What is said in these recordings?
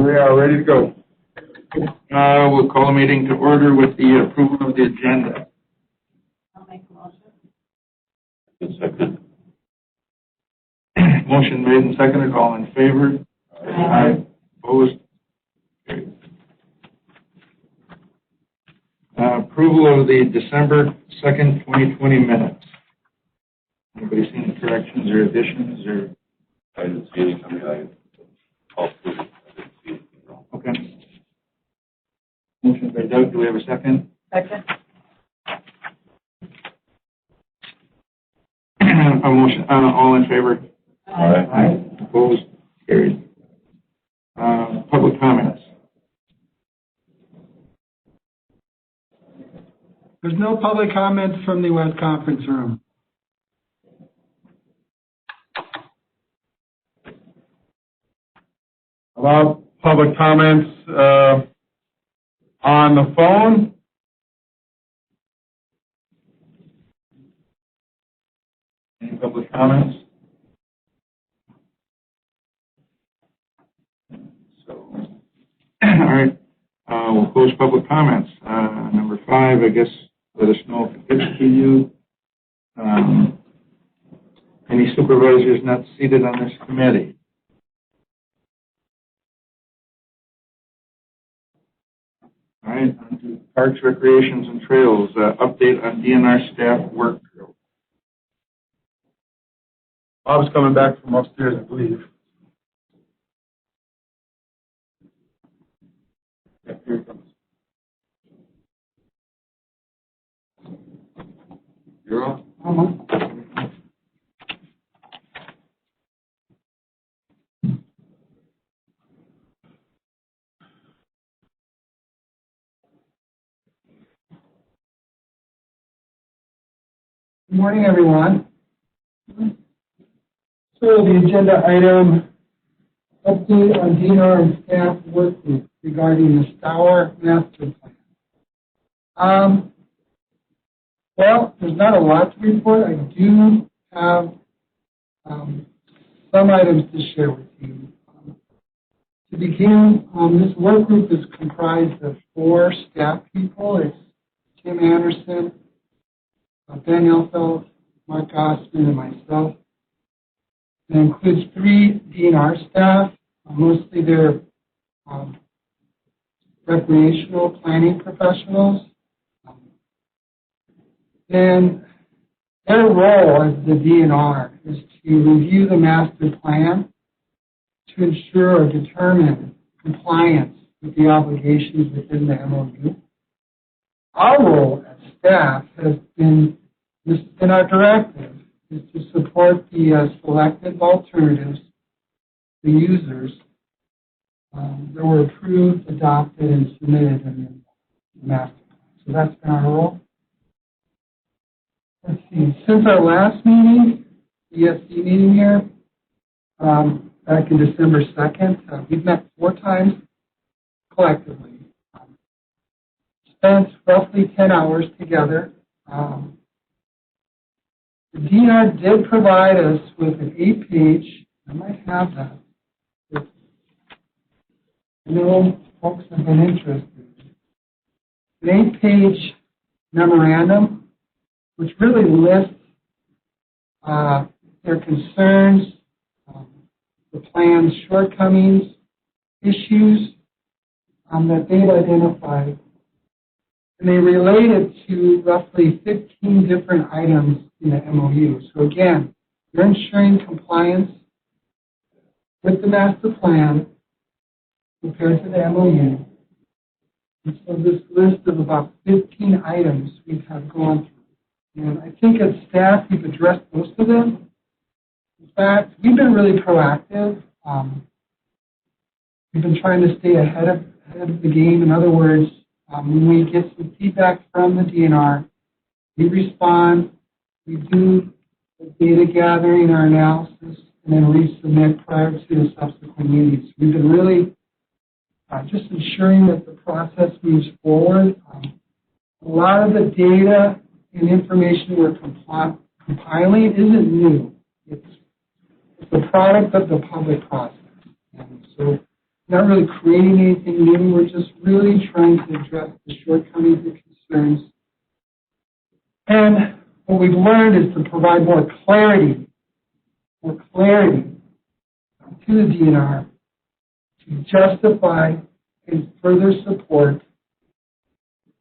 we are ready to go. We'll call a meeting to order with the approval of the agenda. I'll make a motion. Second. Motion made and seconded. All in favor? Aye. Opposed? Carried. Approval of the December 2nd, 2020 minutes. Anybody see any corrections or additions? Or I didn't see anything. I'll approve it. I didn't see anything wrong. okay. Motion by Doug. Do we have a second? Second. A motion. All in favor? Aye. Opposed? Carried. Public comments. There's no public comments from the West Conference Room. About public comments on the phone. Any public comments? So, all right. We'll close public comments. Number 5, I guess, let us know if it gets to you. Any supervisors not seated on this committee? All right, on to Parks, Recreations, and Trails. Update on DNR staff work drill. Bob's coming back from upstairs, I believe. Yeah, here he comes. You're on. Good morning, everyone. So the agenda item, update on DNR and staff work group regarding the Sauer master plan. Well, there's not a lot to report. I do have some items to share with you. To begin, this work group is comprised of 4 staff people. It's Tim Anderson, Ben Elfeld, Mark Gossman, and myself. It includes 3 DNR staff. Mostly they're recreational planning professionals. And their role as the DNR is to review the master plan to ensure or determine compliance with the obligations within the MOU. Our role as staff has been, this has been our directive, is to support the selected alternatives, the users that were approved, adopted, and submitted in the master plan. So that's been our role. Let's see, since our last meeting, the ESC meeting here, back in December 2nd, we've met 4 times collectively. Spent roughly 10 hours together. The DNR did provide us with an 8-page, I might have that. I know folks have been interested. An 8-page memorandum, which really lists their concerns, the plan's shortcomings, issues that they've identified. And they relate it to roughly 15 different items in the MOU. So again, you're ensuring compliance with the master plan compared to the MOU. And so this list of about 15 items we have gone through. And I think as staff, we've addressed most of them. In fact, we've been really proactive. We've been trying to stay ahead of the game. In other words, when we get some feedback from the DNR, we respond, we do the data gathering, our analysis, and then resubmit prior to the subsequent meetings. We've been really just ensuring that the process moves forward. A lot of the data and information we're compiling isn't new. It's the product of the public process. And so not really creating anything new. We're just really trying to address the shortcomings and concerns. And what we've learned is to provide more clarity to the DNR to justify and further support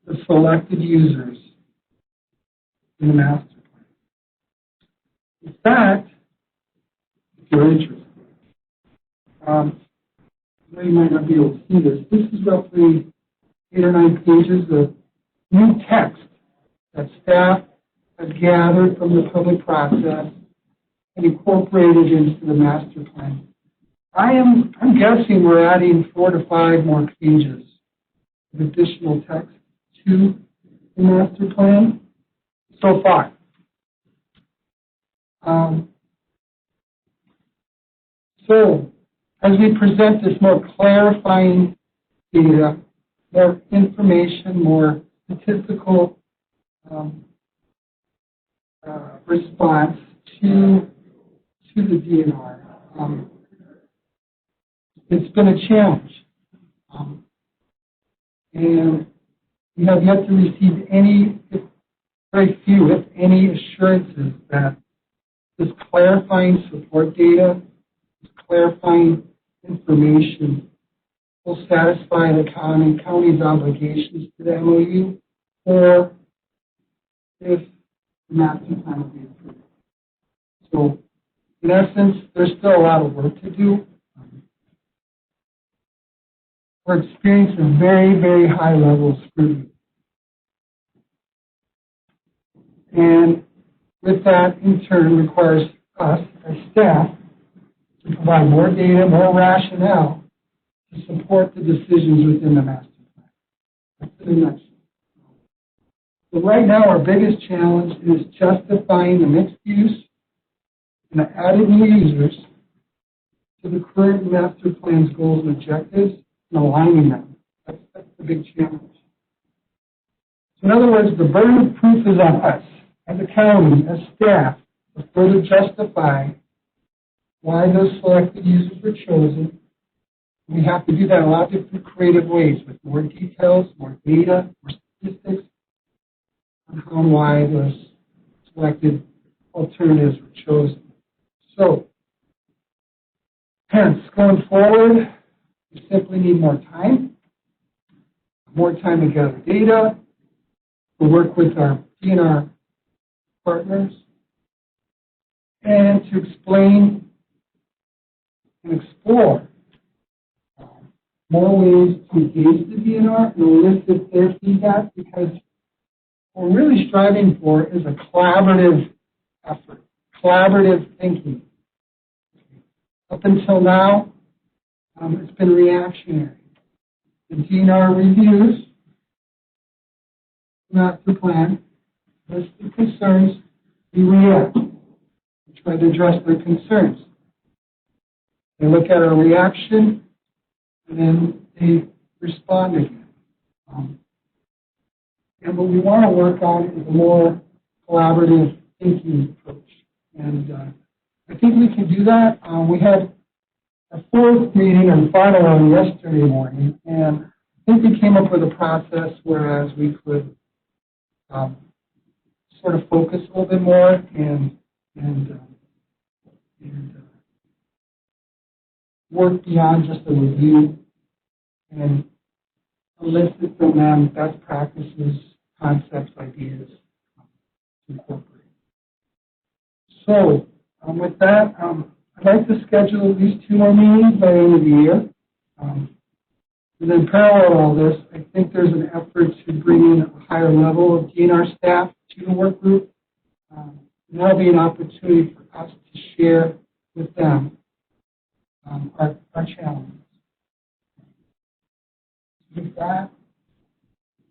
the selected users in the master plan. In fact, if you're interested, I know you might not be able to see this. This is roughly 8 or 9 pages of new text that staff has gathered from the public process and incorporated into the master plan. I'm guessing we're adding 4 to 5 more pages of additional text to the master plan so far. So, as we present this more clarifying data, more information, more statistical response to the DNR, it's been a challenge. And we have yet to receive very few, if any, assurances that this clarifying support data, this clarifying information will satisfy the county's obligations to the MOU, or if the master plan will be approved. So, in essence, there's still a lot of work to do. We're experiencing a very, very high level of scrutiny. And with that, in turn, requires us, as staff, to provide more data, more rationale to support the decisions within the master plan. That's in a nutshell. So right now, our biggest challenge is justifying the mixed use and the added new users to the current master plan's goals and objectives and aligning them. That's the big challenge. So in other words, the burden of proof is on us, as a county, as staff, to further justify why those selected users were chosen. We have to do that in a lot of different creative ways, with more details, more data, more statistics on how and why those selected alternatives were chosen. So, hence, going forward, we simply need more time to gather data, to work with our DNR partners, and to explain and explore more ways to engage the DNR and elicit their feedback, because what we're really striving for is a collaborative effort, collaborative thinking. Up until now, it's been reactionary. The DNR reviews master plan, list the concerns, we react. We try to address their concerns. They look at our reaction, and then they respond again. And what we want to work on is a more collaborative thinking approach. And I think we can do that. We had a 4th meeting and final one yesterday morning, and I think we came up with a process whereas we could sort of focus a little bit more and work beyond just a review and elicit from them best practices, concepts, ideas to incorporate. So, with that, I'd like to schedule at least 2 more meetings by the end of the year. And then parallel to all this, I think there's an effort to bring in a higher level of DNR staff to the work group. And that'll be an opportunity for us to share with them our challenges. With that,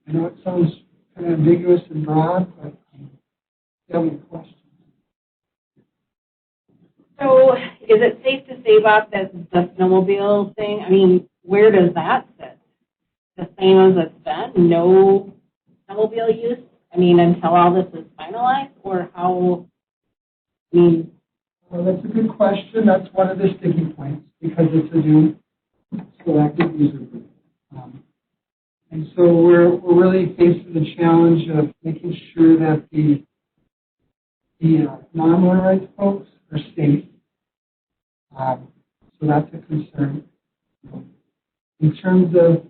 I know it sounds kind of ambiguous and broad, but do you have any questions? So is it safe to say, Bob, that the snowmobile thing, I mean, where does that sit? The same as it's been? No snowmobile use? I mean, until all this is finalized? Or how, I mean... Well, that's a good question. That's one of the sticking points, because it's a new selected user group. And so we're really faced with the challenge of making sure that the non-motorized folks are safe. So that's a concern. In terms of,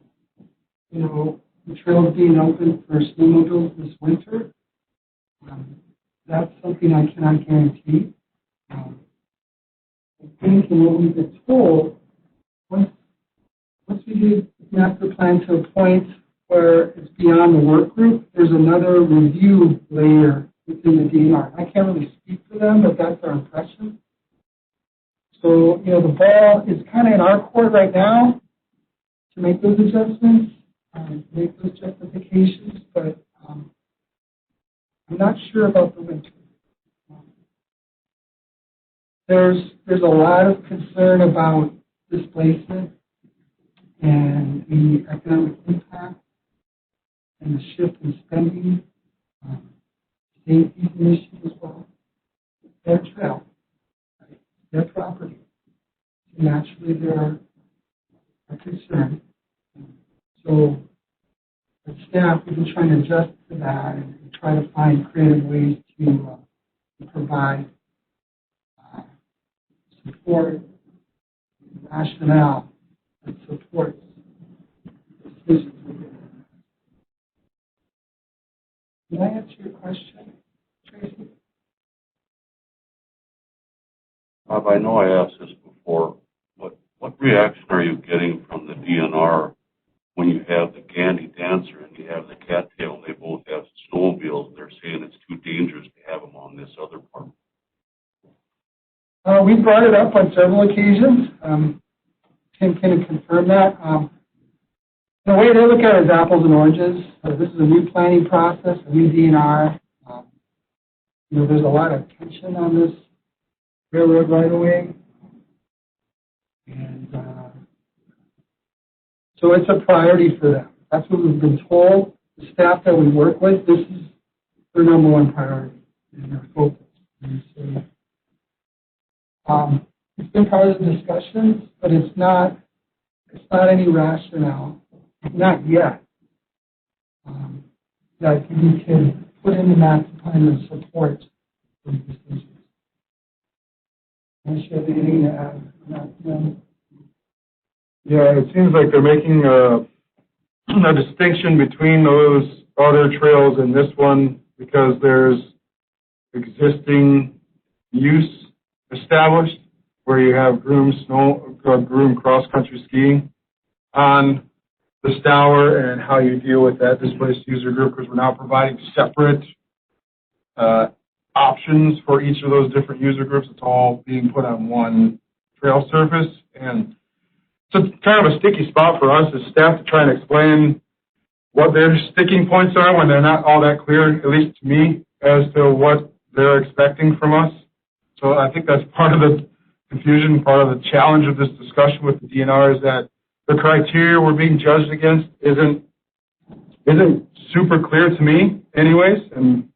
the trails being open for snowmobiles this winter, that's something I cannot guarantee. I think, and what we've been told, once we get the master plan to a point where it's beyond the work group, there's another review layer within the DNR. I can't really speak for them, but that's our impression. So, the ball is kind of in our court right now to make those adjustments, make those justifications, but I'm not sure about the winter. There's a lot of concern about displacement and the economic impact and the shift in spending, safety issues as well. Their trail, right? Their property. So naturally, there are concerns. So, as staff, we've been trying to adjust to that and try to find creative ways to provide support, rationale that supports decisions. Did I answer your question, Tracy? Bob, I know I asked this before. What reaction are you getting from the DNR when you have the Gandy Dancer and you have the Cattail and they both have snowmobiles? They're saying it's too dangerous to have them on this other part. We brought it up on several occasions. Tim can confirm that. The way they look at it is apples and oranges. This is a new planning process, a new DNR. There's a lot of tension on this railroad right away. And so it's a priority for them. That's what we've been told. The staff that we work with, this is their number one priority and their focus. And so, it's been part of the discussions, but it's not any rationale, not yet, that we can put in the master plan and support these decisions. Unless you have anything to add on that, Yeah, it seems like they're making a distinction between those other trails and this one because there's existing use established where you have groom cross-country skiing on the Sauer and how you deal with that displaced user group because we're now providing separate options for each of those different user groups. It's all being put on one trail surface. And so it's kind of a sticky spot for us as staff to try and explain what their sticking points are when they're not all that clear, at least to me, as to what they're expecting from us. So I think that's part of the confusion, part of the challenge of this discussion with the DNR is that the criteria we're being judged against isn't super clear to me anyways. And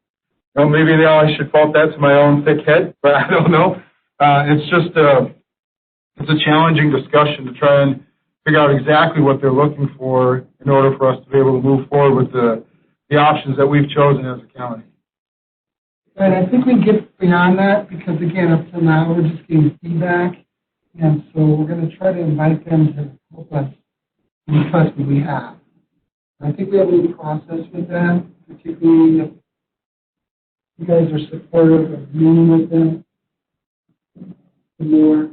maybe I should fault that to my own thick head, but I don't know. It's just it's a challenging discussion to try and figure out exactly what they're looking for in order for us to be able to move forward with the options that we've chosen as a county. And I think we get beyond that because, again, up to now, we're just getting feedback. And so we're going to try to invite them to help us in the question we have. And I think we have a new process with them, particularly if you guys are supportive of meeting with them. The more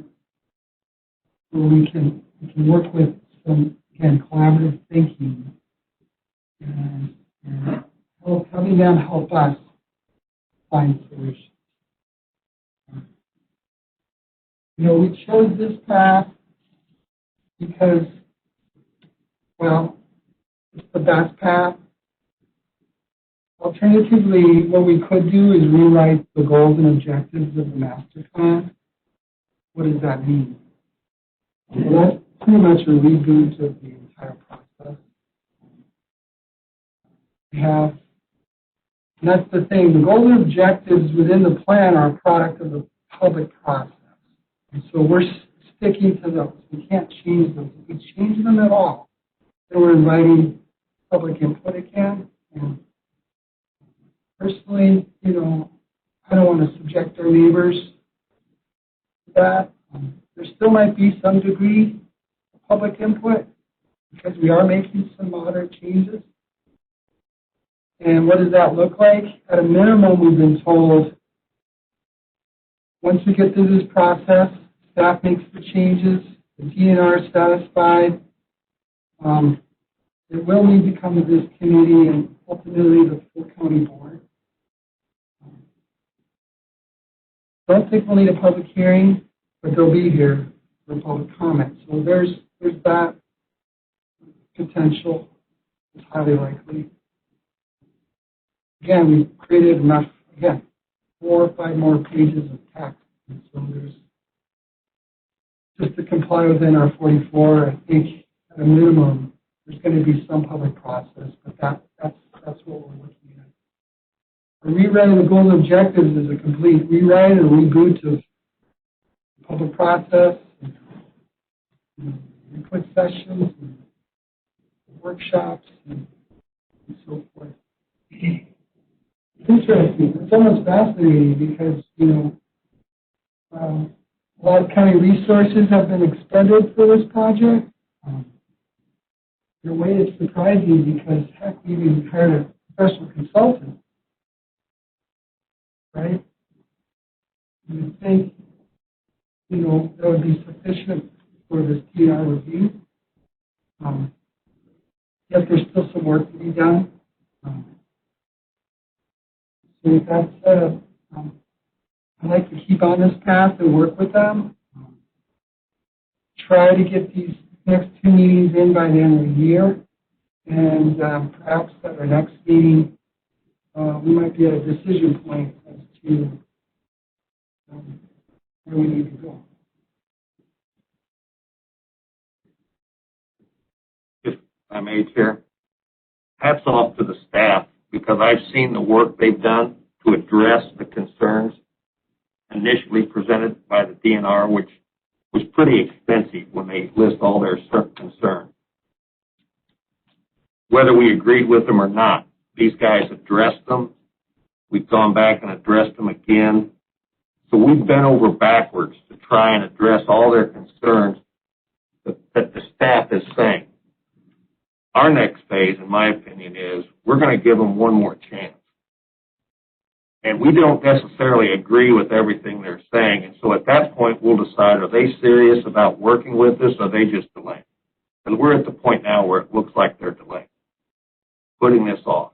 we can work with some, again, collaborative thinking and having them help us find solutions. We chose this path because, well, it's the best path. Alternatively, what we could do is rewrite the goals and objectives of the master plan. What does that mean? Well, that's pretty much a reboot of the entire process. And that's the thing. The goals and objectives within the plan are a product of the public process. And so we're sticking to those. We can't change those. If we change them at all, then we're inviting public input again. And personally, I don't want to subject our neighbors to that. There still might be some degree of public input because we are making some moderate changes. And what does that look like? At a minimum, we've been told once we get through this process, staff makes the changes, the DNR is satisfied, it will need to come to this committee and ultimately the full county board. Don't think we'll need a public hearing, but they'll be here for public comment. So there's that potential. It's highly likely. Again, we've created enough, 4 or 5 more pages of text. And so there's, just to comply within our 44, I think at a minimum, there's going to be some public process, but that's what we're looking at. A rewrite of the goals and objectives is a complete rewrite and reboot of the public process, and input sessions, and workshops, and so forth. It's interesting. It's almost fascinating because, a lot of county resources have been expended for this project. In a way, it's surprising because, heck, we even hired a professional consultant, right? You would think, that would be sufficient for this TR review. Yet there's still some work to be done. So with that said, I'd like to keep on this path and work with them. Try to get these next 2 meetings in by the end of the year. And perhaps at our next meeting, we might be at a decision point as to where we need to go. If I may, Chair, hats off to the staff because I've seen the work they've done to address the concerns initially presented by the DNR, which was pretty extensive when they list all their concerns. Whether we agreed with them or not, these guys addressed them. We've gone back and addressed them again. So we've bent over backwards to try and address all their concerns that the staff is saying. Our next phase, in my opinion, is we're going to give them one more chance. And we don't necessarily agree with everything they're saying. And so at that point, we'll decide, are they serious about working with us, or are they just delaying? And we're at the point now where it looks like they're delaying, putting this off.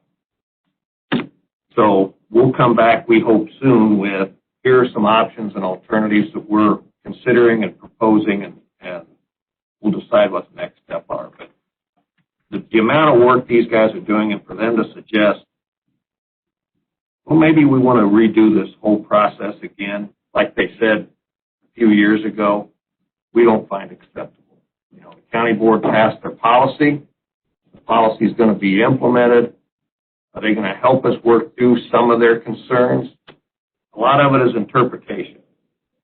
So we'll come back, we hope, soon with, here are some options and alternatives that we're considering and proposing, and we'll decide what the next step are. But the amount of work these guys are doing, and for them to suggest, well, maybe we want to redo this whole process again, like they said a few years ago, we don't find acceptable. The county board passed their policy. The policy is going to be implemented. Are they going to help us work through some of their concerns? A lot of it is interpretation,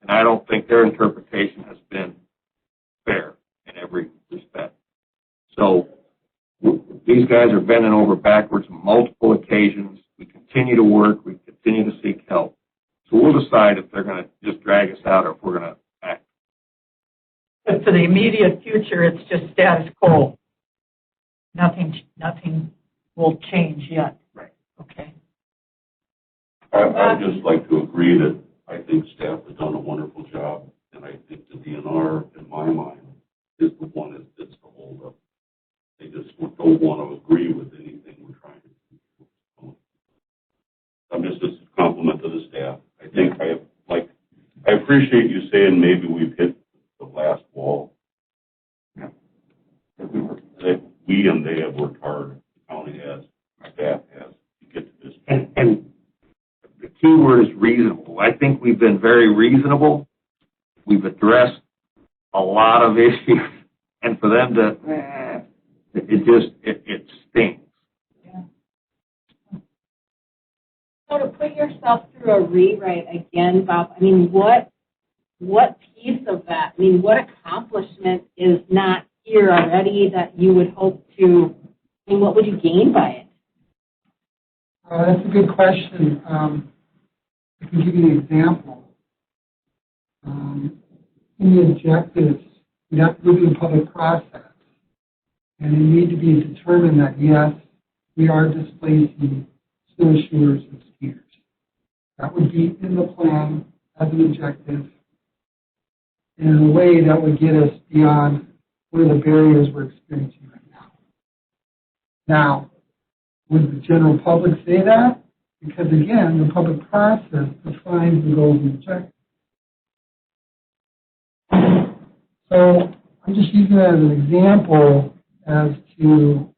and I don't think their interpretation has been fair in every respect. So these guys are bending over backwards on multiple occasions. We continue to work. We continue to seek help. So we'll decide if they're going to just drag us out or if we're going to act. But for the immediate future, it's just status quo. Nothing will change yet. Right. Okay. I'd just like to agree that I think staff has done a wonderful job, and I think the DNR, in my mind, is the one that's the holdup. They just don't want to agree with anything we're trying to do. I'm just a compliment to the staff. I think I appreciate you saying maybe we've hit the last wall. Yeah. That we and they have worked hard. The county has, staff has, to get to this point. And the key word is reasonable. I think we've been very reasonable. We've addressed a lot of issues, and for them to, it stings. Yeah. So to put yourself through a rewrite again, Bob, I mean, what what piece of that, I mean, what accomplishment is not here already that you would hope to, I mean, what would you gain by it? That's a good question. I can give you an example. In the objectives, we have to go through the public process, and it need to be determined that, yes, we are displacing snowshoers and skiers. That would be in the plan as an objective, and in a way that would get us beyond one of the barriers we're experiencing right now. Now, would the general public say that? Because again, the public process defines the goals and objectives. So I'm just using that as an example as to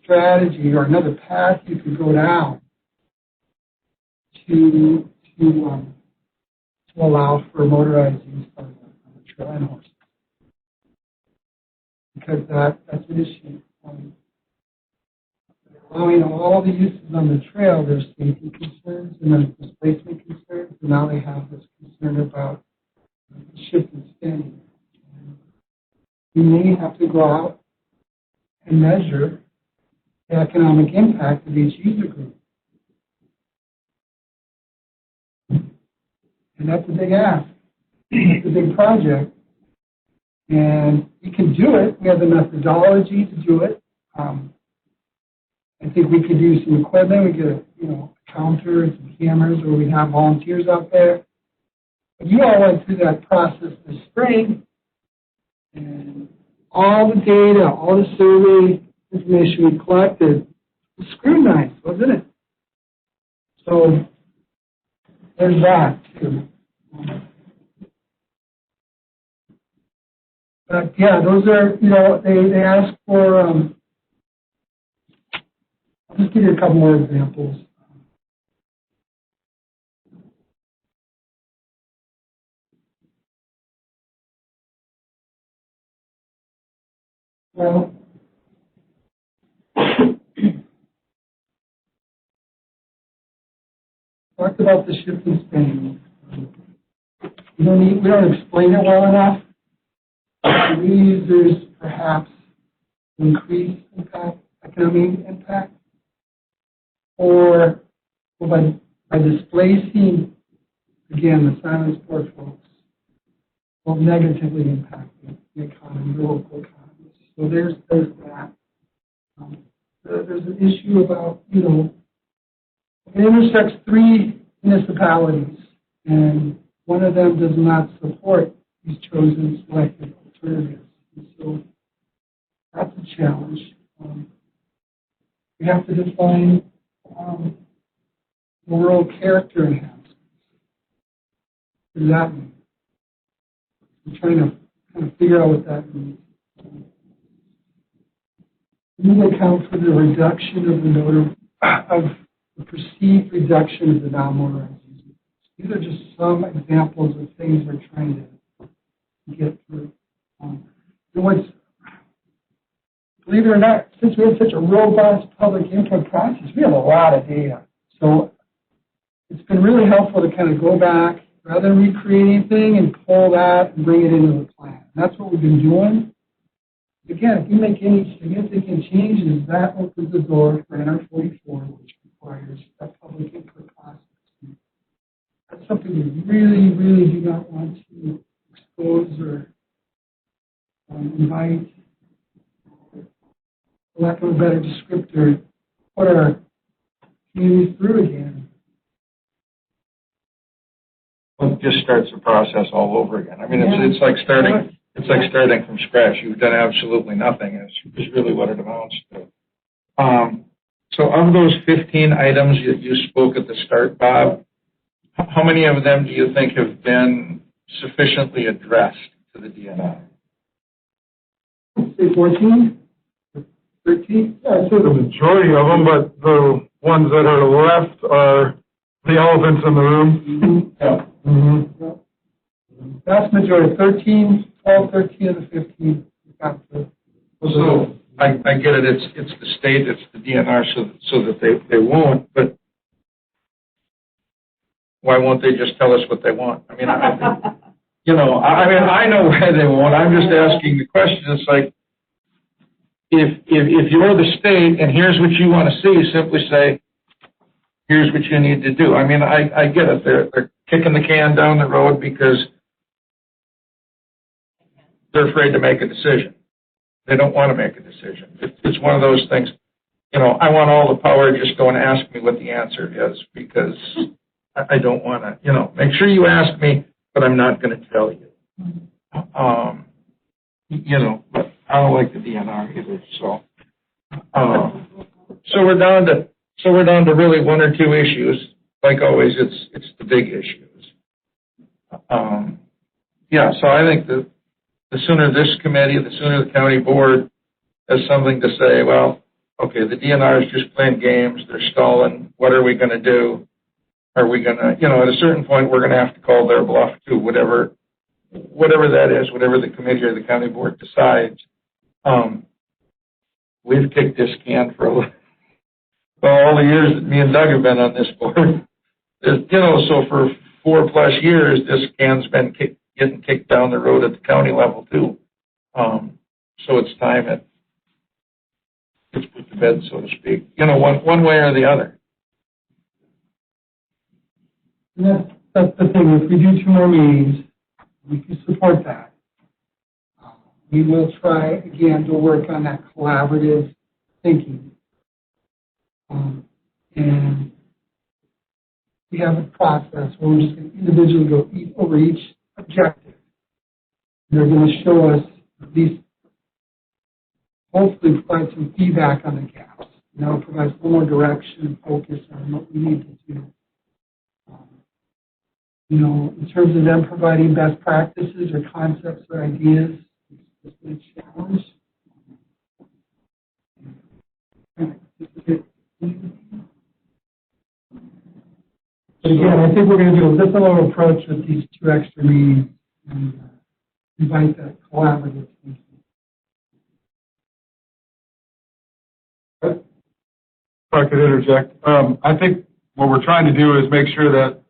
strategy or another path you could go down to allow for motorized use on the trail and horses. Because that's an issue. Allowing all the uses on the trail, there's safety concerns and there's displacement concerns, and now they have this concern about shift in spending. We may have to go out and measure the economic impact of each user group. And that's a big ask. It's a big project. And we can do it. We have the methodology to do it. I think we could use some equipment. We get a counter and some cameras, or we have volunteers out there. But you all went through that process this spring, and all the data, all the survey information we collected was scrutinized, wasn't it? So there's that too. But yeah, those are, they ask for, I'll just give you a couple more examples. Well, talked about the shift in spending. We don't explain it well enough. We use there's perhaps increased impact, economic impact, or by displacing, again, the silent sport folks, will negatively impact the economy, the local economy. So there's that. There's an issue about, it intersects three municipalities, and one of them does not support these chosen selected alternatives. And so that's a challenge. We have to define rural character enhancements. What does that mean? We're trying to kind of figure out what that means. We need to account for the reduction of the perceived reduction of the non-motorized users. These are just some examples of things we're trying to get through. Believe it or not, since we have such a robust public input process, we have a lot of data. So it's been really helpful to kind of go back, rather than recreate anything, and pull that and bring it into the plan. And that's what we've been doing. Again, if you make any significant changes, that opens the door for NR 44, which requires that public input process. That's something we really, really do not want to expose or invite, for lack of a better descriptor, put our communities through again. Well, it just starts the process all over again. I mean, it's like starting. It's like starting from scratch. You've done absolutely nothing. Is really what it amounts to. So, of those 15 items that you spoke at the start, Bob, how many of them do you think have been sufficiently addressed to the DNR? Say 14, 13. Yeah, I'd say the majority of them, but the ones that are left are the elephants in the room. Yeah. Mm-hmm. Vast majority, 13, 12, 13 of the 15. So I get it. It's the state, it's the DNR, so that they won't. But why won't they just tell us what they want? I mean, I mean, I know why they won't. I'm just asking the question. It's like, if you're the state and here's what you want to see, simply say, here's what you need to do. I mean, I get it. They're kicking the can down the road because they're afraid to make a decision. They don't want to make a decision. It's one of those things, I want all the power, just go and ask me what the answer is, because I don't want to, make sure you ask me, but I'm not going to tell you. But I don't like the DNR either, so. So we're down to really one or two issues. Like always, it's the big issues. So I think the sooner this committee, the sooner the county board has something to say, well, okay, the DNR is just playing games, they're stalling, what are we going to do? Are we going to, at a certain point, we're going to have to call their bluff too, whatever that is, whatever the committee or the county board decides. We've kicked this can for all the years that me and Doug have been on this board. So for 4+ years, this can's been getting kicked down the road at the county level too. So it's time it's put to bed, so to speak. One way or the other. And that's the thing. If we do 2 more meetings, we can support that. We will try again to work on that collaborative thinking. And we have a process where we're just going to individually go over each objective. They're going to show us, at least, hopefully provide some feedback on the gaps. And that'll provide a little more direction and focus on what we need to do. In terms of them providing best practices or concepts or ideas, it's been a challenge. But again, I think we're going to do a different approach with these 2 extra meetings and invite that collaborative thinking. If I could interject, I think what we're trying to do is make sure that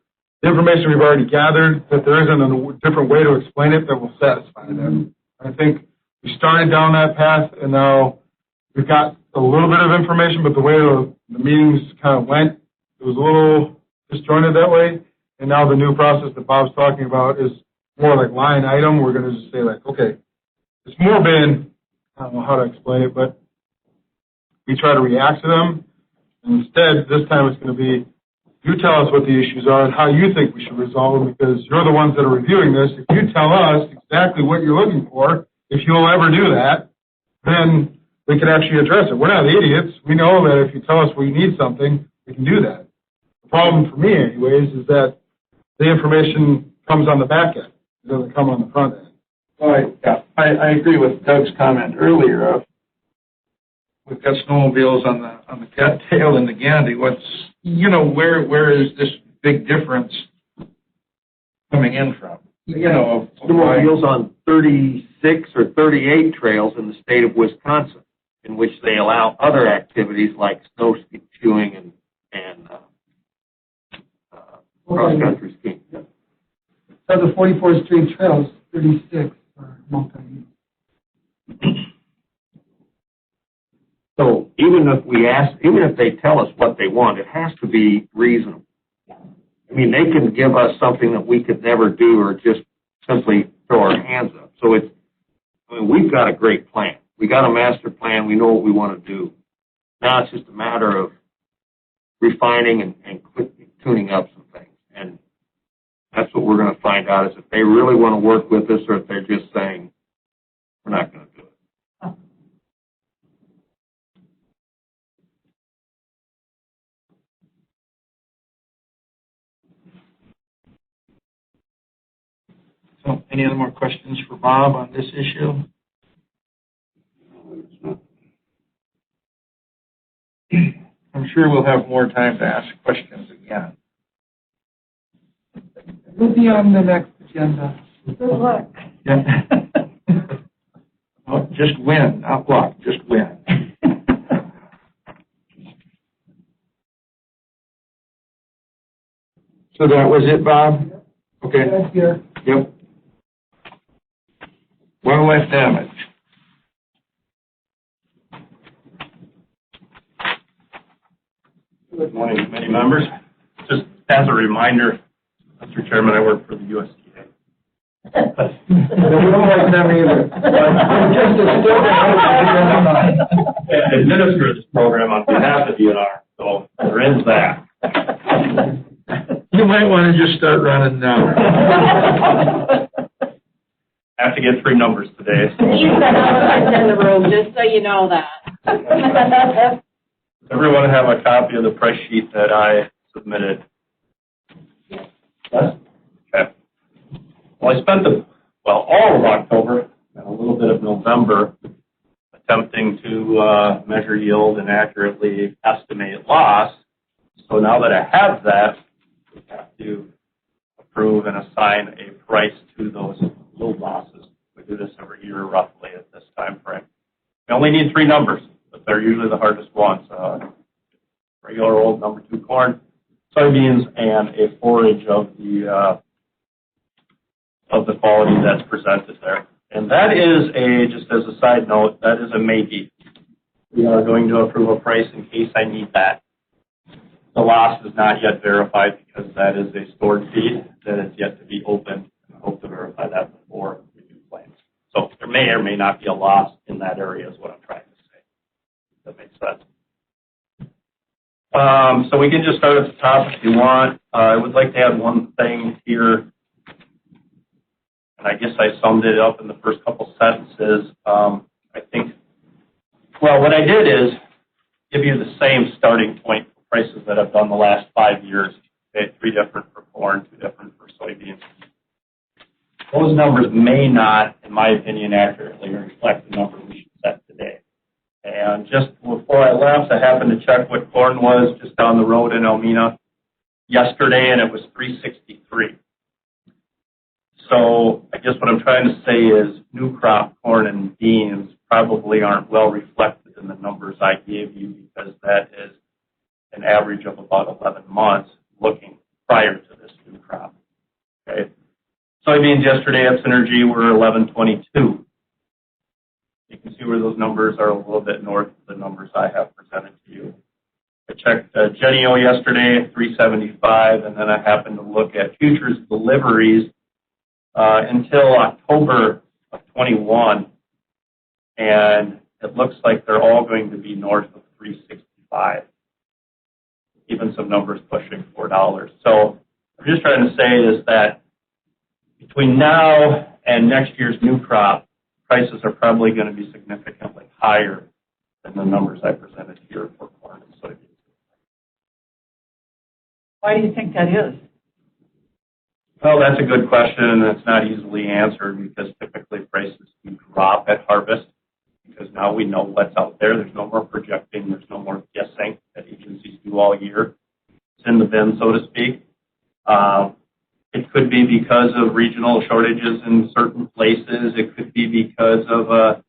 the information we've already gathered, that there isn't a different way to explain it that will satisfy them. I think we started down that path, and now we've got a little bit of information, but the way the meetings kind of went, it was a little disjointed that way. And now the new process that Bob's talking about is more like line item. We're going to just say, like, okay, it's more been, I don't know how to explain it, but we try to react to them. And instead, this time it's going to be, you tell us what the issues are and how you think we should resolve them, because you're the ones that are reviewing this. If you tell us exactly what you're looking for, if you'll ever do that, then we can actually address it. We're not idiots. We know that if you tell us we need something, we can do that. The problem for me, anyways, is that the information comes on the back end. It doesn't come on the front end. I agree with Doug's comment earlier of we've got snowmobiles on the cattail and the Gandy. Where is this big difference coming in from? Snowmobiles on 36 or 38 trails in the state of Wisconsin, in which they allow other activities like snowshoeing and cross-country skiing. So the 44 Street Trails, 36 are multi-use. So even if they tell us what they want, it has to be reasonable. I mean, they can give us something that we could never do or just simply throw our hands up. So we've got a great plan. We got a master plan. We know what we want to do. Now it's just a matter of refining and tuning up some things. And that's what we're going to find out, is if they really want to work with us or if they're just saying, we're not going to do it. So, any other more questions for Bob on this issue? I'm sure we'll have more time to ask questions again. We'll be on the next agenda. Good luck. Yeah. Well, just win, not luck, just win. So that was it, Bob? Okay. Right here. Yep. Wildlife damage. Good morning, committee members. Just as a reminder, Mr. Chairman, I work for the USDA. We don't like them either. I administer this program on behalf of DNR, so there is that. You might want to just start running now. I have to get 3 numbers today. He's the elephant in the room, just so you know that. Everyone have a copy of the price sheet that I submitted? Yes. Okay. Well, I spent all of October and a little bit of November attempting to measure yield and accurately estimate loss. So now that I have that, we have to approve and assign a price to those yield losses. We do this every year roughly at this time frame. We only need 3 numbers, but they're usually the hardest ones. Regular old number 2 corn, soybeans, and a forage of the quality that's presented there. And that is just as a side note, that is a maybe. We are going to approve a price in case I need that. The loss is not yet verified because that is a stored feed that is yet to be opened. I hope to verify that before we do claims. So there may or may not be a loss in that area is what I'm trying to say. That makes sense. So we can just start at the top if you want. I would like to add one thing here, and I guess I summed it up in the first couple sentences. I think, well, what I did is give you the same starting point for prices that I've done the last 5 years. Okay, 3 different for corn, 2 different for soybeans. Those numbers may not, in my opinion, accurately reflect the number we should set today. And just before I left, I happened to check what corn was just down the road in Elmina yesterday, and it was $3.63. So I guess what I'm trying to say is new crop corn and beans probably aren't well reflected in the numbers I gave you because that is an average of about 11 months looking prior to this new crop. Okay. Soybeans yesterday at Synergy were 11.22. You can see where those numbers are a little bit north of the numbers I have presented to you. I checked Genio yesterday at 3.75, and then I happened to look at futures deliveries until October of 21, and it looks like they're all going to be north of 3.65. Even some numbers pushing $4. So I'm just trying to say is that between now and next year's new crop, prices are probably going to be significantly higher than the numbers I presented here for corn and soybeans. Why do you think that is? Well, that's a good question, and it's not easily answered because typically prices do drop at harvest because now we know what's out there. There's no more projecting. There's no more guessing that agencies do all year. It's in the bin, so to speak. It could be because of regional shortages in certain places. It could be because of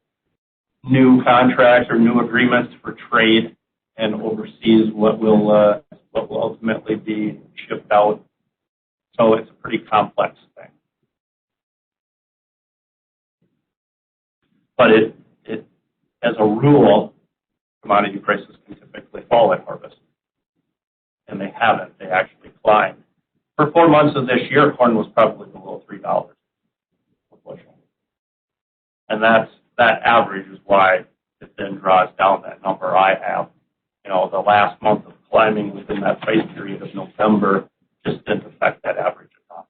new contracts or new agreements for trade and overseas what will ultimately be shipped out. So it's a pretty complex thing. But it as a rule, commodity prices can typically fall at harvest. And they haven't. They actually climbed. For 4 months of this year, corn was probably below $3 per bushel. And that average is why it then draws down that number I have. You know, the last month of climbing within that price period of November just didn't affect that average at all.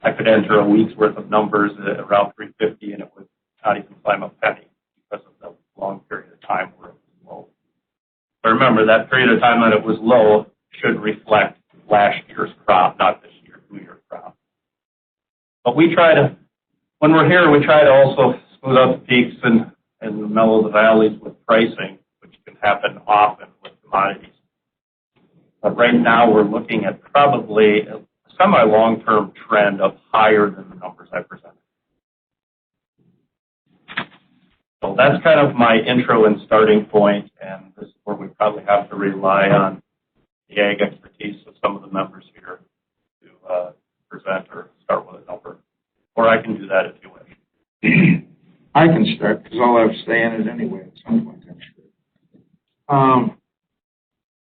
I could enter a week's worth of numbers at around 350 and it would not even climb a penny because of the long period of time where it was low. But remember, that period of time that it was low should reflect last year's crop, not this year, 2-year crop. But we try to, when we're here, we try to also smooth out the peaks and mellow the valleys with pricing, which can happen often with commodities. But right now we're looking at probably a semi-long-term trend of higher than the numbers I presented. So that's kind of my intro and starting point, and this is where we probably have to rely on the ag expertise of some of the members here to present or start with a number. Or I can do that if you wish. I can start because I'll have to stay in it anyway at some point, I'm sure.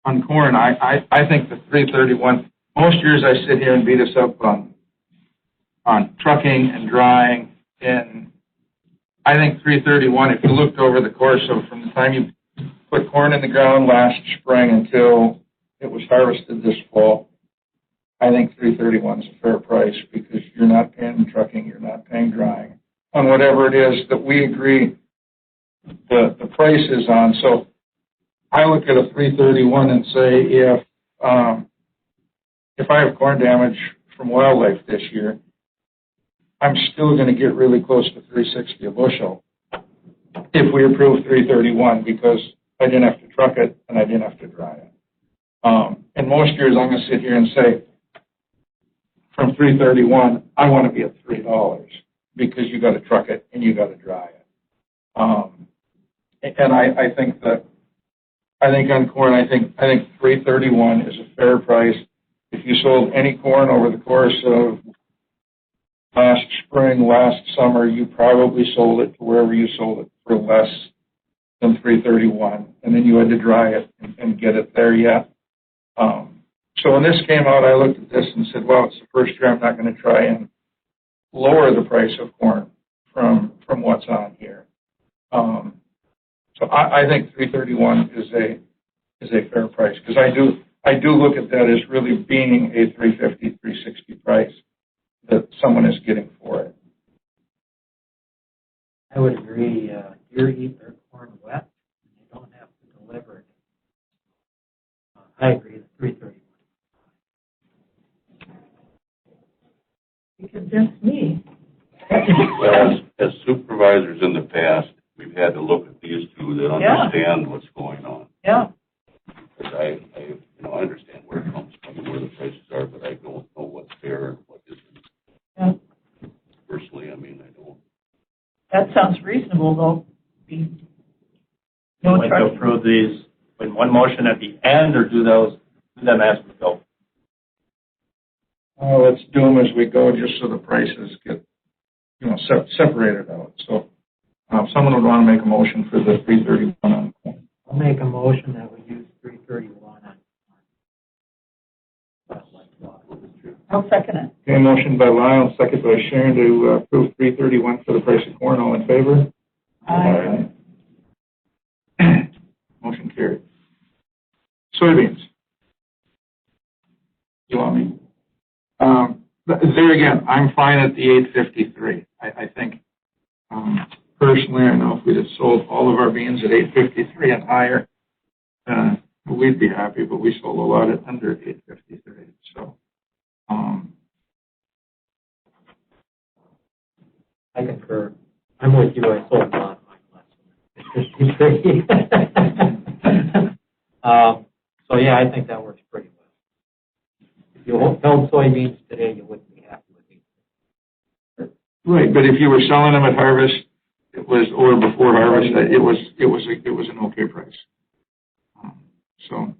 On corn, I think the 331, most years I sit here and beat us up on trucking and drying, and I think 331, if you looked over the course of from the time you put corn in the ground last spring until it was harvested this fall, I think 331 is a fair price because you're not paying trucking, you're not paying drying on whatever it is that we agree the price is on. So I look at a 331 and say if I have corn damage from wildlife this year, I'm still going to get really close to 360 a bushel if we approve 331 because I didn't have to truck it and I didn't have to dry it. And most years I'm going to sit here and say, from 331, I want to be at $3 because you got to truck it and you got to dry it. And I think on corn, I think 331 is a fair price. If you sold any corn over the course of last spring, last summer, you probably sold it to wherever you sold it for less than 331, and then you had to dry it and get it there yet. So when this came out, I looked at this and said, well, it's the first year I'm not going to try and lower the price of corn from what's on here. So I think 331 is a fair price because I do look at that as really being a 350, 360 price that someone is getting for it. I would agree. Deer eat their corn wet, and they don't have to deliver it. I agree. The 331. You convinced me. Well, as supervisors in the past, we've had to look at these two that understand what's going on. Yeah. Because I understand where it comes from and where the prices are, but I don't know what's fair and what isn't. Yeah. Personally, I mean, I don't. That sounds reasonable, though. No, like to approve these in one motion at the end, or do them as we go? Let's do them as we go, just so the prices get, separated out. So, someone would want to make a motion for the 331 on corn. I'll make a motion that we use 331 on corn. I'll second it. Okay, motion by Lyle, second by Sharon to approve 331 for the price of corn. All in favor? Aye. Motion carried. Soybeans. You want me? There again, I'm fine at the 853. I think, personally, I know if we'd have sold all of our beans at 853 and higher, we'd be happy, but we sold a lot at under 853. So, I concur. I'm with you. I sold a lot of mine less than 53. So yeah, I think that works pretty well. If you held soybeans today, you wouldn't be happy with these. Right, but if you were selling them at harvest, or before harvest, it was an okay price. So,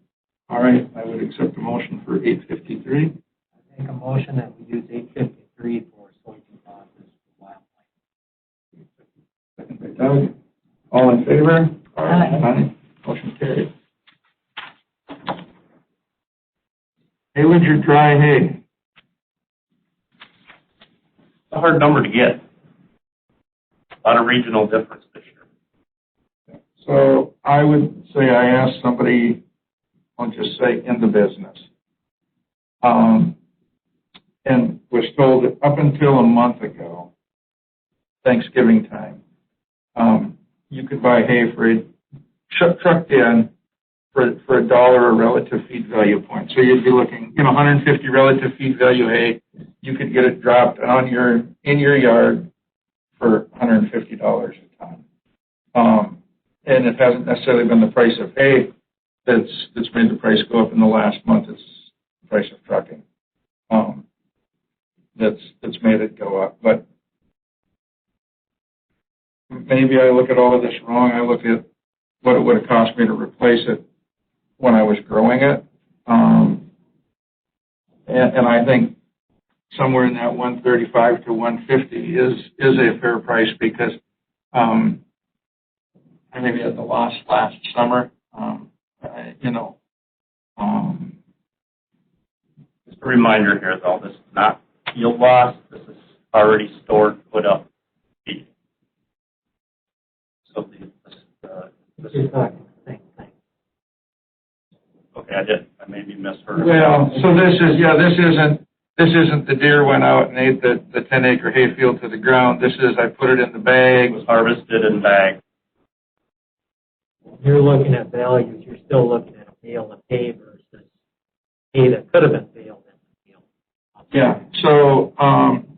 all right, I would accept the motion for 853. I make a motion that we use 853 for soybean losses for wildlife. Second by Doug. All in favor? Aye. Motion carried. Haylage or dry hay? It's a hard number to get. A lot of regional difference this year. So I would say I asked somebody, I'll just say in the business, and was told that up until a month ago, Thanksgiving time, you could buy hay trucked in for $1 a relative feed value point. So you'd be looking, 150 relative feed value hay. You could get it dropped in your yard for $150 a ton. And it hasn't necessarily been the price of hay that's made the price go up in the last month. It's the price of trucking that's made it go up. But maybe I look at all of this wrong. I look at what it would have cost me to replace it when I was growing it. And I think somewhere in that 135 to 150 is a fair price because I maybe had the loss last summer. Just a reminder here, though, this is not field loss. This is already stored, put up feed. So You're talking the same thing. okay, I maybe misheard. Well, so this isn't the deer went out and ate the 10-acre hayfield to the ground. This is I put it in the bag. It was harvested and bagged. When you're looking at values, you're still looking at a bale of hay versus hay that could have been baled in the field. Yeah. So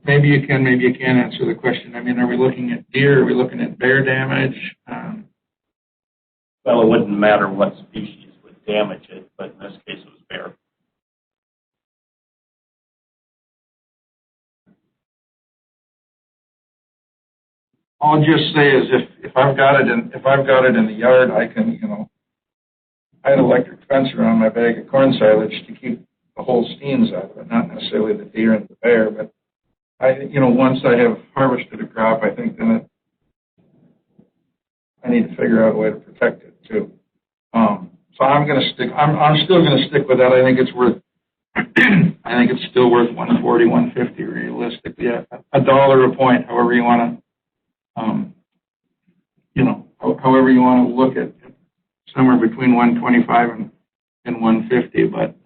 maybe you can answer the question. I mean, are we looking at deer? Are we looking at bear damage? Well, it wouldn't matter what species would damage it, but in this case it was bear. I'll just say is if I've got it in the yard, I can I had electric fence around my bag of corn silage to keep the Holsteins out of it, not necessarily the deer and the bear, but once I have harvested a crop, I think then I need to figure out a way to protect it too. So I'm still going to stick with that. I think it's worth. I think it's still worth 140, 150 realistically. $1 a point, however you want to. However you want to look at somewhere between 125 and 150, but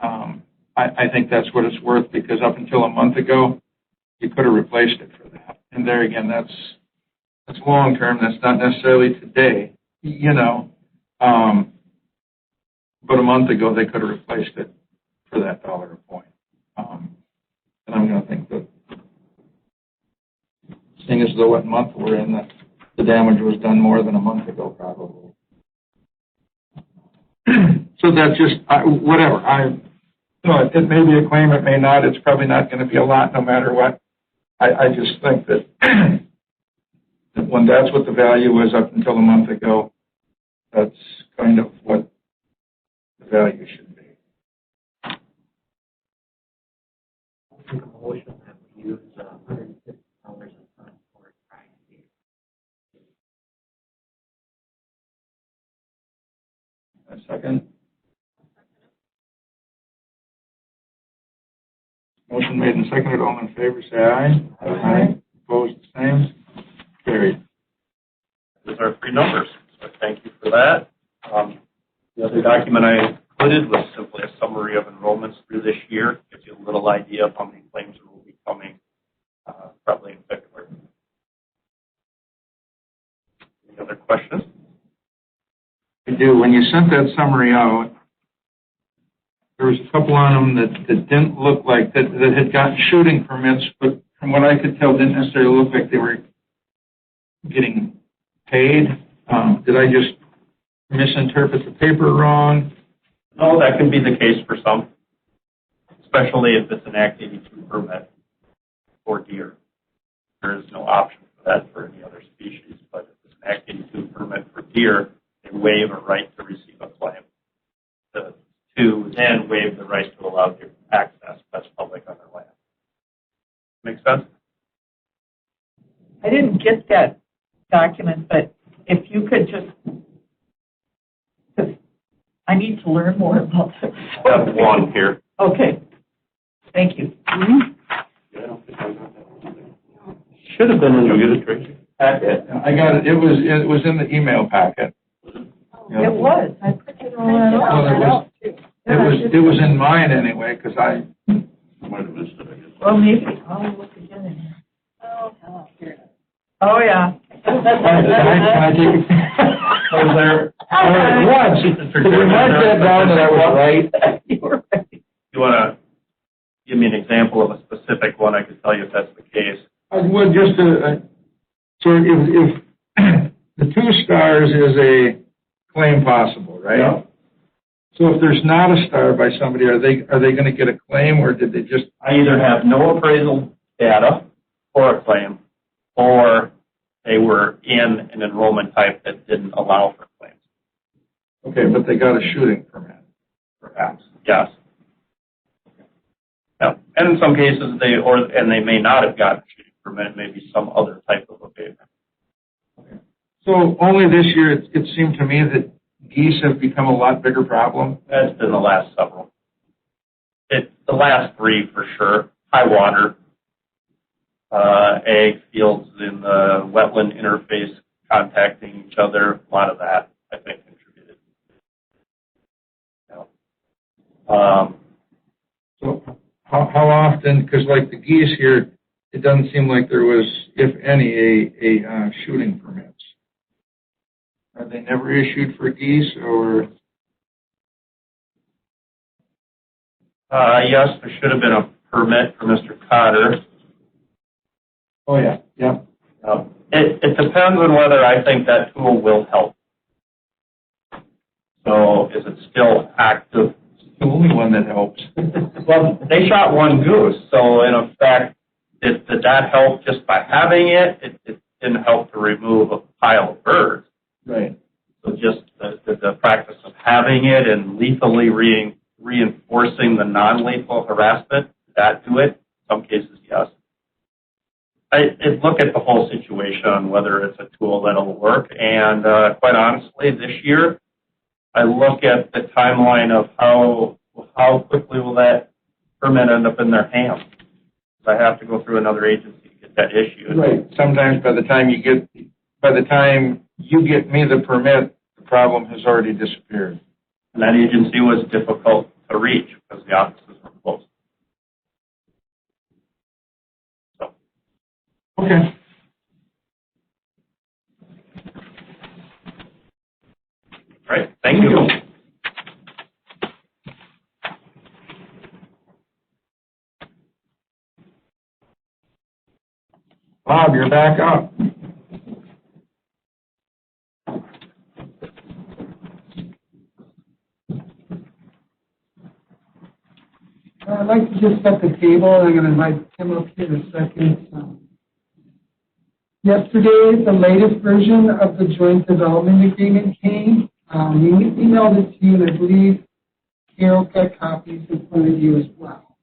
I think that's what it's worth because up until a month ago, you could have replaced it for that. And there again, that's long term. That's not necessarily today, but a month ago they could have replaced it for that $1 a point. And I'm going to think that, seeing as though what month we're in, that the damage was done more than a month ago, probably. So that's just whatever. It may be a claim, it may not. It's probably not going to be a lot, no matter what. I just think that, that when that's what the value was up until a month ago, that's kind of what the value should be. I think a motion that we use $150 a ton for trying to be. A second. Motion made and seconded. All in favor, say aye. Aye. Opposed, the same. Carried. Those are three numbers, so thank you for that. The other document I included was simply a summary of enrollments through this year. Gives you a little idea of how many claims will be coming probably in February. Any other questions? I do. When you sent that summary out, there was a couple on them that didn't look like, that had gotten shooting permits, but from what I could tell, didn't necessarily look like they were getting paid. Did I just misinterpret the paper wrong? No, that can be the case for some, especially if it's an Act 82 permit for deer. There is no option for that for any other species, but if it's an Act 82 permit for deer, they waive a right to receive a claim. To then waive the right to allow deer access. That's public on their land. Make sense? I didn't get that document, but if you could just, because I need to learn more about this. I have one here. Okay, thank you. Yeah, I don't think I got that one. Should have been in the Tracy? Packet. I got it. It was in the email packet. Yeah. It was. I printed all that out. It was in mine anyway, because I Might have missed it, I guess. Well, maybe. I'll look again in here. Oh, here it is. Oh, yeah. Can I take it? Was there? Once. Did you mark that down that I was right? You were right. You want to give me an example of a specific one? I could tell you if that's the case. I would just so if the 2 stars is a claim possible, right? Yeah. So if there's not a star by somebody, are they going to get a claim, or did they just? I either have no appraisal data for a claim, or they were in an enrollment type that didn't allow for claims. Okay, but they got a shooting permit, perhaps. Yes. Yeah, and in some cases they may not have gotten a shooting permit, maybe some other type of abatement. So only this year, it seemed to me that geese have become a lot bigger problem. That's been the last several. The last three for sure. High water, ag fields in the wetland interface contacting each other. A lot of that, I think, contributed. So how often, because like the geese here, it doesn't seem like there was, if any, a shooting permits. Are they never issued for geese, or? Yes, there should have been a permit for Mr. Cotter. Oh, yeah, yeah. It depends on whether I think that tool will help. So is it still active? It's the only one that helps. Well, they shot one goose, so in effect, did that help just by having it? It didn't help to remove a pile of birds. Right. So just the practice of having it and lethally reinforcing the non-lethal harassment, did that do it? In some cases, yes. I look at the whole situation on whether it's a tool that'll work, and quite honestly, this year, I look at the timeline of how quickly will that permit end up in their hands. I have to go through another agency to get that issued. Right. Sometimes by the time you get me the permit, the problem has already disappeared. And that agency was difficult to reach because the offices were closed. So. Okay. Right. Thank you. Bob, you're back up. I'd like to just set the table. I'm going to invite Tim up here in a second. Yesterday, the latest version of the joint development agreement came. We emailed it to you, and I believe Carol's got copies in front of you as well.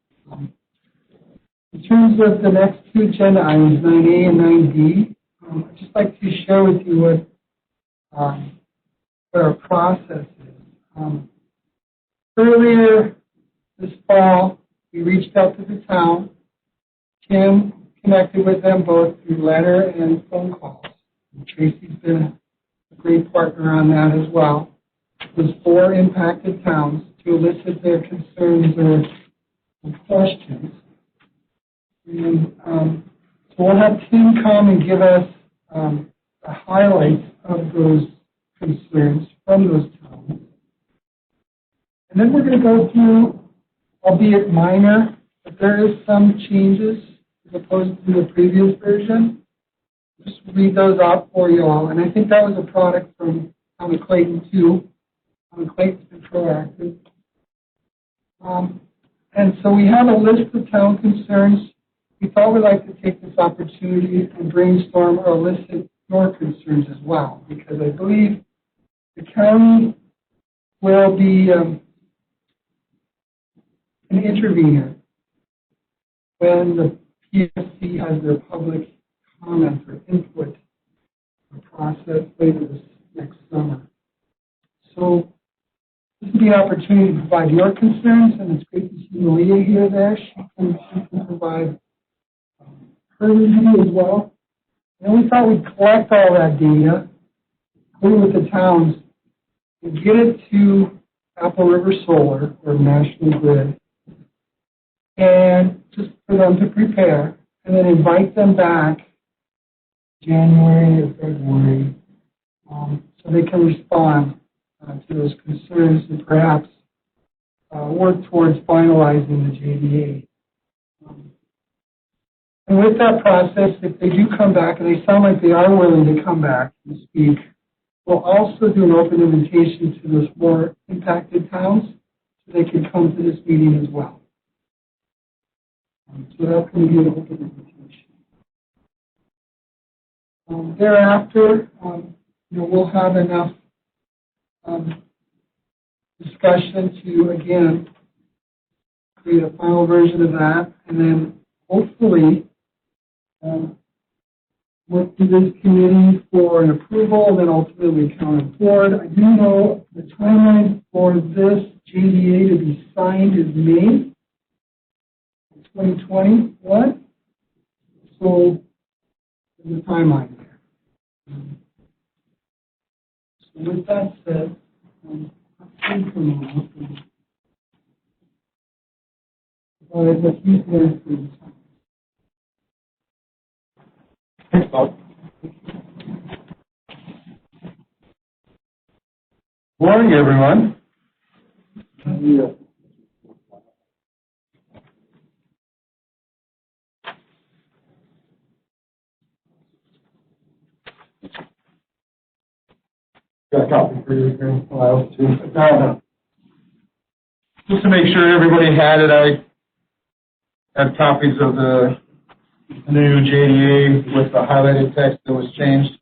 In terms of the next two agenda items, 9A and 9B, I'd just like to share with you what our process is. Earlier this fall, we reached out to the town. Tim connected with them both through letter and phone calls. And Tracy's been a great partner on that as well. There's 4 impacted towns to elicit their concerns or questions. And so we'll have Tim come and give us the highlights of those concerns from those towns. And then we're going to go through, albeit minor, but there is some changes as opposed to the previous version. Just read those out for you all. And I think that was a product from Town of Clayton too. Town of Clayton's been proactive. And so we have a list of town concerns. We thought we'd like to take this opportunity and brainstorm or elicit your concerns as well, because I believe the county will be an intervener when the PSC has their public comment or input process later this next summer. So this will be an opportunity to provide your concerns, and it's great to see Malia here there. She can provide her review as well. And we thought we'd collect all that data, including with the towns, and get it to Apple River Solar or National Grid, and just for them to prepare, and then invite them back January or February so they can respond to those concerns and perhaps work towards finalizing the JDA. And with that process, if they do come back, and they sound like they are willing to come back and speak, we'll also do an open invitation to those more impacted towns so they can come to this meeting as well. So that's going to be an open invitation. Thereafter, we'll have enough discussion to, again, create a final version of that, and then hopefully work through this committee for an approval, and then ultimately count on board. I do know the timeline for this JDA to be signed is May 2021. So there's a timeline there. So with that said, let's use that for the time. Thanks, Bob. Morning, everyone. Got a copy for you here. Well, too. Just to make sure everybody had it, I had copies of the new JDA with the highlighted text that was changed.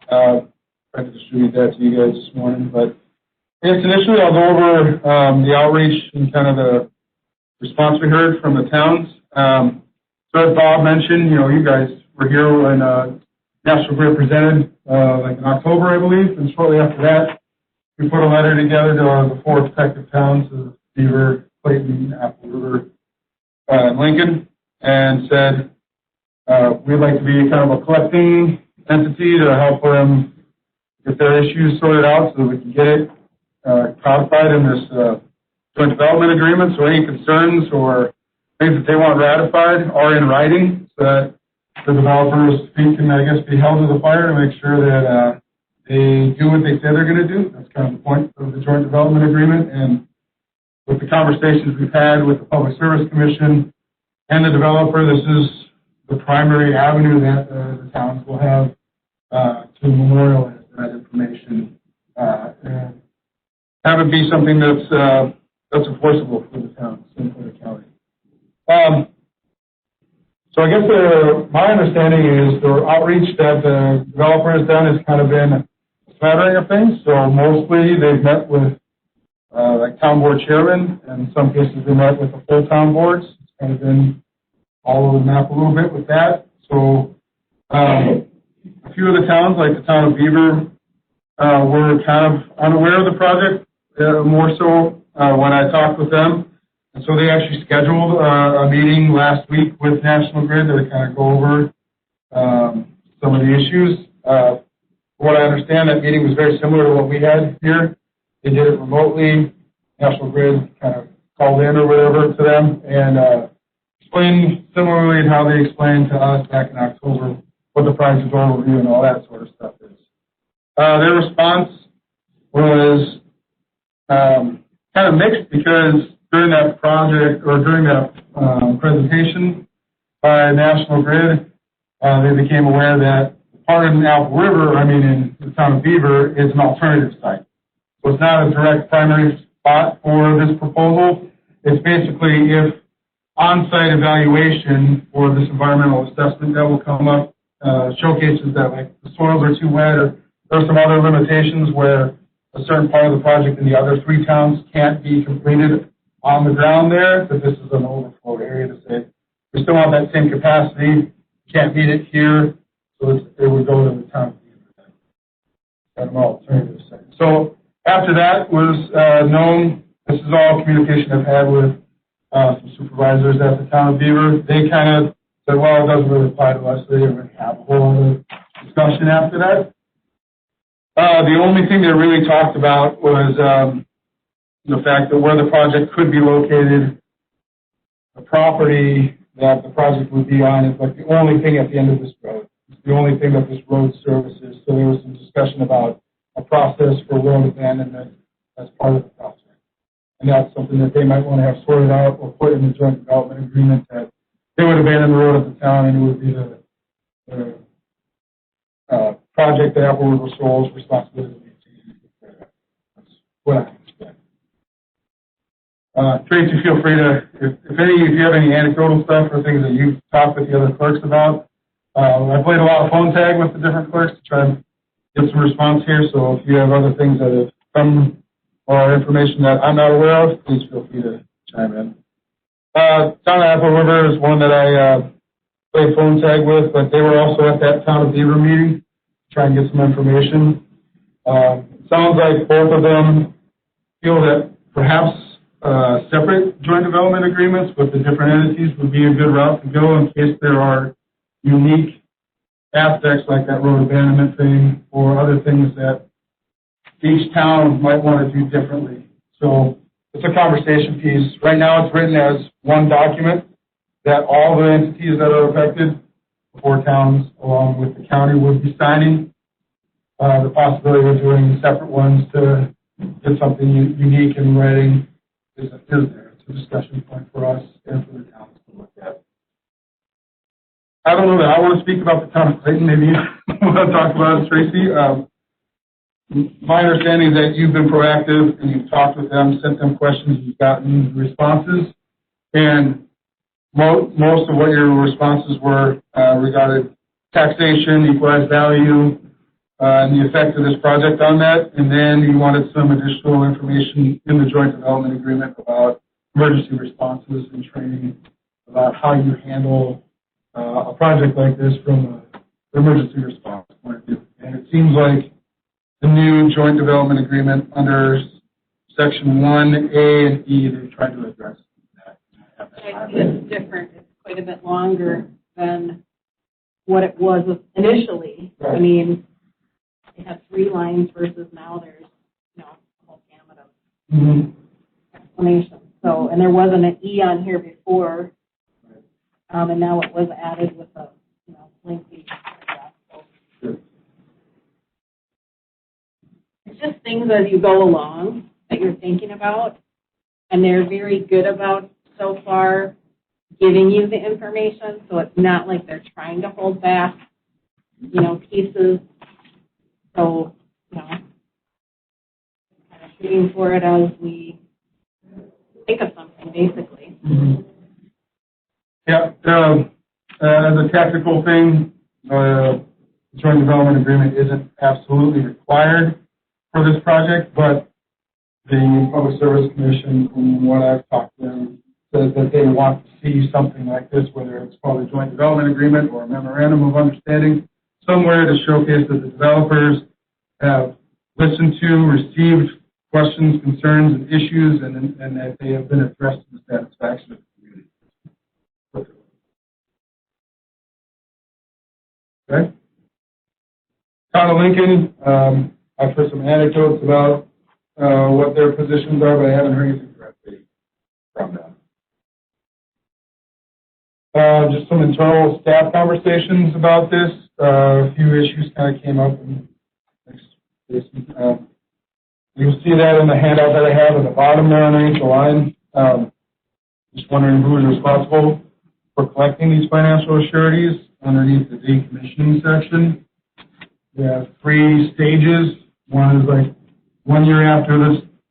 Tried to distribute that to you guys this morning, but I guess initially I'll go over the outreach and kind of the response we heard from the towns. So as Bob mentioned, you guys were here when National Grid presented, like in October, I believe, and shortly after that, we put a letter together to the 4 respective towns of Beaver, Clayton, Apple River, and Lincoln, and said we'd like to be kind of a collecting entity to help them get their issues sorted out so that we can get it codified in this joint development agreement. So any concerns or things that they want ratified are in writing so that the developers' feet can, I guess, be held to the fire to make sure that they do what they say they're going to do. That's kind of the point of the joint development agreement. And with the conversations we've had with the Public Service Commission and the developer, this is the primary avenue that the towns will have to memorialize that information and have it be something that's enforceable for the towns and for the county. So I guess my understanding is the outreach that the developer has done has kind of been a smattering of things. So mostly they've met with like town board chairmen, and in some cases they met with the full town boards. It's kind of been all over the map a little bit with that. So a few of the towns, like the town of Beaver, were kind of unaware of the project, more so when I talked with them. And so they actually scheduled a meeting last week with National Grid to kind of go over some of the issues. From what I understand, that meeting was very similar to what we had here. They did it remotely. National Grid kind of called in or whatever to them and explained similarly how they explained to us back in October what the project overview and all that sort of stuff is. Their response was kind of mixed because during that project or during that presentation by National Grid, they became aware that part in Apple River, in the town of Beaver, is an alternative site. So it's not a direct primary spot for this proposal. It's basically if on-site evaluation for this environmental assessment that will come up showcases that like the soils are too wet or there are some other limitations where a certain part of the project in the other 3 towns can't be completed on the ground there, that this is an overflow area to say, we still have that same capacity, can't meet it here, so it would go to the town. Kind of alternative site. So after that was known, this is all communication I've had with some supervisors at the town of Beaver. They kind of said, well, it doesn't really apply to us, so they didn't really have a whole other discussion after that. The only thing they really talked about was the fact that where the project could be located, the property that the project would be on is like the only thing at the end of this road. It's the only thing that this road services. So there was some discussion about a process for road abandonment as part of the project. And that's something that they might want to have sorted out or put in the joint development agreement that they would abandon the road at the town and it would be the project that Apple River Soul's responsibility. That's what I understand. Tracy, feel free to, if you have any anecdotal stuff or things that you've talked with the other clerks about. I played a lot of phone tag with the different clerks to try and get some response here. So if you have other things that have come or information that I'm not aware of, please feel free to chime in. Town of Apple River is one that I play phone tag with, but they were also at that Town of Beaver meeting, trying to get some information. Sounds like both of them feel that perhaps separate joint development agreements with the different entities would be a good route to go in case there are unique aspects like that road abandonment thing or other things that each town might want to do differently. So it's a conversation piece. Right now it's written as one document that all the entities that are affected, the 4 towns along with the county, would be signing. The possibility of doing separate ones to get something unique in writing is there. It's a discussion point for us and for the towns to look at. I don't know that I want to speak about the town of Clayton. Maybe you want to talk about it, Tracy. My understanding is that you've been proactive and you've talked with them, sent them questions, you've gotten responses, and most of what your responses were regarded taxation, equalized value, and the effect of this project on that. And then you wanted some additional information in the joint development agreement about emergency responses and training about how you handle a project like this from an emergency response point of view. And it seems like the new joint development agreement under Section 1A and E, they've tried to address that. I see it's different. It's quite a bit longer than what it was initially. Right. I mean, they have 3 lines versus now there's, a whole gamut of explanations. So, and there wasn't an E on here before, and now it was added with a, lengthy paragraph. So Sure. it's just things as you go along that you're thinking about, and they're very good about so far giving you the information, so it's not like they're trying to hold back, pieces. So, kind of shooting for it as we think of something, basically. Mm-hmm. Yeah, as a tactical thing, the joint development agreement isn't absolutely required for this project, but the Public Service Commission, from what I've talked to them, says that they want to see something like this, whether it's called a joint development agreement or a memorandum of understanding, somewhere to showcase that the developers have listened to, received questions, concerns, and issues, and that they have been addressed to the satisfaction of the community. Okay. Town of Lincoln, I've heard some anecdotes about what their positions are, but I haven't heard anything directly from them. Just some internal staff conversations about this. A few issues kind of came up. You'll see that in the handout that I have at the bottom there underneath the line. Just wondering who is responsible for collecting these financial assurities underneath the decommissioning section. We have 3 stages. One is like 1 year after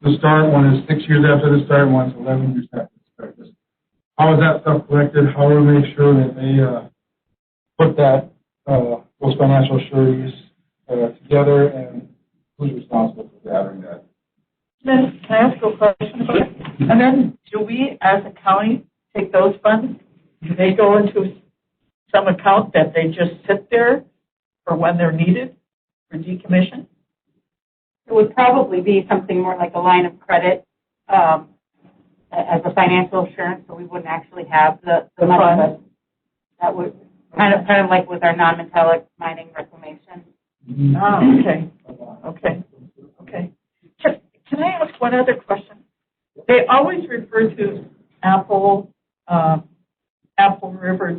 the start, one is 6 years after the start, one is 11 years after the start. How is that stuff collected? How do we make sure that they put that those financial sureties together, and who's responsible for gathering that? Then, can I ask you a question about it? And then, do we, as a county, take those funds? Do they go into some account that they just sit there for when they're needed for decommission? It would probably be something more like a line of credit as a financial assurance, so we wouldn't actually have the money, but that would kind of like with our non-metallic mining reclamation. Oh, okay. Can I ask one other question? They always refer to Apple River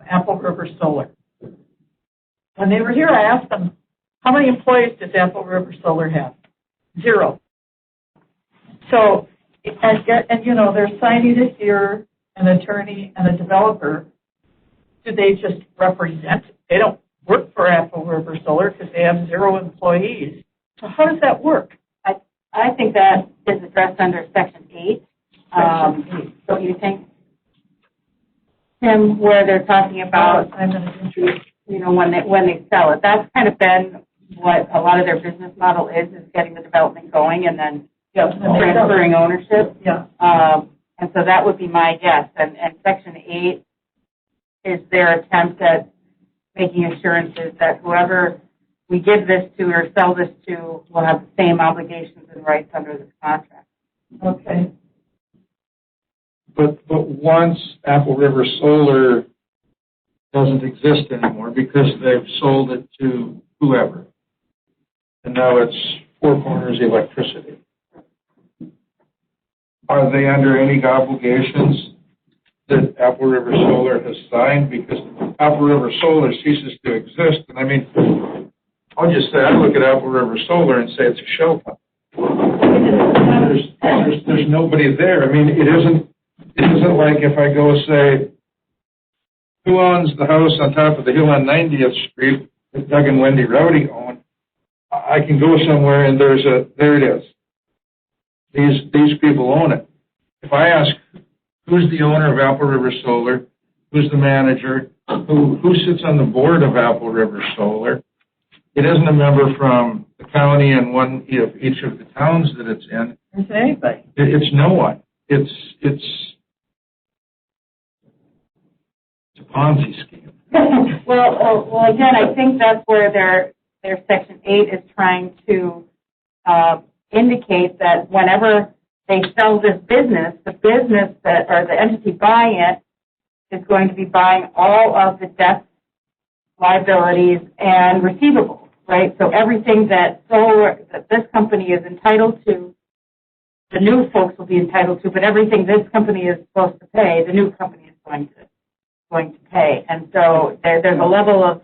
Apple River Solar. When they were here, I asked them, how many employees does Apple River Solar have? 0. So, and they're signing it here, an attorney and a developer. Do they just represent? They don't work for Apple River Solar because they have 0 employees. So how does that work? I think that is addressed under Section 8. Don't you think, Tim, where they're talking about, when they sell it? That's kind of been what a lot of their business model is getting the development going and then transferring ownership. Yeah. And so that would be my guess. And Section 8 is their attempt at making assurances that whoever we give this to or sell this to will have the same obligations and rights under this contract. Okay. But once Apple River Solar doesn't exist anymore because they've sold it to whoever, and now it's Four Corners Electricity, are they under any obligations that Apple River Solar has signed? Because Apple River Solar ceases to exist, and I mean, I'll just say, I look at Apple River Solar and say it's a shell company. There's nobody there. I mean, it isn't like if I go say, who owns the house on top of the hill on 90th Street that Doug and Wendy Rowdy own? I can go somewhere and there it is. These people own it. If I ask who's the owner of Apple River Solar, who's the manager, who sits on the board of Apple River Solar, it isn't a member from the county and one of each of the towns that it's in. Is it anybody? It's no one. It's a Ponzi scheme. Well, again, I think that's where their Section 8 is trying to indicate that whenever they sell this business, the business that or the entity buying it is going to be buying all of the debts, liabilities, and receivables, right? So everything that this company is entitled to, the new folks will be entitled to, but everything this company is supposed to pay, the new company is going to pay. And so there's a level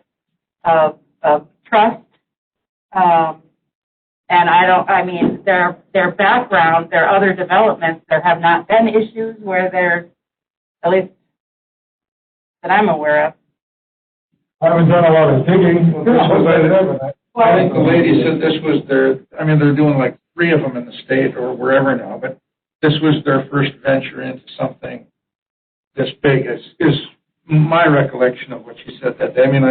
of trust. And their background, their other developments, there have not been issues where there's, at least that I'm aware of. I haven't done a lot of digging. I think the lady said this was they're doing like 3 of them in the state or wherever now, but this was their first venture into something this big, is my recollection of what she said that day. I mean,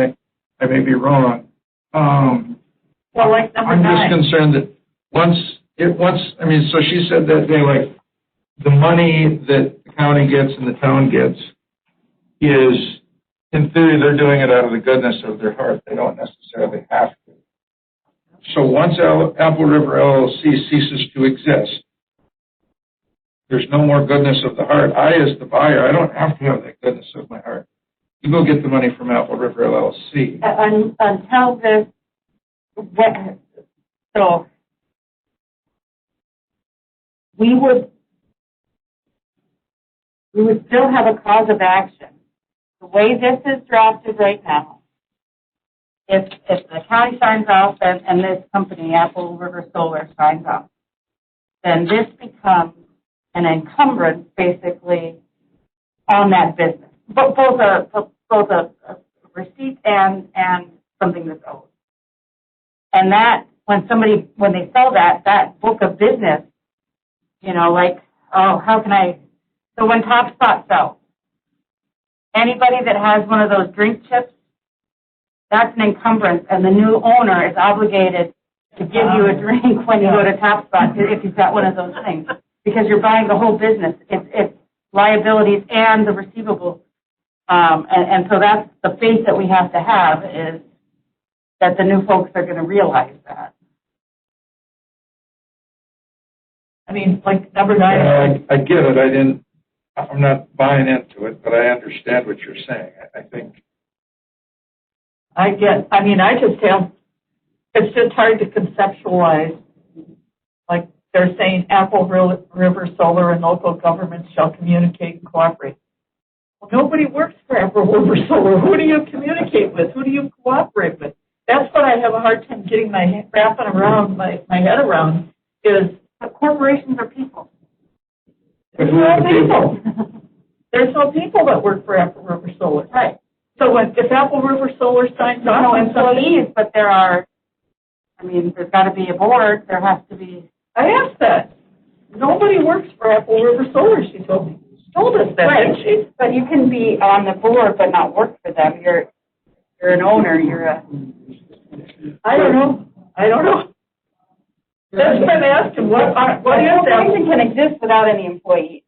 I may be wrong. Well, like number I'm 9. just concerned that so she said that they like the money that the county gets and the town gets is, in theory, they're doing it out of the goodness of their heart. They don't necessarily have to. So once Apple River LLC ceases to exist, there's no more goodness of the heart. I, as the buyer, I don't have to have that goodness of my heart. You go get the money from Apple River LLC. Until this, so we would still have a cause of action. The way this is drafted right now, if the county signs off and this company, Apple River Solar, signs off, then this becomes an encumbrance, basically, on that business. Both a receipt and something that's owed. And that, when they sell that book of business, so when Top Spot sells, anybody that has one of those drink chips, that's an encumbrance, and the new owner is obligated to give you a drink when you go to Top Spot if you've got one of those things, because you're buying the whole business. It's liabilities and the receivables. And so that's the faith that we have to have, is that the new folks are going to realize that. I mean, like number 9. I get it. I'm not buying into it, but I understand what you're saying. I think. It's just hard to conceptualize. Like they're saying Apple River Solar and local governments shall communicate and cooperate. Well, nobody works for Apple River Solar. Who do you communicate with? Who do you cooperate with? That's what I have a hard time getting wrapping around my head around, is But corporations are people. there's no people. There's no people that work for Apple River Solar. Right. So if Apple River Solar signs There's off no on something, employees, but there's got to be a board. There has to be. I asked that. Nobody works for Apple River Solar, she told me. She told us that, Right. didn't she? But you can be on the board but not work for them. You're an owner. You're a. I don't know. That's what I'm asking. What is A that? corporation can exist without any employees.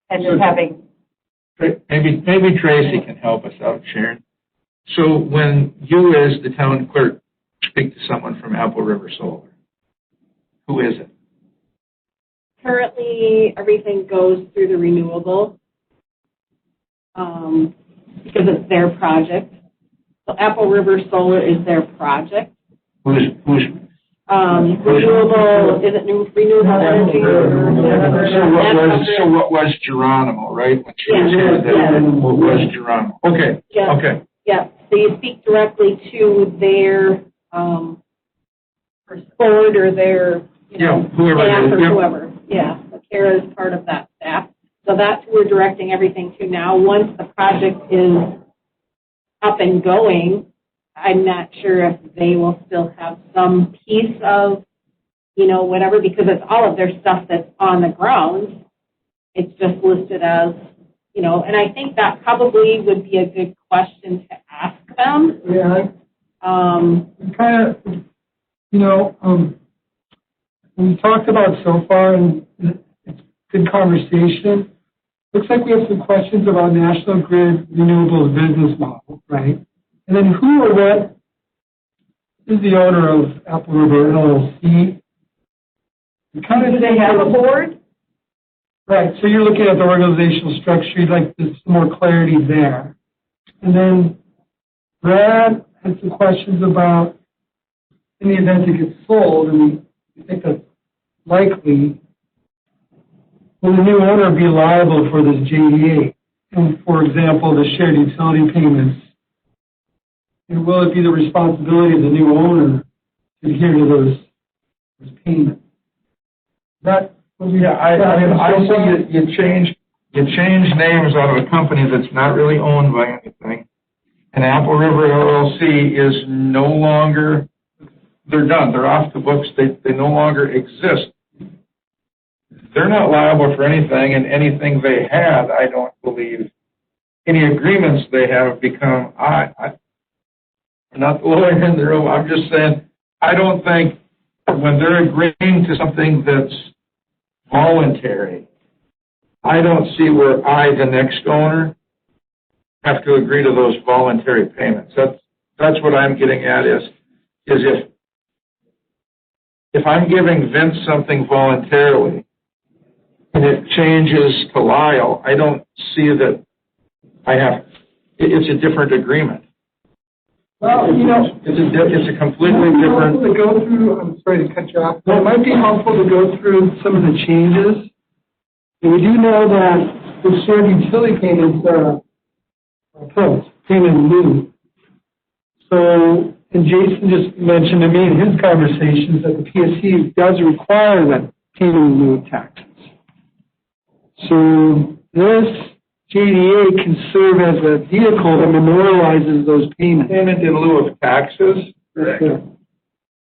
and just having, Maybe Tracy can help us out, Sharon. So when you, as the town clerk, speak to someone from Apple River Solar, who is it? Currently, everything goes through the renewable, because it's their project. So Apple River Solar is their project. Who's Renewable, is it renewable energy? So what was Geronimo, right? When she was here, what was Geronimo? Okay, Yeah. okay. Yeah, so you speak directly to their board or their, Whoever it staff is. or Yep. whoever. Yeah, so Kara is part of that staff. So that's who we're directing everything to now. Once the project is up and going, I'm not sure if they will still have some piece of, whatever, because it's all of their stuff that's on the ground. It's just listed as, and I think that probably would be a good question to ask them. Yeah, kind of, we talked about so far, and it's good conversation. Looks like we have some questions about National Grid Renewables business model, right? And then who or what is the owner of Apple River LLC? Do they have a board? Right, so you're looking at the organizational structure, you'd like some more clarity there. And then Brad had some questions about, in the event it gets sold, and we think that's likely, will the new owner be liable for this JDA? And for example, the shared utility payments? And will it be the responsibility of the new owner to adhere to those payments? I see you change names out of a company that's not really owned by anything. And Apple River LLC is no longer, they're done. They're off the books. They no longer exist. They're not liable for anything, and anything they had, I don't believe, any agreements they have become, I'm not the lawyer in the room, I'm just saying, I don't think when they're agreeing to something that's voluntary, I don't see where I, the next owner, have to agree to those voluntary payments. That's what I'm getting at is if I'm giving Vince something voluntarily and it changes to Lyle, I don't see that it's a different agreement. Well, it's a completely different. To go through, I'm sorry to cut you off, but it might be helpful to go through some of the changes. And we do know that the shared utility payments are payment in lieu. So, and Jason just mentioned to me in his conversations that the PSC does require that payment in lieu of taxes. So this JDA can serve as a vehicle that memorializes those payments. Payment in lieu of taxes? Correct.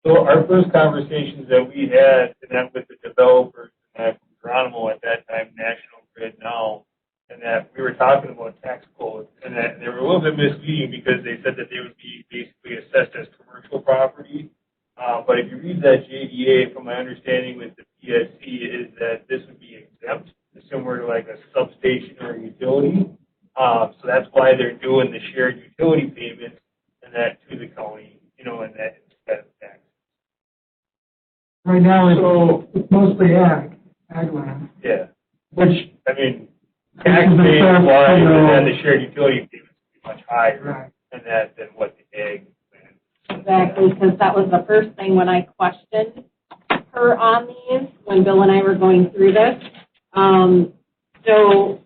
So our first conversations that we had, and that with the developers, and Geronimo at that time, National Grid now, and that we were talking about tax codes, and that they were a little bit misleading because they said that they would be basically assessed as commercial property. But if you read that JDA, from my understanding with the PSC, is that this would be exempt, similar to like a substation or a utility. So that's why they're doing the shared utility payments and that to the county, and that instead of tax. Right now, it's mostly ag land. Yeah. Which, I mean, tax base wise, and then the shared utility payments would be much higher than what the ag land. Exactly, because that was the first thing when I questioned her on these, when Bill and I were going through this. So,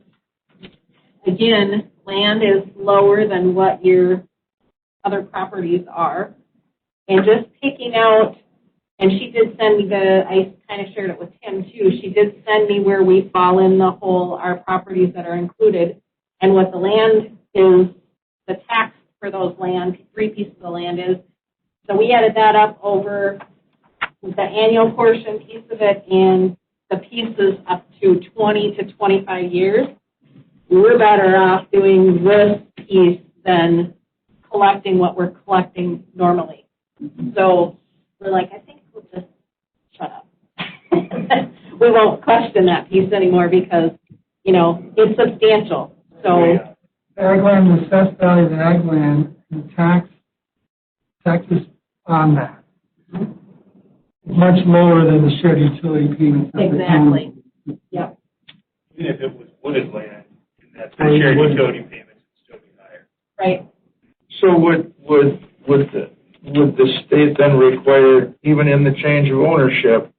again, land is lower than what your other properties are. And just picking out, and she did send me I kind of shared it with Tim too, she did send me where we fall in the whole, our properties that are included, and what the land is, the tax for those land, 3 pieces of land is. So we added that up over the annual portion piece of it and the pieces up to 20 to 25 years. We're better off doing this piece than collecting what we're collecting normally. So we're like, I think we'll just shut up. We won't question that piece anymore because, it's substantial. So, Ag land, the assessed value of the ag land, and taxes on that. Much lower than the shared utility payments. of the county. exactly. Yep. Even if it was wooded land, and that's the shared utility payments would still be higher. Right. So would the state then require, even in the change of ownership,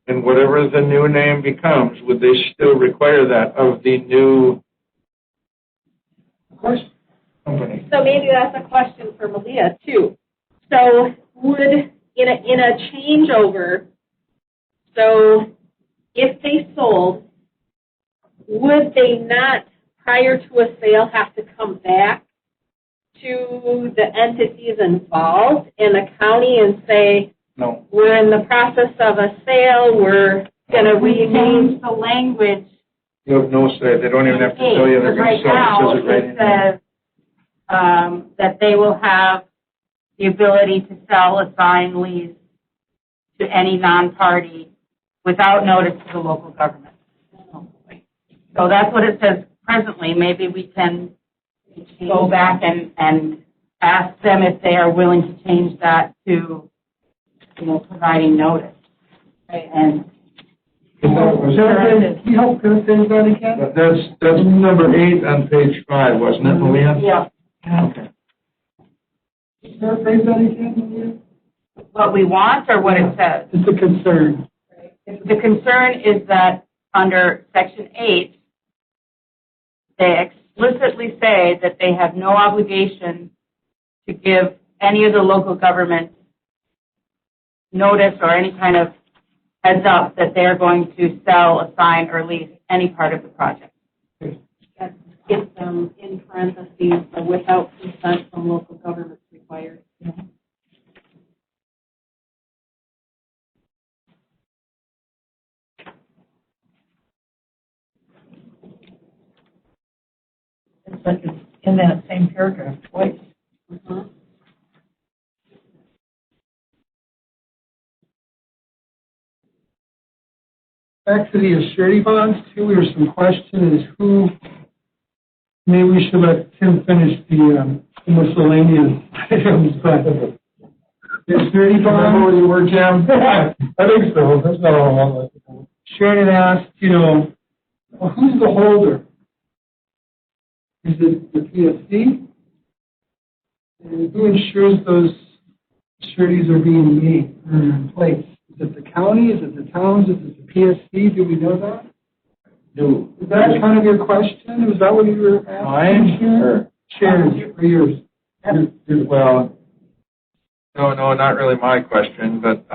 and whatever the new name becomes, would they still require that of the new company? So maybe that's a question for Malia too. So would, in a changeover, so if they sold, would they not, prior to a sale, have to come back to the entities involved in the county and say, No. we're in the process of a sale, we're going to We rename? changed the language. You have no say. They don't even have to tell you they're going to sell. Right now, It says it right in it there. says that they will have the ability to sell, assign, lease to any non-party without notice to the local government. So that's what it says presently. Maybe we can go back and ask them if they are willing to change that to, providing notice. Right. And Can you help us say that again? That's number 8 on page 5, wasn't it, Malia? yeah, Okay. Can you say that again, Malia? what we want or what it says. It's a concern. The concern is that under Section 8, they explicitly say that they have no obligation to give any of the local governments notice or any kind of heads up that they're going to sell, assign, or lease any part of the project. That gets them in parentheses, so without consent from local governments required. It's like it's in that same paragraph twice. Mhm. Back to the surety bonds, too, there was some question is who, maybe we should let Tim finish the miscellaneous items, but the surety Remember where bonds, you were, Jim? I think so. That's not all. Sharon had asked, well, who's the holder? Is it the PSC? And who ensures those sureties are being made or in place? Is it the county? Is it the towns? Is it the PSC? Do we know that? No. Is that kind of your question? Was that what you were asking? I'm sure. Sharon, for yours. Well, no, not really my question, but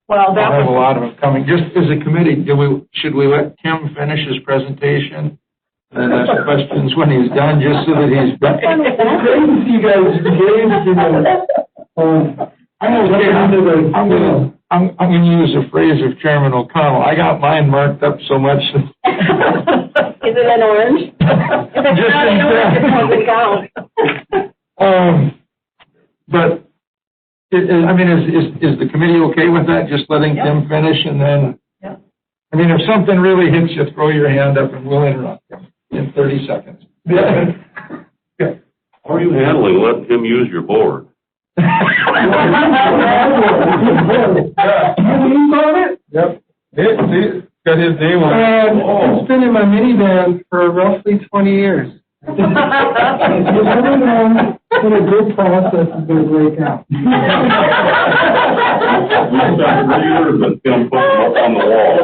Well, that I have a was, lot of them coming. Just as a committee, should we let Tim finish his presentation and ask questions when he's done, just so that he's done? It's great to see you guys engaged, I'm going to use a phrase of Chairman O'Connell. I got mine marked up so much. Is it an orange? If it's Just not an in orange, it fact. doesn't count. But, is the committee okay with that, just letting Tim finish and then? Yeah. If something really hits you, throw your hand up and we'll interrupt you in 30 seconds. How are you handling letting him use your board? Yep. See, got his name on it. It's been in my minivan for roughly 20 years. You never know when a good process is going to break out. We've got readers and Tim put them up on the wall.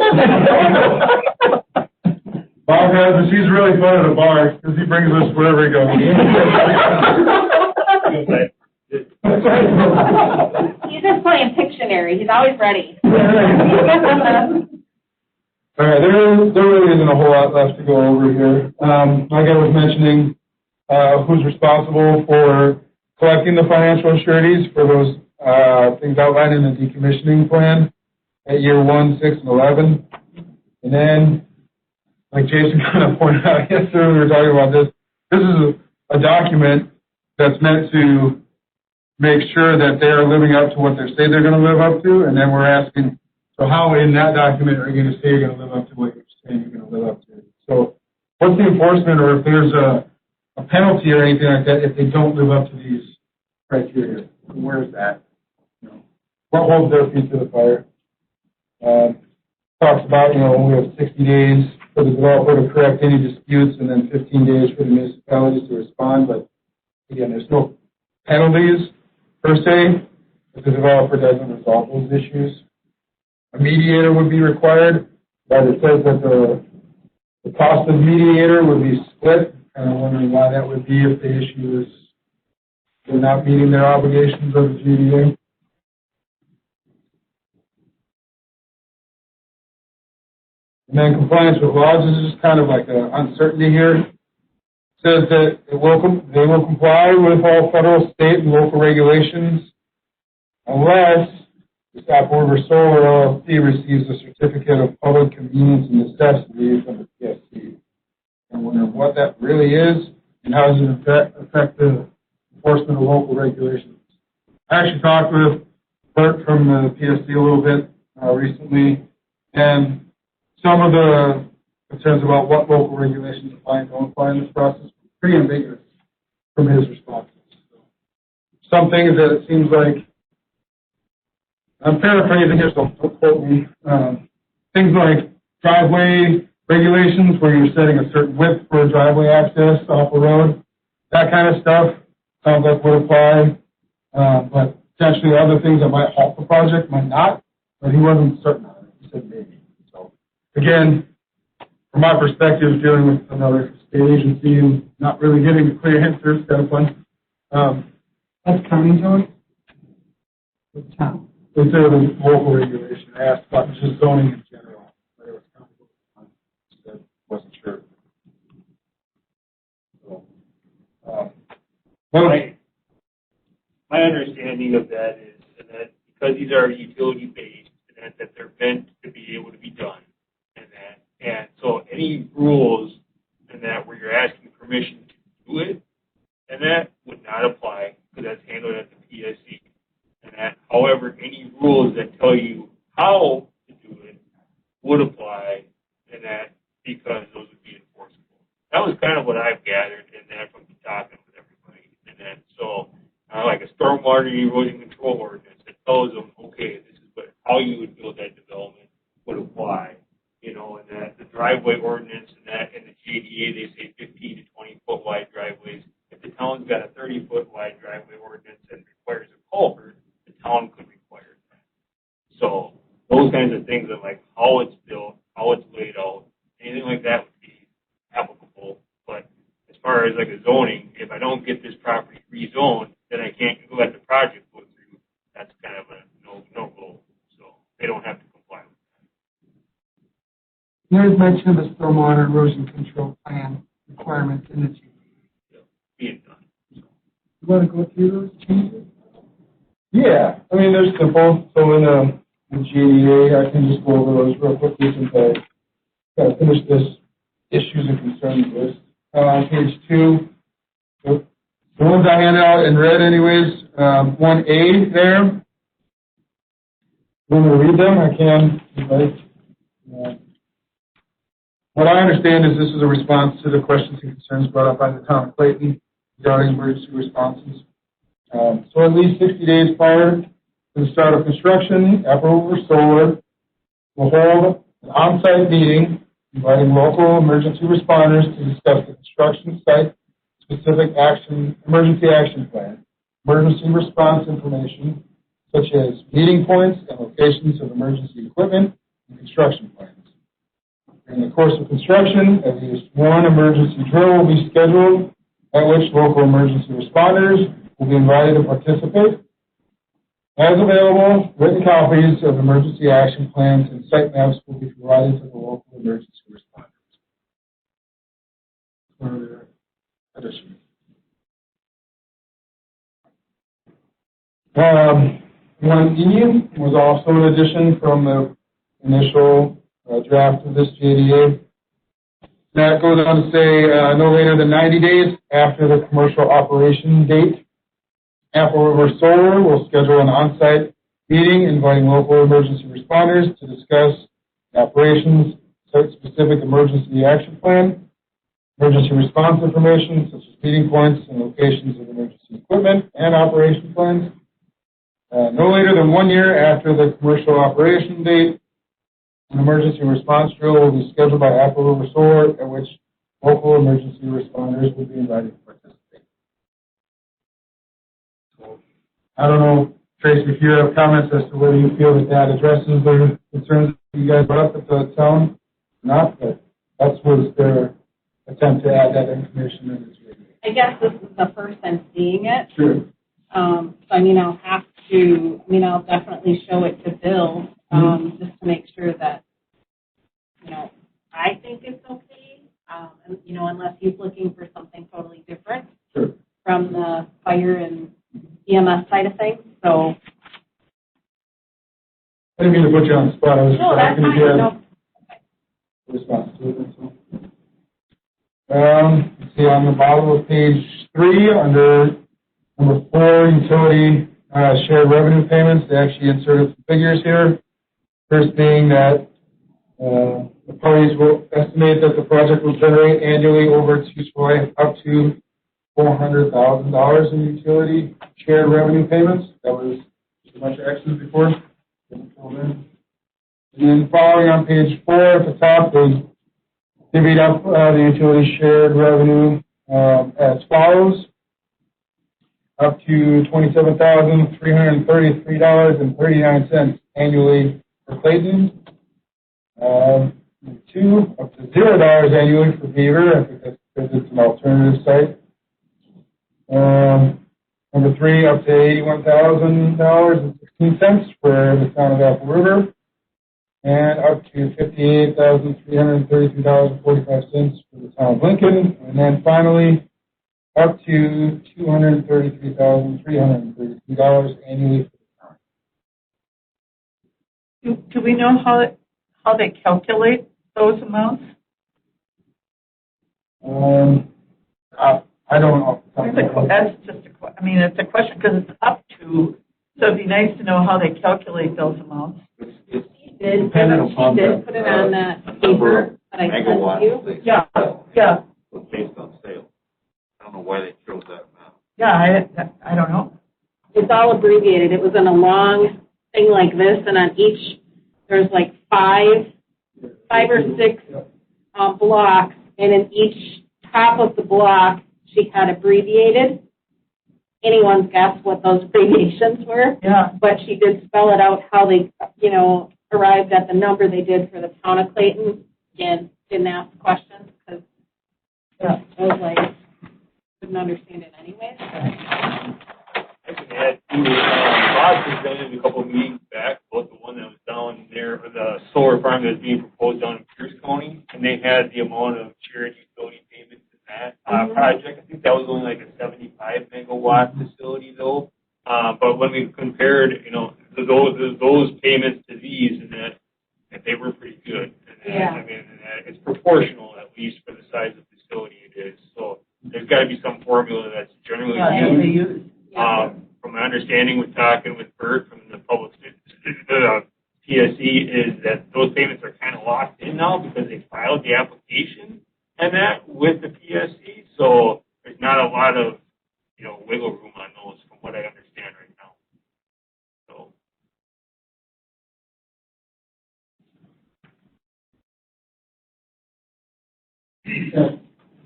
Bob has, but she's really fun at a bar because he brings us wherever he goes. He's just playing Pictionary. He's always ready. All right, there really isn't a whole lot left to go over here. Like I was mentioning, who's responsible for collecting the financial sureties for those things outlined in the decommissioning plan at year 1, 6, and 11. And then, like Jason kind of pointed out yesterday when we were talking about this, this is a document that's meant to make sure that they are living up to what they say they're going to live up to, and then we're asking, so how in that document are you going to say you're going to live up to what you're saying you're going to live up to. So what's the enforcement, or if there's a penalty or anything like that if they don't live up to these criteria? Where's that? What holds their feet to the fire? Talks about, we have 60 days for the developer to correct any disputes and then 15 days for the municipalities to respond. But again, there's no penalties per se if the developer doesn't resolve those issues. A mediator would be required, but it says that the cost of the mediator would be split. Kind of wondering why that would be if the issue is they're not meeting their obligations of the GDA. And then compliance with laws is just kind of like an uncertainty here. It says that they will comply with all federal, state, and local regulations unless the Apple River Solar LLC receives a certificate of public convenience and necessity from the PSC. I wonder what that really is and how does it affect the enforcement of local regulations. I actually talked with Bert from the PSC a little bit recently, and some of the concerns about what local regulations apply and don't apply in this process were pretty ambiguous from his responses. So, some things that it seems like, I'm paraphrasing here, so don't quote me, things like driveway regulations where you're setting a certain width for driveway access off a road, that kind of stuff sounds like would apply, but potentially other things that might halt the project might not, but he wasn't certain on it. He said maybe. So again, from my perspective, dealing with another state agency and not really getting a clear answer is kind of fun. That's county zone? The town. Instead of the local regulation, I asked about just zoning in general. But it was county. I wasn't sure. So, my understanding of that is that because these are utility based, and that they're meant to be able to be done, and so any rules and that where you're asking permission to do it, and that would not apply because that's handled at the PSC. And that, however, any rules that tell you how to do it would apply, and that because those would be enforceable. That was kind of what I've gathered, and that from talking with everybody, and then so like a stormwater erosion control ordinance that tells them, okay, this is how you would build that development would apply, and that the driveway ordinance and that in the JDA they say 15 to 20 foot wide driveways. If the town's got a 30 foot wide driveway ordinance and requires a culvert, the town could require that. So those kinds of things of like how it's built, how it's laid out, anything like that would be applicable. But as far as like a zoning, if I don't get this property rezoned, then I can't let the project go through. That's kind of a no goal. So they don't have to comply with that. There's mention of the stormwater erosion control plan requirements in the GDA. Being done. You want to go through those changes? Yeah, I mean, they're simple. So in the GDA, I can just go over those real quickly since I got to finish this issues and concerns list. Page 2, the ones I handed out in red anyways, 1A there. You want me to read them? I can. What I understand is this is a response to the questions and concerns brought up by the town of Clayton regarding emergency responses. So at least 60 days prior to the start of construction, Apple River Solar will hold an on-site meeting inviting local emergency responders to discuss the construction site specific emergency action plan, emergency response information, such as meeting points and locations of emergency equipment and construction plans. During the course of construction, at least one emergency drill will be scheduled at which local emergency responders will be invited to participate. As available, written copies of emergency action plans and site maps will be provided to the local emergency responders. Further addition. 1E was also an addition from the initial draft of this JDA. That goes on to say no later than 90 days after the commercial operation date, Apple River Solar will schedule an on-site meeting inviting local emergency responders to discuss the operations, site-specific emergency action plan, emergency response information such as meeting points and locations of emergency equipment, and operation plans. No later than 1 year after the commercial operation date, an emergency response drill will be scheduled by Apple River Solar, at which local emergency responders will be invited to participate. So, I don't know, Tracy, if you have comments as to whether you feel that that addresses the concerns that you guys brought up at the town or not, but that was their attempt to add that information in this video. I guess this is the first I'm seeing it. Sure. So, I'll definitely show it to Bill, just to make sure that, I think it's okay, unless he's looking for something totally different from the fire and EMS side of things, so. I didn't mean to put you on the spot. I was No, that's going to fine. give a response to it. So. Let's see, on the bottom of page 3, under number 4, utility shared revenue payments, they actually inserted some figures here. First being that the parties will estimate that the project will generate annually over its useful life up to $400,000 in utility shared revenue payments. That was just a bunch of X's before. And then following on page 4 at the top, they divvied up the utility shared revenue as follows: up to $27,333.39 annually for Clayton. 2, up to $0 annually for Beaver. I think that's because it's an alternative site. Number 3, up to $81,000.16 for the town of Apple River, and up to $58,332.45 for the town of Lincoln, and then finally up to $233,332 annually for the town. Do we know how they calculate those amounts? I don't know. That's just it's a question because it's up to, so it'd be nice to know how they calculate those amounts. She did put it on that paper that I sent you. Yeah. Based on sales. I don't know why they chose that amount. Yeah, I don't know. It's all abbreviated. It was in a long thing like this, and on each, there's like five or six blocks, and in each top of the block, she had abbreviated. Anyone's guess what those abbreviations were. Yeah. But she did spell it out how they, arrived at the number they did for the town of Clayton. Again, didn't ask questions because I was like, couldn't understand it anyways. I can add to Bob presented a couple of meetings back about the one that was down there, or the solar farm that was being proposed down in Pierce County, and they had the amount of shared utility payments in that project. I think that was only like a 75 megawatt facility though. But when we compared, those payments to these, and that they were pretty good. And it's proportional at least for the size of the facility it is. So there's got to be some formula that's generally used. From my understanding with talking with Bert from the public, the PSE, is that those payments are kind of locked in now because they filed the application and that with the PSE. So there's not a lot of, wiggle room on those from what I understand right now. So.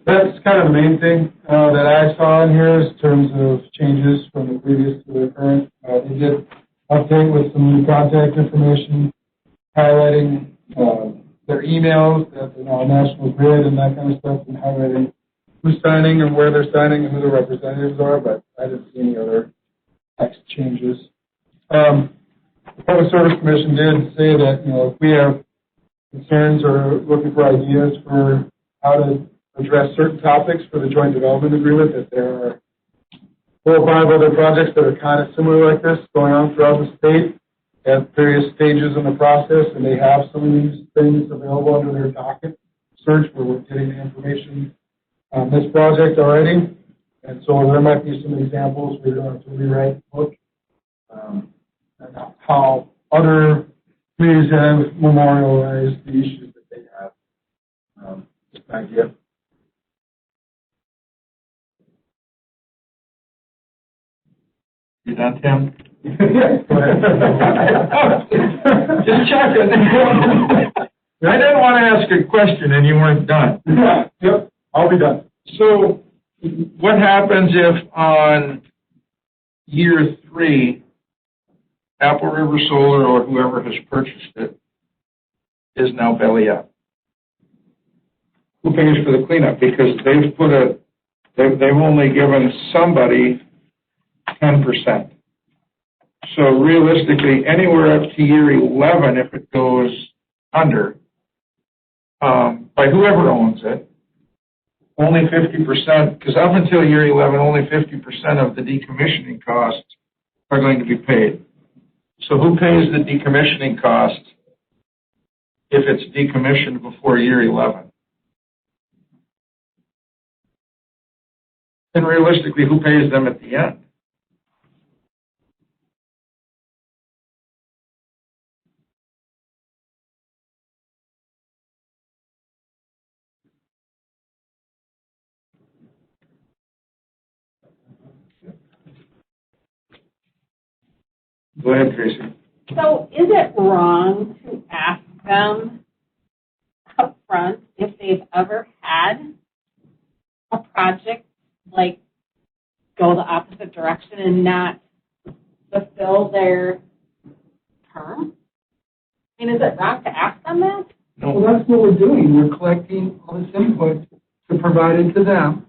That's kind of the main thing that I saw in here in terms of changes from the previous to the current. They did update with some new contact information, highlighting their emails that they're now National Grid and that kind of stuff, and highlighting who's signing and where they're signing and who the representatives are, but I didn't see any other text changes. The Public Service Commission did say that, if we have concerns or looking for ideas for how to address certain topics for the joint development agreement, that there are 4 or 5 other projects that are kind of similar like this going on throughout the state at various stages in the process, and they have some of these things available under their docket search where we're getting the information on this project already. And so there might be some examples where you don't have to rewrite the book, and how other communities have memorialized the issues that they have. idea. You done, Tim? Just checking. I didn't want to ask a question and you weren't done. Yep, I'll be done. So what happens if on year 3, Apple River Solar or whoever has purchased it is now belly up? Who pays for the cleanup? Because they've only given somebody 10%. So realistically, anywhere up to year 11, if it goes under, by whoever owns it, only 50%, because up until year 11, only 50% of the decommissioning costs are going to be paid. So who pays the decommissioning cost if it's decommissioned before year 11? And realistically, who pays them at the end? Go ahead, Tracy. So is it wrong to ask them up front if they've ever had a project like go the opposite direction and not fulfill their term? I mean, is it wrong to ask them that? Well, that's what we're doing. We're collecting all this input to provide it to them.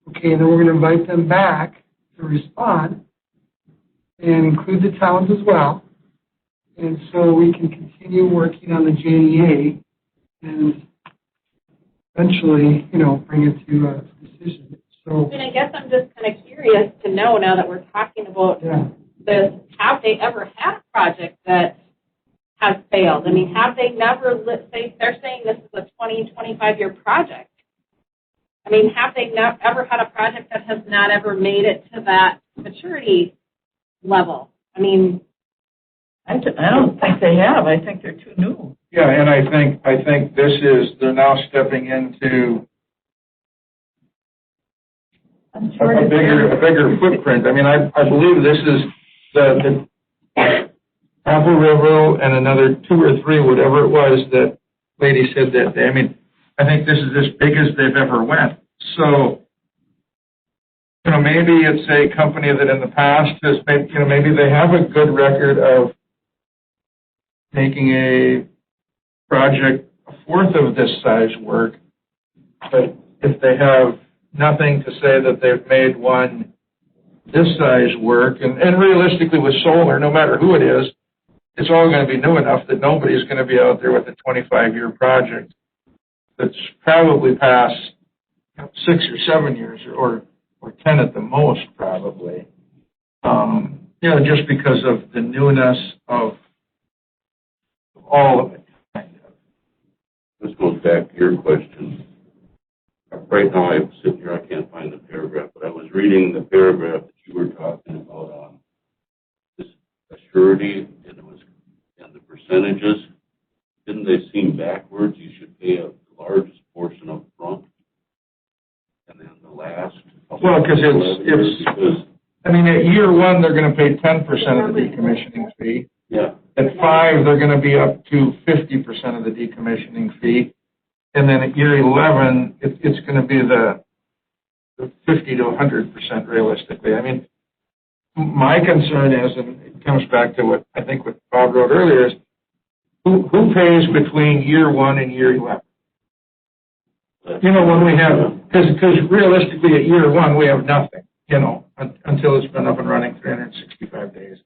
Okay, and then we're going to invite them back to respond and include the towns as well. And so we can continue working on the JDA and eventually, bring it to a decision. So, And I guess I'm just kind of curious to know now that we're talking about this, have they ever had a project that has failed? I mean, have they never, they're saying this is a 20, 25-year project. I mean, have they ever had a project that has not ever made it to that maturity level? I mean, I don't think they have. I think they're too new. Yeah, and I think they're now stepping into a bigger footprint. I mean, I believe this is the Apple River and another 2 or 3, whatever it was that lady said that day. I mean, I think this is as big as they've ever went. So, maybe it's a company that in the past has made, maybe they have a good record of making a project a fourth of this size work, but if they have nothing to say that they've made one this size work, and realistically with solar, no matter who it is, it's all going to be new enough that nobody's going to be out there with a 25-year project that's probably past 6 or 7 years or 10 at the most, probably. Just because of the newness of all of it. This goes back to your question. Right now, I'm sitting here, I can't find the paragraph, but I was reading the paragraph that you were talking about on this surety, and the percentages. Didn't they seem backwards? You should pay the largest portion up front, and then the last. Well, because at year 1, they're going to pay 10% of the decommissioning fee. Yeah. At 5, they're going to be up to 50% of the decommissioning fee. And then at year 11, it's going to be the 50 to 100% realistically. I mean, my concern is, and it comes back to what Bob wrote earlier, is who pays between year 1 and year 11? When we have, because realistically at year 1, we have nothing, until it's been up and running 365 days.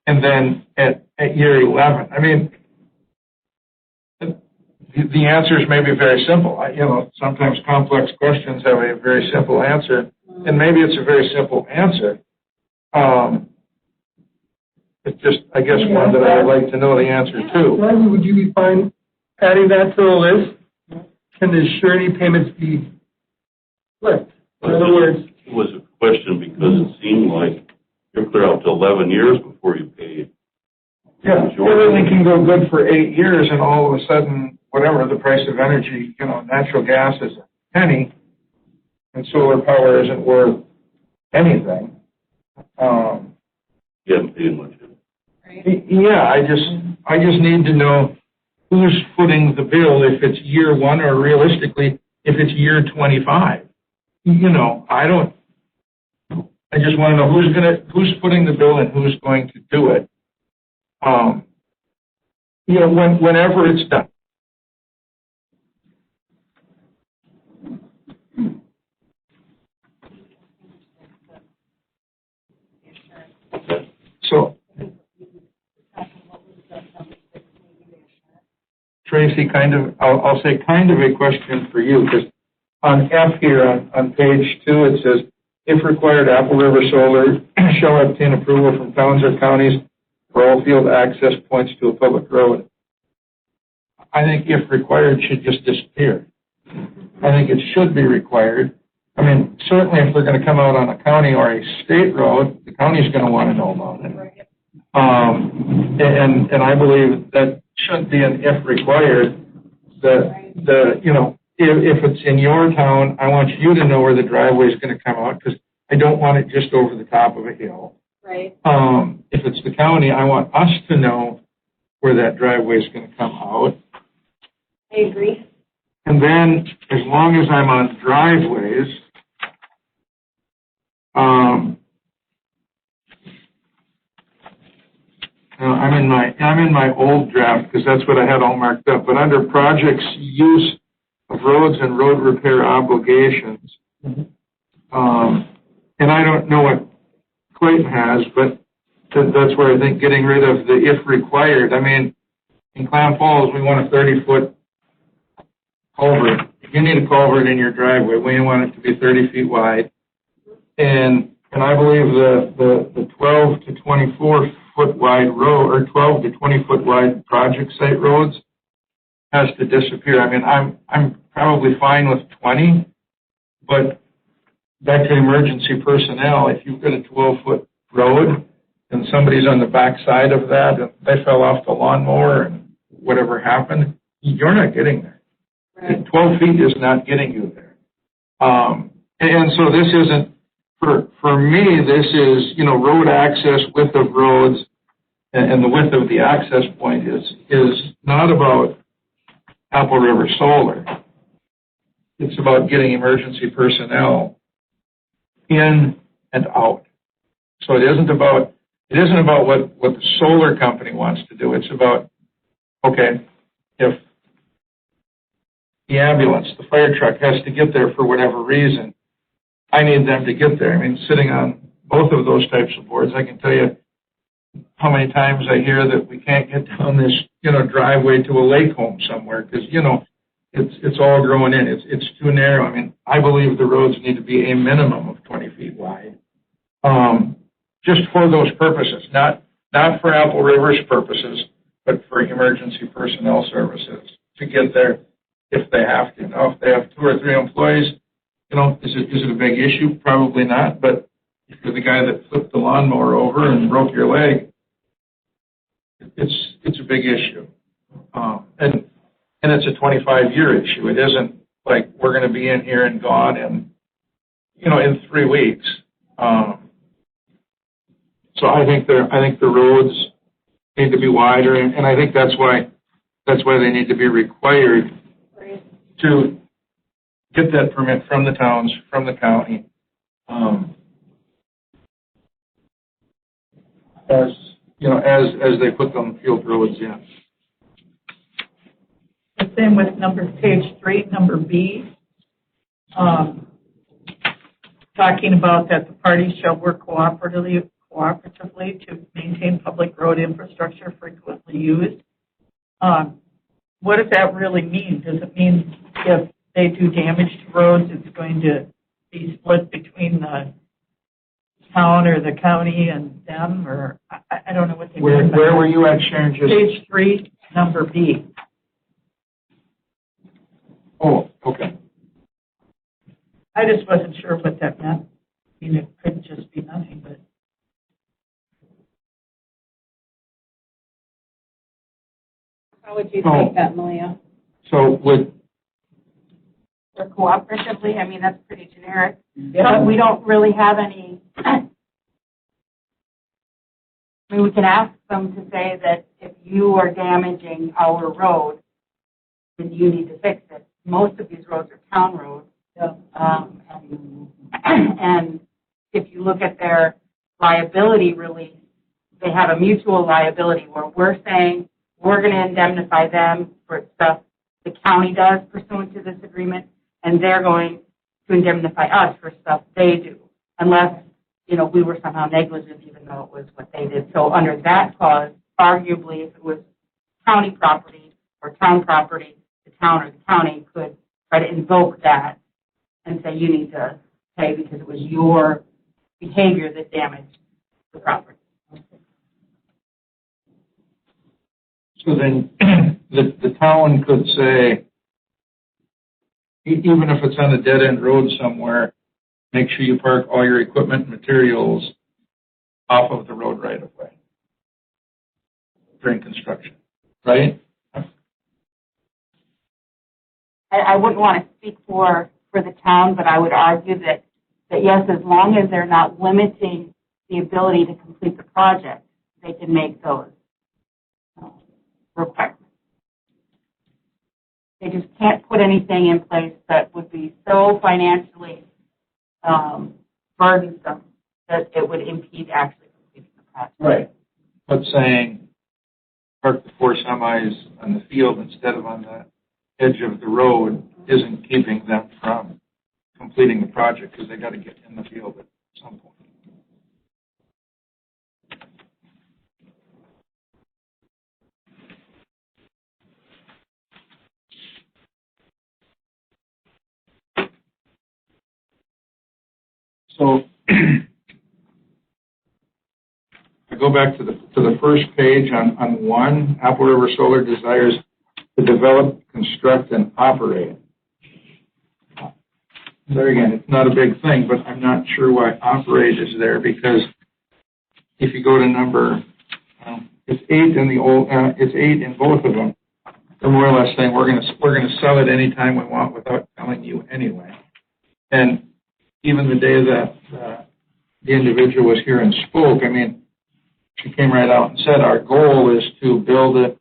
And then at year 11, I mean, the answers may be very simple. Sometimes complex questions have a very simple answer, and maybe it's a very simple answer. It's just, I guess, one that I would like to know the answer to. Randy, would you be fine adding that to the list? Can the surety payments be flipped? In other words, It was a question because it seemed like you're clear out to 11 years before you pay. Yeah, everything can go good for 8 years, and all of a sudden whatever, the price of energy, natural gas is a penny, and solar power isn't worth anything. You haven't paid much. Yeah, I just need to know who's footing the bill, if it's year one or realistically, if it's year 25. I just want to know who's footing the bill and who's going to do it. Whenever it's done. So, Tracy, I'll say kind of a question for you, because on F here on page 2, it says, if required, Apple River Solar shall obtain approval from towns or counties for all field access points to a public road. I think if required should just disappear. I think it should be required. I mean, certainly if they're going to come out on a county or a state road, the county's going to want to know about it. And I believe that should be an if required. If it's in your town, I want you to know where the driveway is going to come out, because I don't want it just over the top of a hill. Right. If it's the county, I want us to know where that driveway is going to come out. I agree. And then, as long as I'm on driveways, I'm in my old draft, because that's what I had all marked up. But under projects, use of roads and road repair obligations, and I don't know what Clayton has, but that's where I think getting rid of the if required. I mean, in Clam Falls, we want a 30-foot culvert. You need a culvert in your driveway. We want it to be 30 feet wide. And I believe the 12 to 24 foot wide road, or 12 to 20 foot wide project site roads has to disappear. I mean, I'm probably fine with 20, but back to emergency personnel, if you've got a 12-foot road and somebody's on the back side of that and they fell off the lawnmower and whatever happened, you're not getting there. Right. 12 feet is not getting you there. And so this isn't, for me, this is, road access, width of roads, and the width of the access point is not about Apple River Solar. It's about getting emergency personnel in and out. So it isn't about what the solar company wants to do. It's about, okay, if the ambulance, the fire truck has to get there for whatever reason, I need them to get there. I mean, sitting on both of those types of boards, I can tell you how many times I hear that we can't get down this, driveway to a lake home somewhere because, it's all growing in. It's too narrow. I mean, I believe the roads need to be a minimum of 20 feet wide, just for those purposes, not for Apple River's purposes, but for emergency personnel services to get there if they have to. Now, if they have 2 or 3 employees, is it a big issue? Probably not. But if you're the guy that flipped the lawnmower over and broke your leg, it's a big issue. And it's a 25-year issue. It isn't like we're going to be in here and gone in 3 weeks. So I think the roads need to be wider, and I think that's why they need to be required to get that permit from the towns, from the county, as they put them field roads in. The same with page 3, number B, talking about that the parties shall work cooperatively to maintain public road infrastructure frequently used. What does that really mean? Does it mean if they do damage to roads, it's going to be split between the town or the county and them, or I don't know what they mean. Where were you at, Sharon? Page 3, number B. Oh, okay. I just wasn't sure what that meant. I mean, it could just be nothing, but. How would you take that, Malia? So would, Or cooperatively, I mean, that's pretty generic. Yeah. But we don't really have any, I mean, we can ask them to say that if you are damaging our road, then you need to fix it. Most of these roads are town roads. Yeah. And if you look at their liability release, they have a mutual liability where we're saying we're going to indemnify them for stuff the county does pursuant to this agreement, and they're going to indemnify us for stuff they do, unless, we were somehow negligent even though it was what they did. So under that clause, arguably, if it was county property or town property, the town or the county could try to invoke that and say you need to pay because it was your behavior that damaged the property. so then the town could say, even if it's on a dead-end road somewhere, make sure you park all your equipment and materials off of the road right of way during construction, right? I wouldn't want to speak for the town, but I would argue that yes, as long as they're not limiting the ability to complete the project, they can make those requirements. They just can't put anything in place that would be so financially burdensome that it would impede actually completing the project. Right. But saying park the 4 semis on the field instead of on the edge of the road isn't keeping them from completing the project because they got to get in the field at some point. So I go back to the first page on 1. Apple River Solar desires to develop, construct, and operate. There again, it's not a big thing, but I'm not sure why operate is there because if you go to number, it's 8 in it's 8 in both of them. They're more or less saying we're going to sell it anytime we want without telling you anyway. And even the day that the individual was here and spoke, I mean, she came right out and said our goal is to build it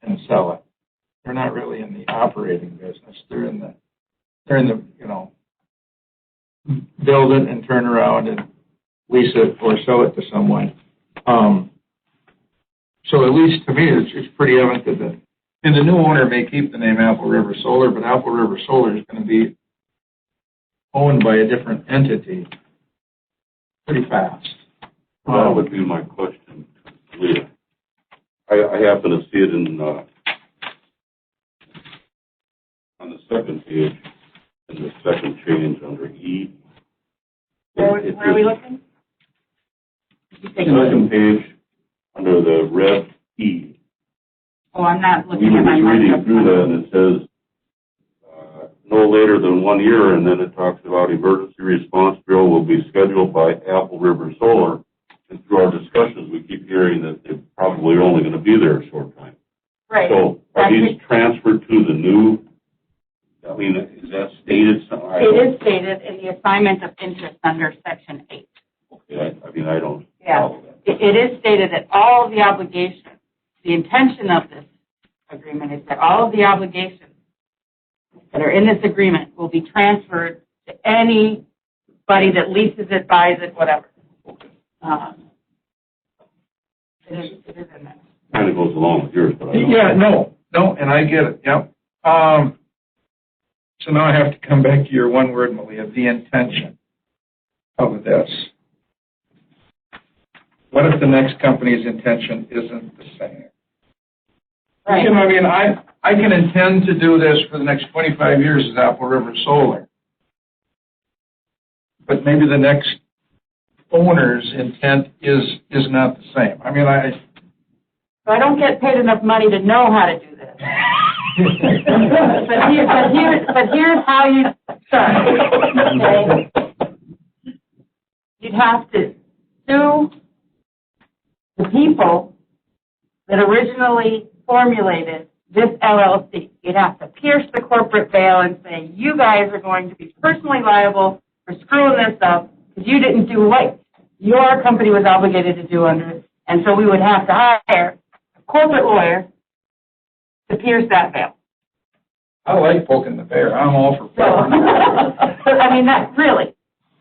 and sell it. They're not really in the operating business. They're in the build it and turn around and lease it or sell it to someone. So at least to me, it's pretty evident that and the new owner may keep the name Apple River Solar, but Apple River Solar is going to be owned by a different entity pretty fast. That would be my question to Leah. I happen to see it on the second page, in the second change under E. Where are we looking? Second page, under the red E. Oh, I'm not We looking at my were reading markup. through that, and it says, no later than 1 year, and then it talks about emergency response drill will be scheduled by Apple River Solar. And through our discussions, we keep hearing that they're probably only going to be there a short time. Right. So are these transferred to the new, I mean, is that stated somewhere? It is stated in the assignment of interest under Section 8. Okay, I mean, I don't Yeah. follow that. It is stated that all of the obligations, the intention of this agreement is that all of the obligations that are in this agreement will be transferred to anybody that leases it, buys it, whatever. It is in there. Kind of goes along with yours, but I don't. Yeah, no, and I get it, yep. So now I have to come back to your one word, Malia, the intention of this. What if the next company's intention isn't the same? Right. I mean, I can intend to do this for the next 25 years as Apple River Solar. But maybe the next owner's intent is not the same. I mean, So I don't get paid enough money to know how to do this. but here's how you start. Okay? You'd have to sue the people that originally formulated this LLC. you'd have to pierce the corporate veil and say, you guys are going to be personally liable for screwing this up because you didn't do what your company was obligated to do under it. And so we would have to hire a corporate lawyer to pierce that veil. I like poking the bear. I'm all for So, I mean, that really.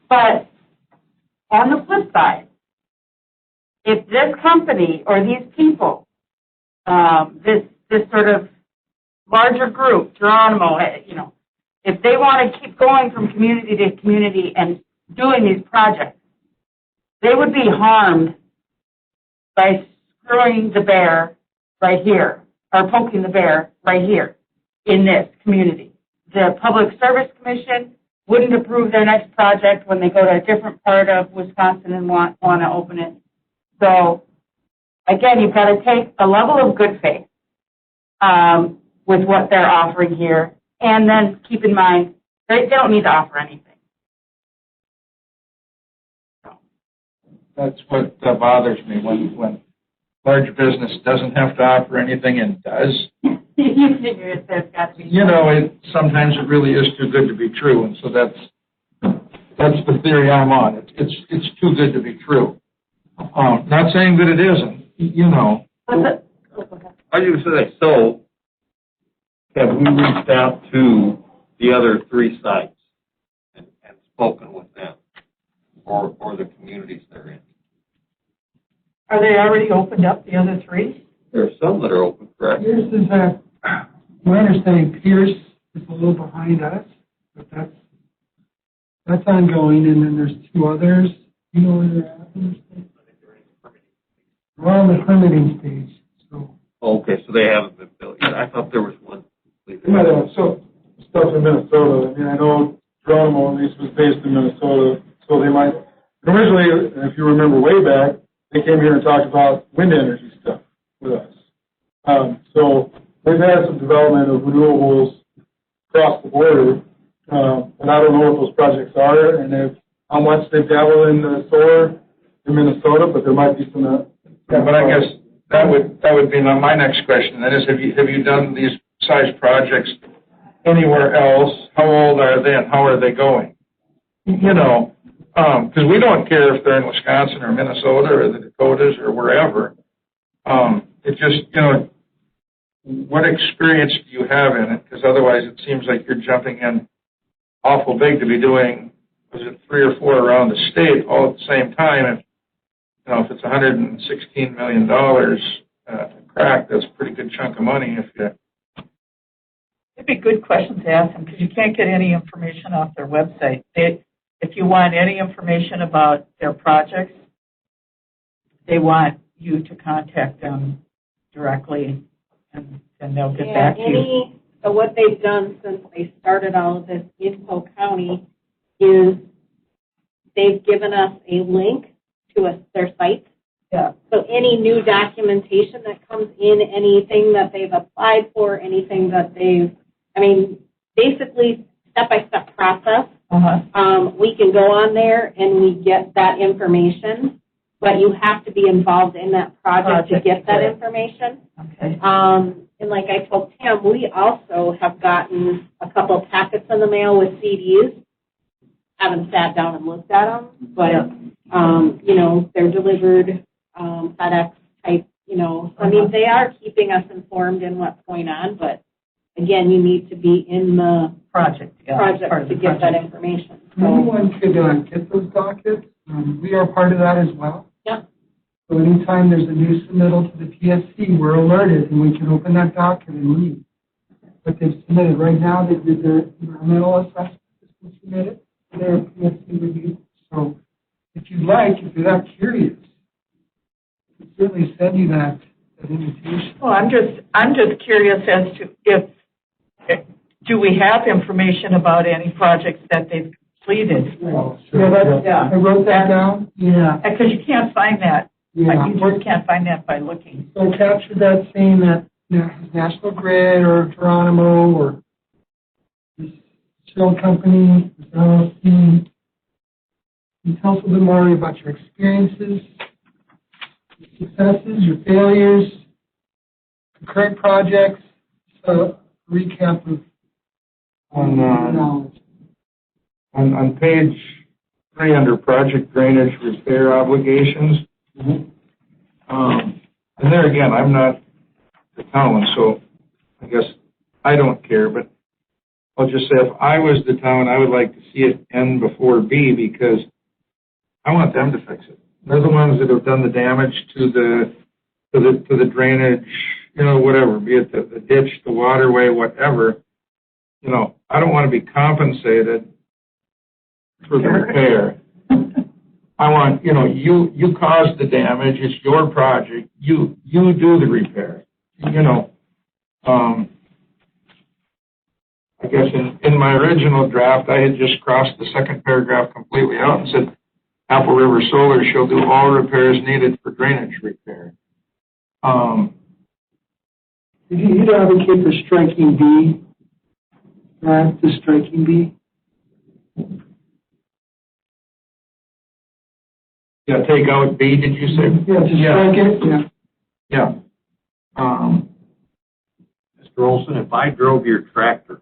But on the flip side, if this company or these people, this sort of larger group, Geronimo, if they want to keep going from community to community and doing these projects, they would be harmed by screwing the bear right here, or poking the bear right here in this community. The Public Service Commission wouldn't approve their next project when they go to a different part of Wisconsin and want to open it. So, again, you've got to take a level of good faith with what they're offering here, and then keep in mind they don't need to offer anything. That's what bothers me when large business doesn't have to offer anything and does. You figure there's got to be. Sometimes it really is too good to be true, and so that's the theory I'm on. It's too good to be true. Not saying that it isn't. I was going to say, so have we reached out to the other three sites and spoken with them or the communities they're in? Are they already opened up, the other three? There are some that are open, correct? Pierce is my understanding, Pierce is a little behind us, but that's ongoing, and then there's two others. You know where they're at? We're on the permitting stage, so. Okay, so they haven't been built yet. I thought there was one. So stuff in Minnesota. I mean, I know Geronimo at least was based in Minnesota, so they might. Originally, if you remember way back, they came here and talked about wind energy stuff with us. So they've had some development of renewables across the border, but I don't know what those projects are and how much they've dabbled in the solar in Minnesota. But there might be some. Yeah, but I guess that would be my next question. That is, have you done these size projects anywhere else? How old are they and how are they going? Because we don't care if they're in Wisconsin or Minnesota or the Dakotas or wherever. It just, what experience do you have in it? Because otherwise it seems like you're jumping in awful big to be doing, was it 3 or 4 around the state all at the same time? If it's $116 million crack, that's a pretty good chunk of money. It'd be good questions to ask them because you can't get any information off their website. If you want any information about their projects, they want you to contact them directly, and they'll get back to you. So what they've done since they started all of this in Polk County is they've given us a link to their site. Yeah. So any new documentation that comes in, anything that they've applied for, anything that basically step-by-step process. We can go on there and we get that information, but you have to be involved in that project to get that information. Okay. And like I told Tim, we also have gotten a couple of packets in the mail with CDs. Haven't sat down and looked at them, but they're delivered FedEx type. They are keeping us informed in what's going on, but again, you need to be in the project to get that information. So, anyone could get those dockets. We are part of that as well. Yeah. So anytime there's a new submittal to the PSC, we're alerted and we can open that docket and read what they've submitted. Right now, they did their environmental assessment that's been submitted to their PSC review. So if you'd like, if you're that curious, I could certainly send you that invitation. Well, I'm just curious as to do we have information about any projects that they've completed? Oh, sure. I wrote that down. Yeah. Because you can't find that. Yeah. You just can't find that by looking. So I captured that saying that National Grid or Geronimo or this shell company, this LLC, can you tell us a little more about your experiences, your successes, your failures, current projects, recap of knowledge. On page 3 under project drainage repair obligations, and there again, I'm not the town, so I guess I don't care, but I'll just say if I was the town, I would like to see it end before B because I want them to fix it. They're the ones that have done the damage to the drainage, whatever, be it the ditch, the waterway, whatever. I don't want to be compensated for the repair. I want, you caused the damage. It's your project. You do the repair. I guess in my original draft, I had just crossed the second paragraph completely out and said, Apple River Solar shall do all repairs needed for drainage repair. You'd advocate for striking B, right? The striking B. Yeah, take out B, did you say? Yeah, to strike it, yeah. Yeah. Mr. Olson, if I drove your tractor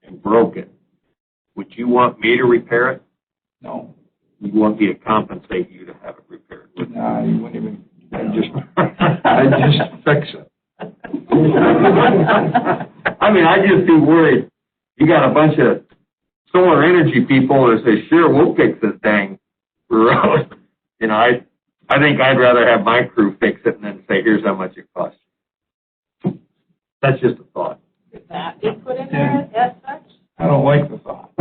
and broke it, would you want me to repair it? No. You want me to compensate you to have it repaired? No, you wouldn't even. I'd just fix it. I'd just be worried. You got a bunch of solar energy people that say, sure, we'll fix this dang road. I think I'd rather have my crew fix it and then say, here's how much it costs. That's just a thought. Could that be put in there as such? I don't like the thought.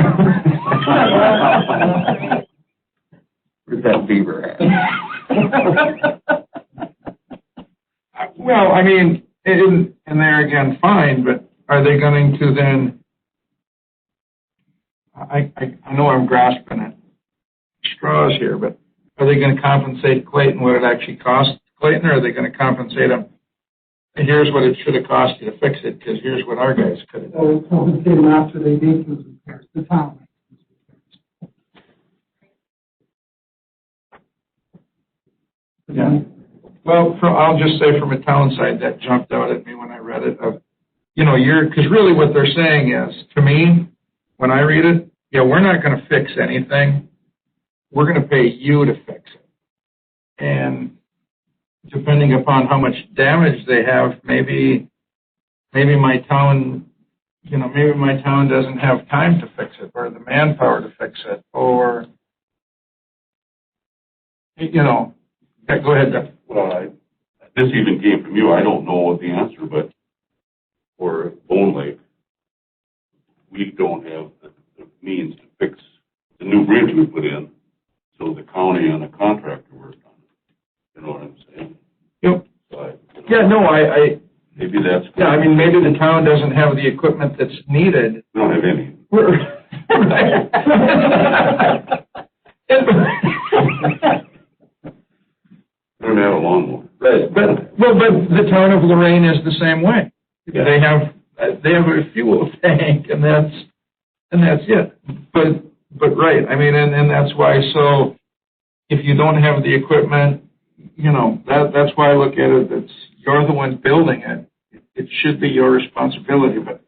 Where's that beaver at? Well, and there again, fine, but are they going to then, I know I'm grasping at straws here, but are they going to compensate Clayton what it actually costs Clayton, or are they going to compensate him? Here's what it should have cost you to fix it, because here's what our guys could have done. Or compensate them after they make those repairs, the town. Yeah. Well, I'll just say from a town side, that jumped out at me when I read it. Because really what they're saying is, to me, when I read it, we're not going to fix anything. We're going to pay you to fix it. And depending upon how much damage they have, maybe my town, maybe my town doesn't have time to fix it, or the manpower to fix it, or, go ahead, Jeff. Well, this even came from you. I don't know the answer, but for Bone Lake, we don't have the means to fix the new bridge we put in, so the county and the contractor worked on it. You know what I'm saying? Yep. So I maybe that's. Yeah, maybe the town doesn't have the equipment that's needed. We don't have any. We don't have a lawnmower. But the town of Lorraine is the same way. Yeah. They have a fuel tank, and that's it. But right, and that's why. So if you don't have the equipment, that's why I look at it. That's you're the one building it. It should be your responsibility. But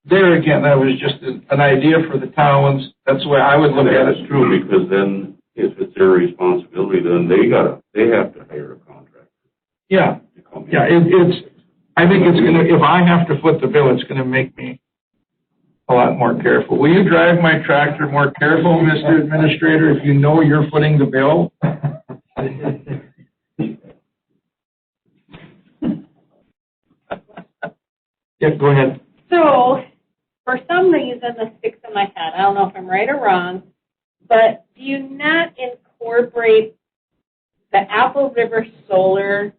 there again, that was just an idea for the towns. That's the way I would look at it. That's true, because then if it's their responsibility, then they have to hire a contractor. Yeah. To come in. Yeah, I think it's going to, if I have to foot the bill, it's going to make me a lot more careful. Will you drive my tractor more careful, Mr. Administrator, if you know you're footing the bill? Yeah, go ahead. So, for some reason, this sticks in my head. I don't know if I'm right or wrong, but do you not incorporate the Apple River Solar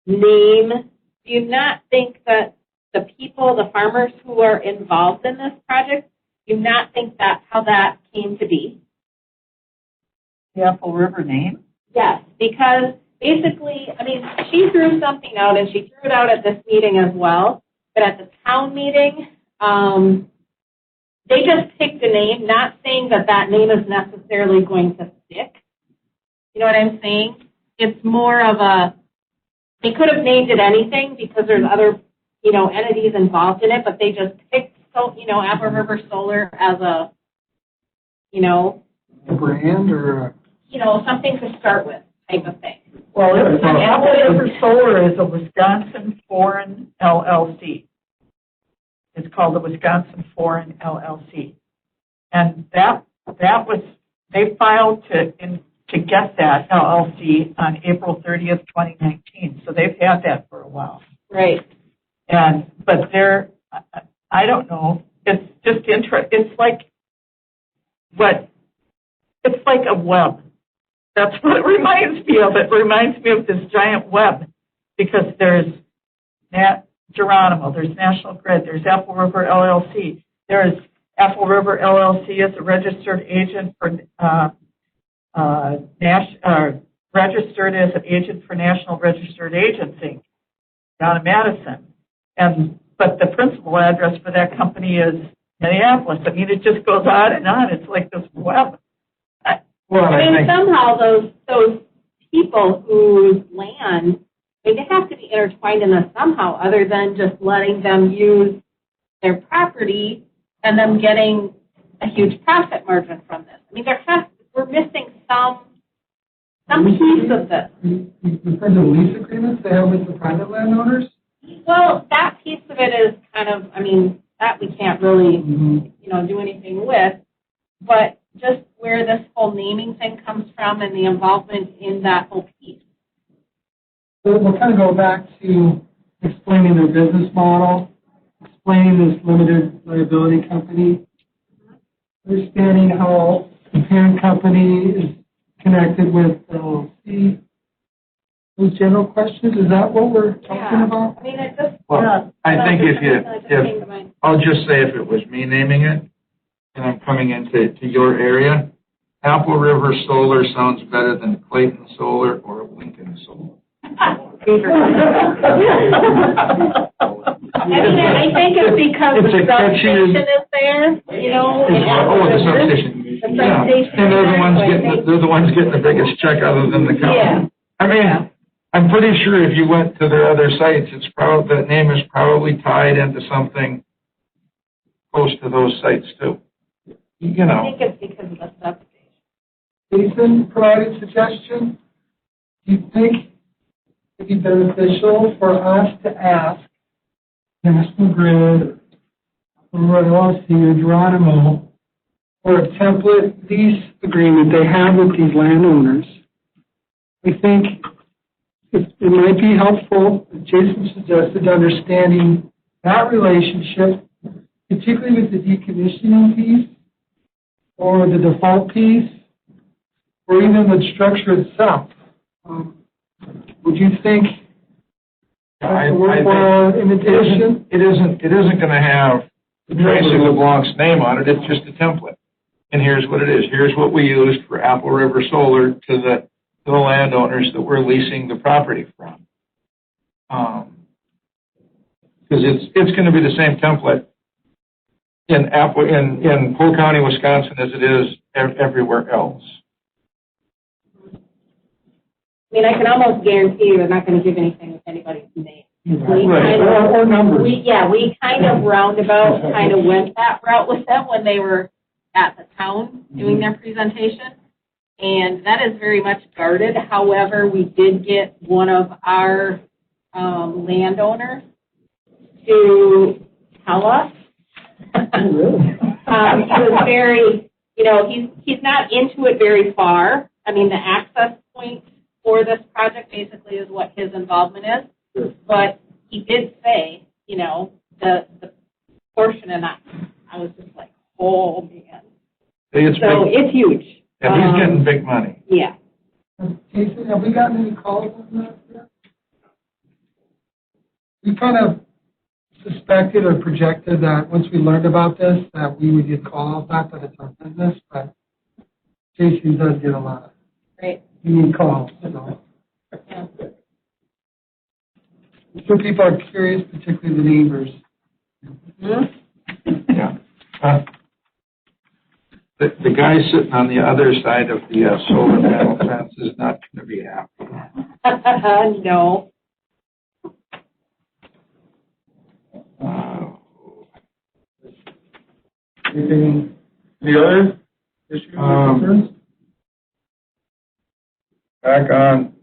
name? Do you not think that the people, the farmers who are involved in this project, do you not think that's how that came to be? The Apple River name? Yes, because basically, she threw something out, and she threw it out at this meeting as well, but at the town meeting, they just picked a name, not saying that that name is necessarily going to stick. You know what I'm saying? It's more of they could have named it anything because there's other, entities involved in it, but they just picked, Apple River Solar as a, A brand or? something to start with type of thing. Well, Apple River Solar is a Wisconsin Foreign LLC. It's called the Wisconsin Foreign LLC. And that was, they filed to get that LLC on April 30th, 2019. So they've had that for a while. Right. But I don't know, it's just it's like a web. That's what it reminds me of. It reminds me of this giant web because there's Geronimo, there's National Grid, there's Apple River LLC. There's Apple River LLC as a registered agent for registered as an agent for National Registered Agents Inc. down in Madison. But the principal address for that company is Minneapolis. I mean, it just goes on and on. It's like this web. Somehow those people whose land, they have to be intertwined in this somehow, other than just letting them use their property and them getting a huge profit margin from this. I mean, we're missing some piece of this. In terms of lease agreements they have with the private landowners? Well, that piece of it is kind of, that we can't really, do anything with. But just where this whole naming thing comes from and the involvement in that whole piece. So we'll kind of go back to explaining their business model, explaining this limited liability company, understanding how the parent company is connected with the LLC. Those general questions, is that what we're talking about? It just, Well, I think I'll just say if it was me naming it, and I'm coming into your area, Apple River Solar sounds better than Clayton Solar or Lincoln Solar. I think it's because the substation is there, the substation. And they're the ones getting the biggest check other than the county. Yeah. I'm pretty sure if you went to their other sites, that name is probably tied into something close to those sites too. I think it's because of the substation. Jason provided a suggestion. Do you think it'd be beneficial for us to ask National Grid or LLC or Geronimo for a template lease agreement they have with these landowners? I think it might be helpful, as Jason suggested, understanding that relationship, particularly with the decommissioning piece or the default piece, or even the structure itself. Would you think that's a worthwhile invitation? It isn't going to have Tracy LeBlanc's name on it. It's just a template. And here's what it is. Here's what we used for Apple River Solar to the landowners that we're leasing the property from. Because it's going to be the same template in Polk County, Wisconsin, as it is everywhere else. I can almost guarantee you they're not going to give anything with anybody's name. Right. Or numbers. We kind of roundabout went that route with them when they were at the town doing their presentation. And that is very much guarded. However, we did get one of our landowners to tell us. He was very, he's not into it very far. The access point for this project basically is what his involvement is. But he did say, the portion, and I was just like, oh man. It's huge. Yeah, he's getting big money. Yeah. Jason, have we gotten any calls on that yet? We kind of suspected or projected that once we learned about this, that we would get calls, not that it's our business, but Jason does get a lot of calls. So. Yeah. Some people are curious, particularly the neighbors. Mm-hmm. Yeah. The guy sitting on the other side of the solar panel fence is not going to be happy. No. Anything, any other issues or concerns? Back on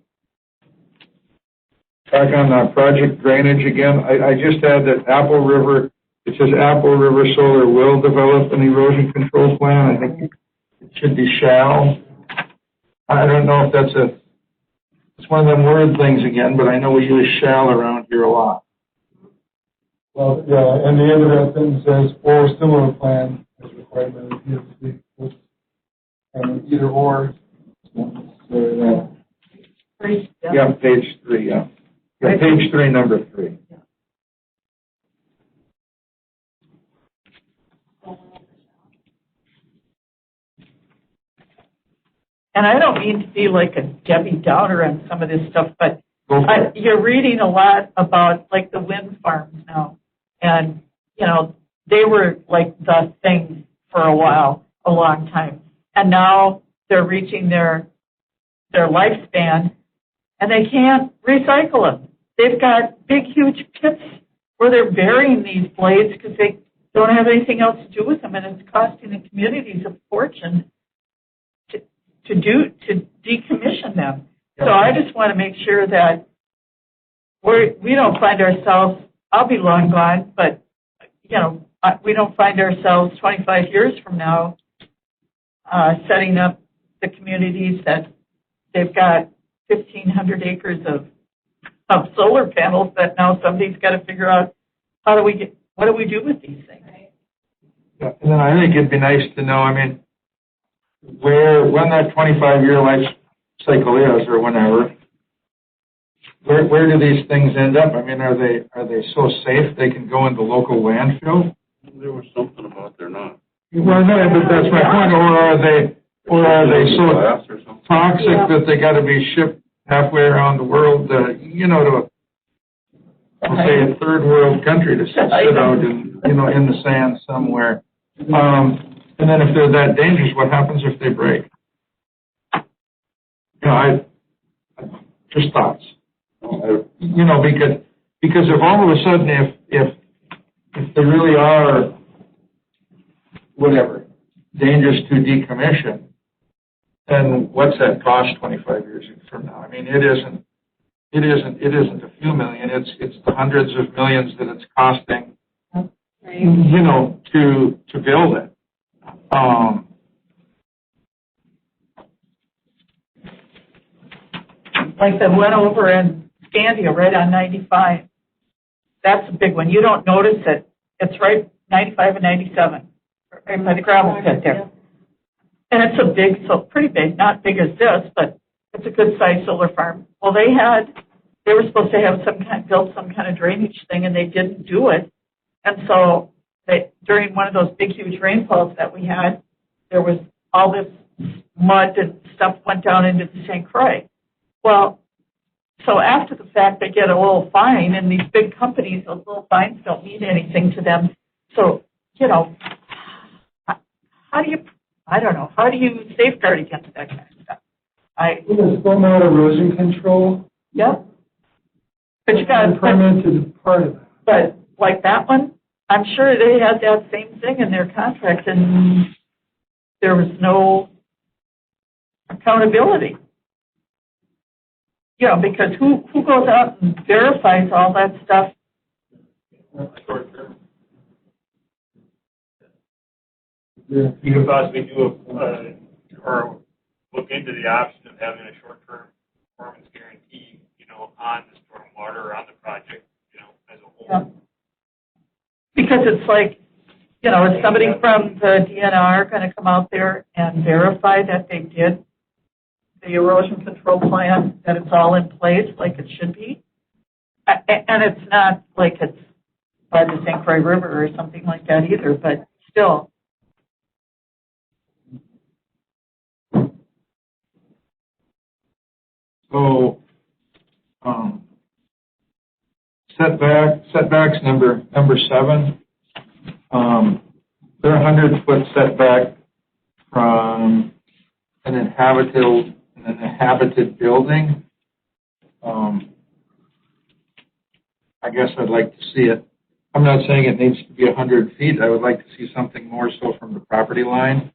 project drainage again, I just had that Apple River, it says Apple River Solar will develop an erosion control plan. I think it should be shall. I don't know if it's one of them word things again, but I know we use shall around here a lot. Well, yeah, and the end of that sentence says, or similar plan as required by the DOT. Either or. So, yeah, page 3, yeah. Yeah, page 3, number 3. And I don't mean to be like a Debbie Downer on some of this stuff, but you're reading a lot about like the wind farms now. And, you know, they were like the thing for a while, a long time. And now they're reaching their lifespan and they can't recycle them. They've got big, huge pits where they're burying these blades because they don't have anything else to do with them. And it's costing the communities a fortune to decommission them. So I just want to make sure that we don't find ourselves, I'll be long gone, but, you know, we don't find ourselves 25 years from now setting up the communities that they've got 1,500 acres of solar panels that now somebody's got to figure out what do we do with these things? Yeah, and then I think it'd be nice to know, I mean, when that 25-year life cycle is, or whenever, where do these things end up? I mean, are they so safe they can go into local landfill? There was something about they're not. Well, no, but that's my point. Or are they so toxic that they got to be shipped halfway around the world, to say a third world country to sit out in the sand somewhere. And then if they're that dangerous, what happens if they break? I just thoughts. Because if all of a sudden, if they really are, whatever, dangerous to decommission, then what's that cost 25 years from now? I mean, it isn't a few million. It's the hundreds of millions that it's costing, to build it. Like the one over in Scandia, right on 95. That's a big one. You don't notice it. It's right 95 and 97, right by the gravel pit there. And it's pretty big, not big as this, but it's a good sized solar farm. Well, they were supposed to have build some kind of drainage thing, and they didn't do it. And so during one of those big, huge rainfalls that we had, there was all this mud and stuff went down into the St. Croix. Well, so after the fact, they get a little fine, and these big companies, those little fines don't mean anything to them. So, how do you safeguard against that kind of stuff? There's stormwater erosion control. Yep. But you got to permitted part of that. But like that one, I'm sure they had that same thing in their contract, and there was no accountability. Because who goes out and verifies all that stuff? You could possibly do or look into the option of having a short-term performance guarantee, on the stormwater or on the project, as a whole. Yeah. Because it's like, is somebody from the DNR going to come out there and verify that they did the erosion control plan, that it's all in place like it should be? And it's not like it's by the St. Croix River or something like that either, but still. So, setbacks number 7. They're 100-foot setback from an inhabited building. I guess I'd like to see it I'm not saying it needs to be 100 feet. I would like to see something more so from the property line,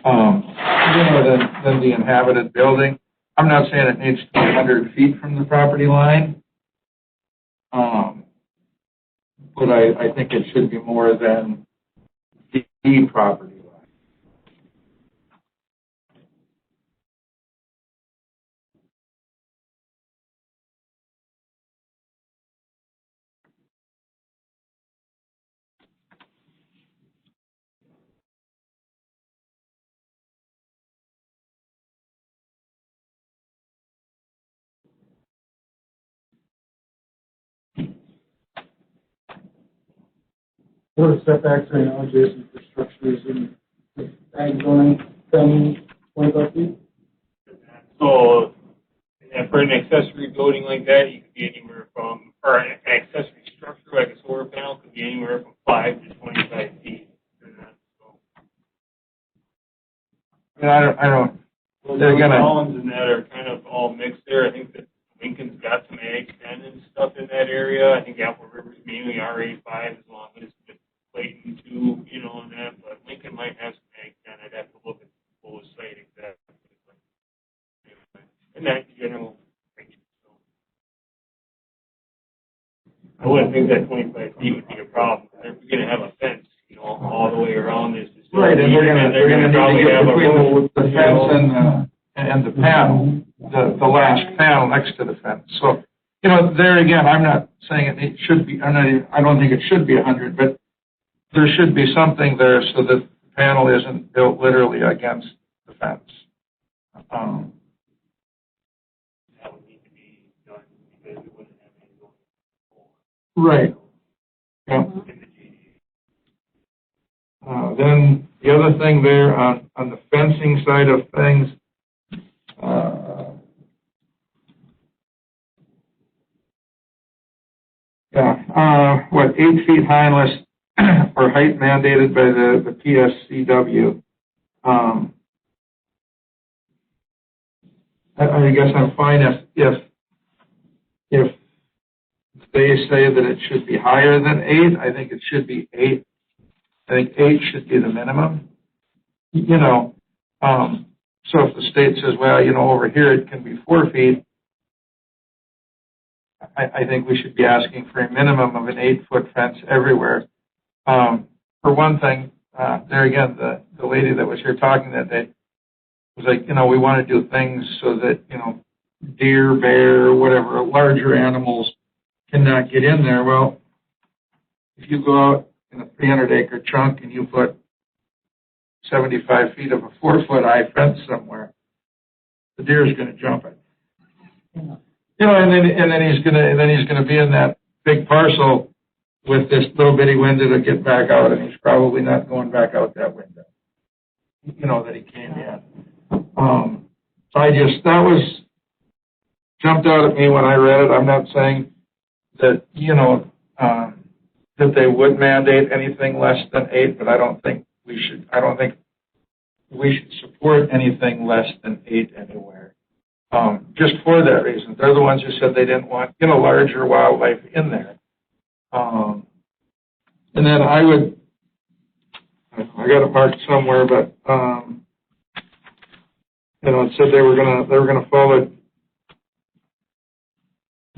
than the inhabited building. I'm not saying it needs to be 100 feet from the property line, but I think it should be more than the property line. What are setbacks right now adjacent for structures in ag zoning from 25 feet? So, for an accessory building like that, you could be anywhere from, or an accessory structure like a solar panel could be anywhere from 5 to 25 feet. So, I don't. those They're gonna. columns and that are kind of all mixed there. I think that Lincoln's got some ag 10 and stuff in that area. I think Apple River's mainly RA5 as long as it's Clayton too, and that. But Lincoln might have some ag 10. I'd have to look at the full site exactly. But anyway, in that general range. So. I wouldn't think that 25 feet would be a problem. If we're going to have a fence, all the way around this. Right, and we're gonna need to get between the fence and the panel, the last panel next to the fence. So, there again, I'm not saying it should be. I don't think it should be 100, but there should be something there so that the panel isn't built literally against the fence. That would need to be done because we wouldn't have any going forward. Right. Yeah. Then the other thing there on the fencing side of things, what 8 feet high unless or height mandated by the PSCW. I guess I'm fine if they say that it should be higher than 8. I think it should be 8. I think 8 should be the minimum. So if the state says, well, over here it can be 4 feet, I think we should be asking for a minimum of an 8-foot fence everywhere. For one thing, there again, the lady that was here talking that day was like, we want to do things so that, deer, bear, whatever, larger animals cannot get in there. Well, if you go out in a 300-acre chunk and you put 75 feet of a 4-foot high fence somewhere, the deer is going to jump it. And then he's going to be in that big parcel with this little bitty window to get back out, and he's probably not going back out that window. That he came in. That was jumped out at me when I read it. I'm not saying that that they would mandate anything less than 8, but I don't think we should support anything less than 8 anywhere. Just for that reason. They're the ones who said they didn't want, larger wildlife in there. And then I got it marked somewhere, but, it said they were gonna follow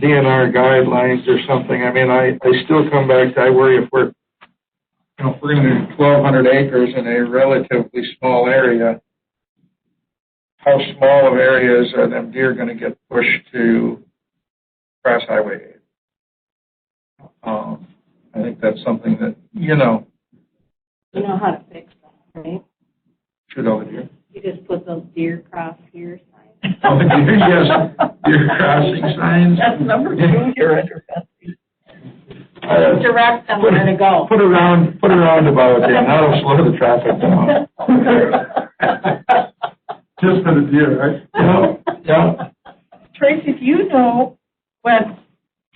DNR guidelines or something. I mean, I still come back to, I worry if we're going to do 1,200 acres in a relatively small area, how small of areas are them deer going to get pushed to cross Highway 8? I think that's something that, You know how to fix that, right? should over here. You just put those deer cross here signs. Yes, deer crossing signs. That's number 2 here under fencing. Direct them where to go. Put a roundabout there. That'll slow the traffic down. Just for the deer, right? Yeah. Tracy, do you know when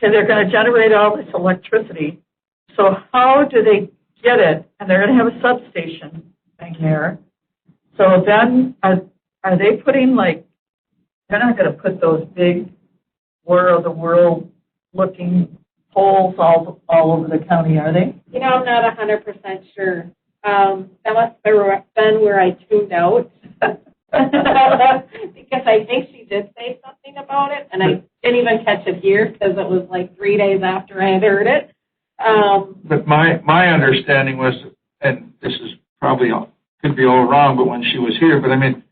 they're going to generate all this electricity, so how do they get it? And they're going to have a substation thing there. So then are they putting they're not going to put those big War of the World looking poles all over the county, are they? You know, I'm not 100% sure. That must have been where I tuned out. Because I think she did say something about it, and I didn't even catch it here because it was like 3 days after I had heard it. But my understanding was, and this is probably could be all wrong, but when she was here, but I mean,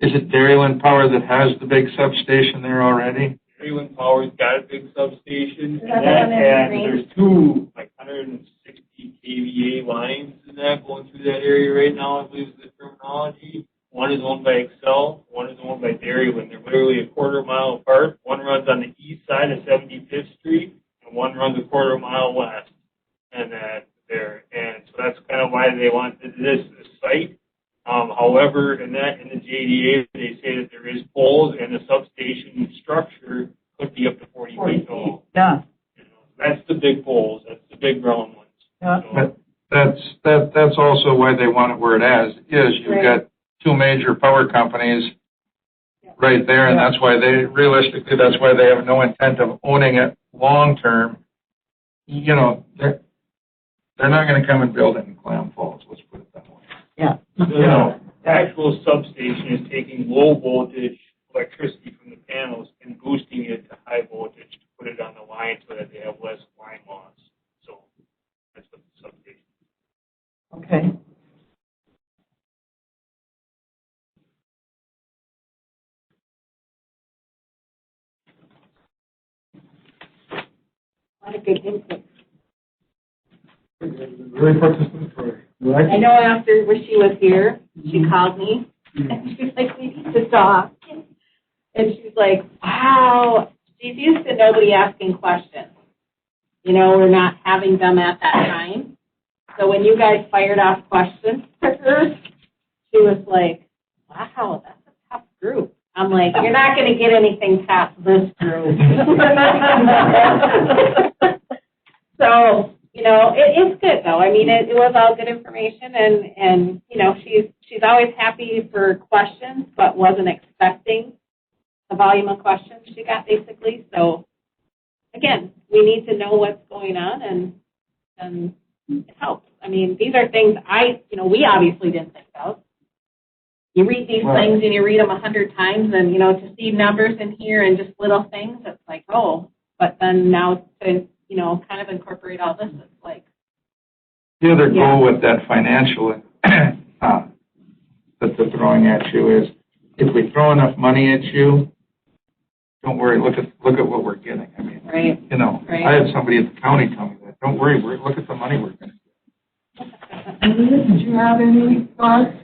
is it Dairyland Power that has the big substation there already? Dairyland Power's got a big substation, that and the one in green? there's two, like 160 kVA lines in that going through that area right now, I believe is the terminology. One is owned by Excel, one is owned by Dairyland. They're literally a quarter mile apart. One runs on the east side of 75th Street, and one runs a quarter mile west. And so that's kind of why they wanted this site. However, in the JDA, they say that there is poles, and the substation structure could be up to 40 feet tall. Yeah. You know, that's the big poles. That's the big round ones. Yeah. So, But that's also why they want it where it is. You've got two major power companies right there, and that's why that's why they have no intent of owning it long term. You know, they're not going to come and build it in Clam Falls. Let's put it that way. Yeah. the actual substation is taking low voltage electricity from the panels and boosting it to high voltage to put it on the line so that they have less line loss. So that's what the substation is. Okay. A lot of good input. Really participatory. I know after when she was here, she called me, and she was like, we need to talk. And she's like, wow, she's used to nobody asking questions. You know, we're not having them at that time. So when you guys fired off questions for her, she was like, wow, that's a tough group. I'm like, you're not going to get anything past this group. So, you know, it's good though. I mean, it was all good information, and you know, she's always happy for questions, but wasn't expecting the volume of questions she got basically. So, again, we need to know what's going on, and it helps. I mean, these are things we obviously didn't think of. You read these things and you read them 100 times, and you know, to see numbers in here and just little things, it's like, oh, but then now to kind of incorporate all this, it's like. The other goal with that financial that they're throwing at you is, if we throw enough money at you, don't worry. Look at what we're getting. I mean, I had somebody at the county tell me that. Don't worry. Look at the money we're getting. Did you have any thoughts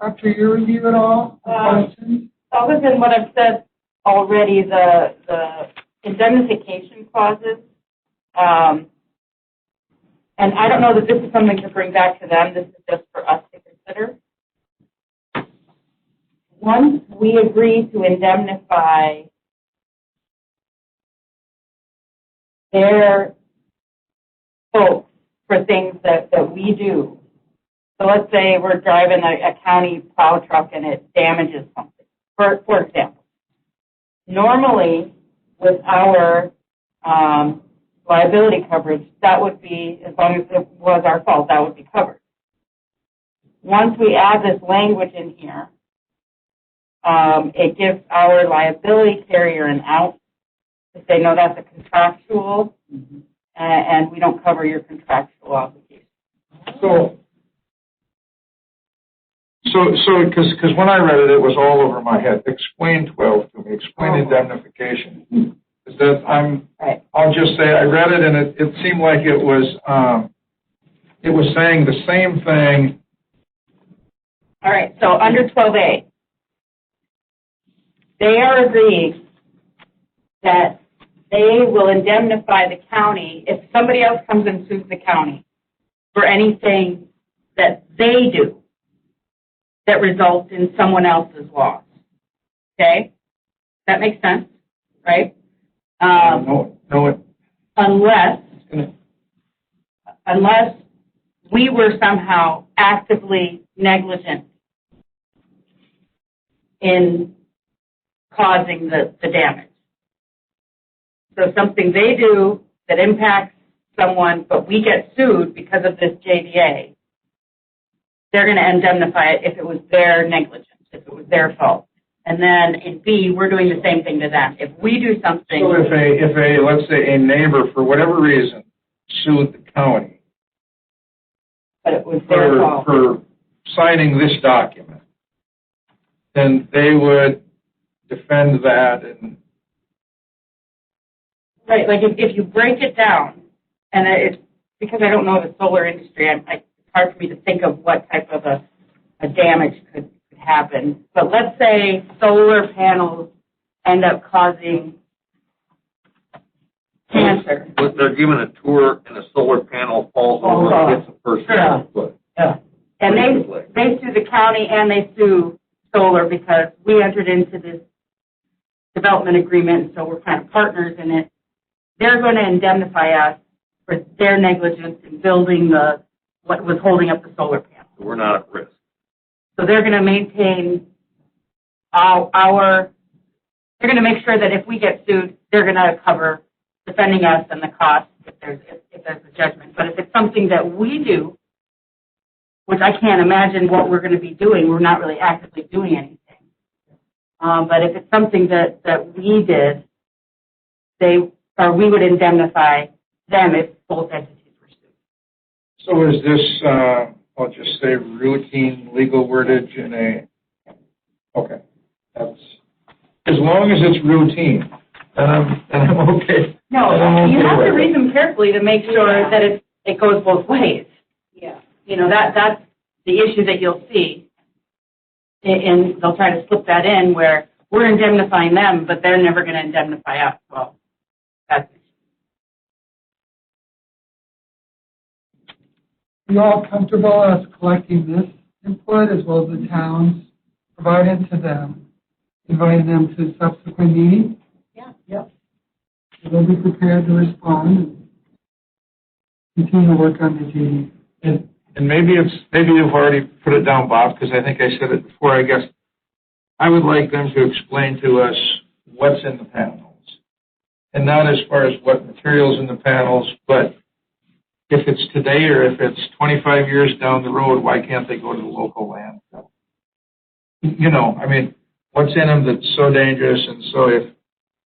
after your review at all? Questions? Other than what I've said already, the indemnification clauses, and I don't know that this is something to bring back to them. This is just for us to consider. Once we agree to indemnify their folks for things that we do. So let's say we're driving a county plow truck and it damages something, for example. Normally, with our liability coverage, that would be, as long as it was our fault, that would be covered. Once we add this language in here, it gives our liability carrier an out to say, no, that's a contractual, and we don't cover your contractual obligation. So, because when I read it, it was all over my head. Explain 12 to me. Explain indemnification. I'll just say I read it, and it seemed like it was saying the same thing. All right. So under 12A, they are agreeing that they will indemnify the county if somebody else comes and sues the county for anything that they do that results in someone else's loss. Okay? That makes sense, right? No. Unless we were somehow actively negligent in causing the damage. So something they do that impacts someone, but we get sued because of this JDA, they're going to indemnify it if it was their negligence, if it was their fault. And then in B, we're doing the same thing to them. If we do something. So if a, let's say a neighbor, for whatever reason, sued the county But it was their fault. for signing this document, then they would defend that and. Right, like if you break it down, and it's because I don't know the solar industry, it's hard for me to think of what type of a damage could happen. But let's say solar panels end up causing cancer. But they're giving a tour and a solar panel falls over and hits a person on the foot. Yeah. And they sue the county and they sue solar because we entered into this development agreement, so we're kind of partners in it. They're going to indemnify us for their negligence in building what was holding up the solar panel. So we're not at risk. So they're going to maintain they're going to make sure that if we get sued, they're going to cover defending us and the cost if there's a judgment. But if it's something that we do, which I can't imagine what we're going to be doing, we're not really actively doing anything. But if it's something that we did, we would indemnify them if both entities were sued. So is this, I'll just say routine legal wordage in okay. That's, as long as it's routine, then I'm okay. No, I'm you okay have with to it. read them carefully to make sure that it goes both ways. Yeah. You know, that's the issue that you'll see. And they'll try to slip that in where we're indemnifying them, but they're never going to indemnify us. Well, that's Are you all comfortable us collecting this input as well as the towns provided to them, inviting them to subsequent meetings? Yeah. Yep. So they'll be prepared to respond and continue to work on the JD. And maybe you've already put it down, Bob, because I think I said it before. I guess I would like them to explain to us what's in the panels, and not as far as what materials in the panels, but if it's today or if it's 25 years down the road, why can't they go to the local landfill? You know, I mean, what's in them that's so dangerous, and so if,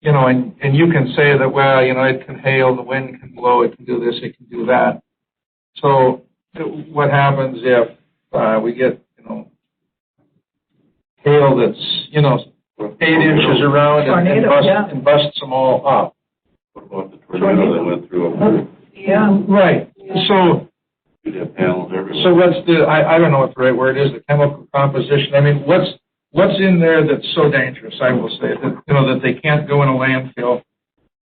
you know, and you can say that, well, you know, it can hail, the wind can blow, it can do this, it can do that. So what happens if we get, you know, hail that's, you know, 8 inches around and busts them all up? What about the tornado that went through? Yeah. Right. So You'd have panels everywhere. So what's I don't know what the right word is, the chemical composition. I mean, what's in there that's so dangerous, I will say, that, you know, that they can't go in a landfill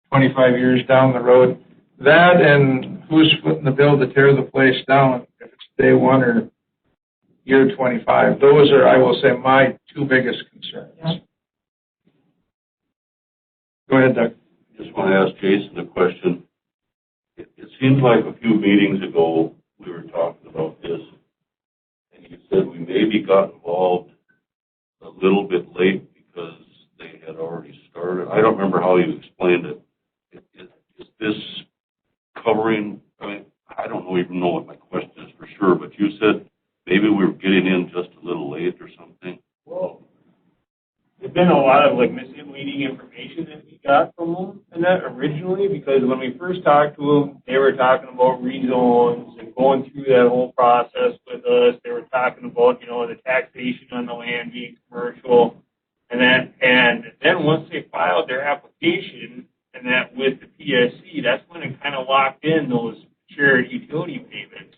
25 years down the road. That and who's footing the bill to tear the place down, if it's day one or year 25. Those are, I will say, my two biggest concerns. Yeah. Go ahead, Doug. Just want to ask Jason a question. It seems like a few meetings ago we were talking about this, and you said we maybe got involved a little bit late because they had already started. I don't remember how you explained it. Is this covering, I mean, I don't even know what my question is for sure, but you said maybe we were getting in just a little late or something. Well, there's been a lot of like misleading information that we got from them and that originally, because when we first talked to them, they were talking about rezones and going through that whole process with us. They were talking about, you know, the taxation on the land being commercial, and then once they filed their application and that with the PSC, that's when it kind of locked in those shared utility payments.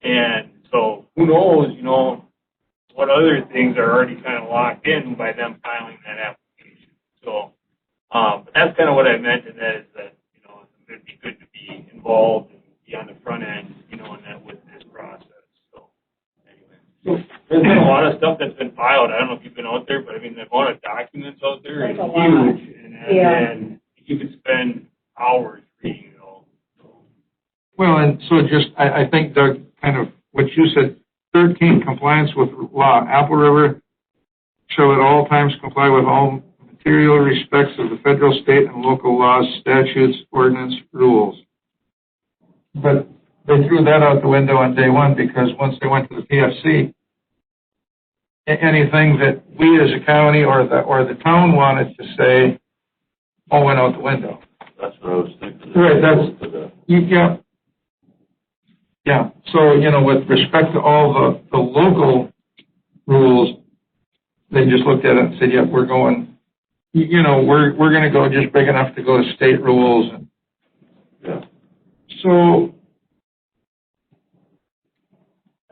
And so who knows, you know, what other things are already kind of locked in by them filing that application. So, but that's kind of what I meant in that, is that, you know, it would be good to be involved and be on the front end, you know, in that with this process. So, anyway. There's been a lot of stuff that's been filed. I don't know if you've been out there, but I mean, the amount of documents out there is huge. And you could spend hours reading it all. So. Well, and so just, I think, Doug, kind of what you said, 13, compliance with law. Apple River shall at all times comply with all material respects of the federal, state, and local laws, statutes, ordinance, rules. But they threw that out the window on day one because once they went to the PFC, anything that we as a county or the town wanted to say all went out the window. That's what I was thinking. Right, yeah. So, with respect to all the local rules, they just looked at it and said, yeah, we're going, we're going to go just big enough to go to state rules. And Yeah. so,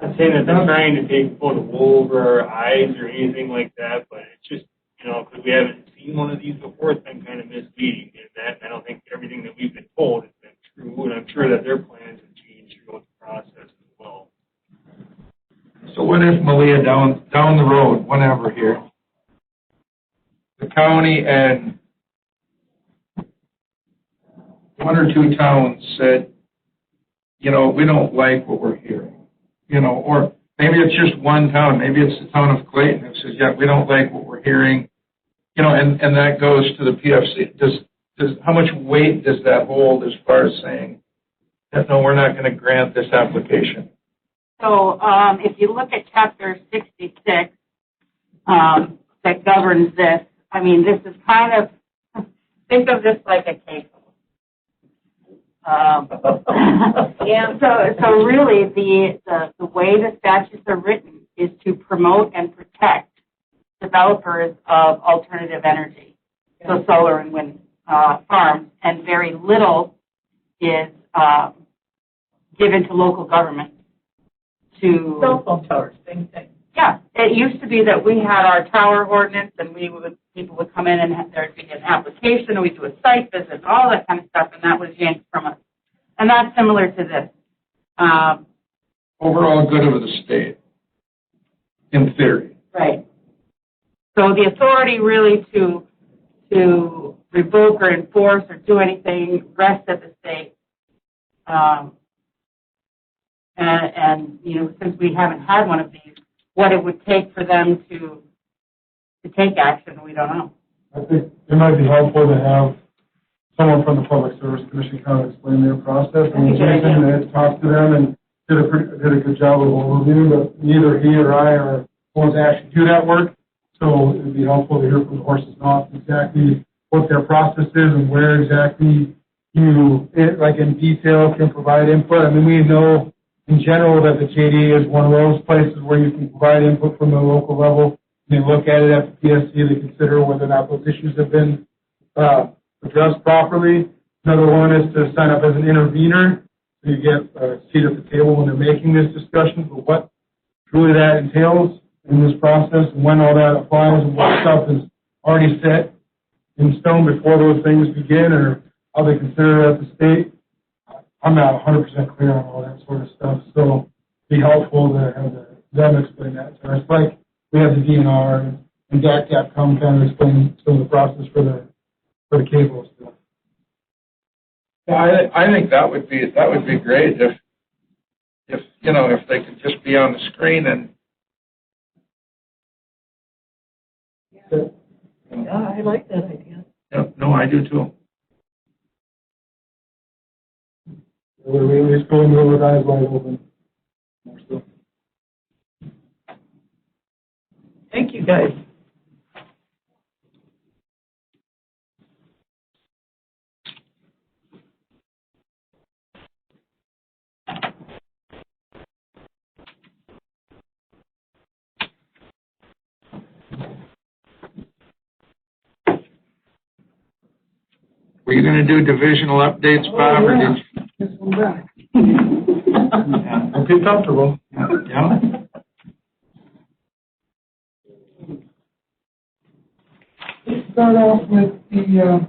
Not saying that they're trying to take pull the wool over our eyes or anything like that, but it's just, because we haven't seen one of these before, it's been kind of misleading. And I don't think everything that we've been told has been true, and I'm sure that their plans have changed throughout the process as well. so what if, Malia, down the road, whenever here, the county and one or two towns said, we don't like what we're hearing, or maybe it's just one town, maybe it's the town of Clayton that says, yeah, we don't like what we're hearing, and that goes to the PFC. How much weight does that hold as far as saying that, no, we're not going to grant this application? So if you look at Chapter 66 that governs this, this is kind of, think of this like a case. Yeah. So really, the way the statutes are written is to promote and protect developers of alternative energy, so solar and wind farms, and very little is given to local government. Cell phone towers, same thing. Yeah, it used to be that we had our tower ordinance, and people would come in and there'd be an application, and we'd do a site visit, and all that kind of stuff, and that was yanked from us. And that's similar to this. Overall good of the state, in theory. Right. So the authority really to revoke or enforce or do anything rests at the state. And since we haven't had one of these, what it would take for them to take action, we don't know. I think it might be helpful to have someone from the Public Service Commission kind of explain their process. And Jason had talked to them and did a good job of overview, but neither he or I are going to actually do that work. So it would be helpful to hear from the horse's mouth exactly what their process is and where exactly you, like in detail, can provide input. We know in general that the JD is one of those places where you can provide input from the local level. They look at it at the PSC, they consider whether or not those issues have been addressed properly. Another one is to sign up as an intervener, so you get a seat at the table when they're making this discussion, but what truly that entails in this process and when all that applies and what stuff is already set in stone before those things begin or how they consider it at the state. I'm not 100% clear on all that sort of stuff, so it'd be helpful to have them explain that to us. Like we have the DNR and DACCAP come kind of explain some of the process for the cable stuff. Yeah, I think that would be great if they could just be on the screen and. Yeah, I like that idea. Yep, no, I do too. We're just going over with eyes wide open. More stuff. Thank you, guys. Were you going to do divisional updates, Bob, or did you? This one back. Don't get comfortable. Yeah. Let's start off with the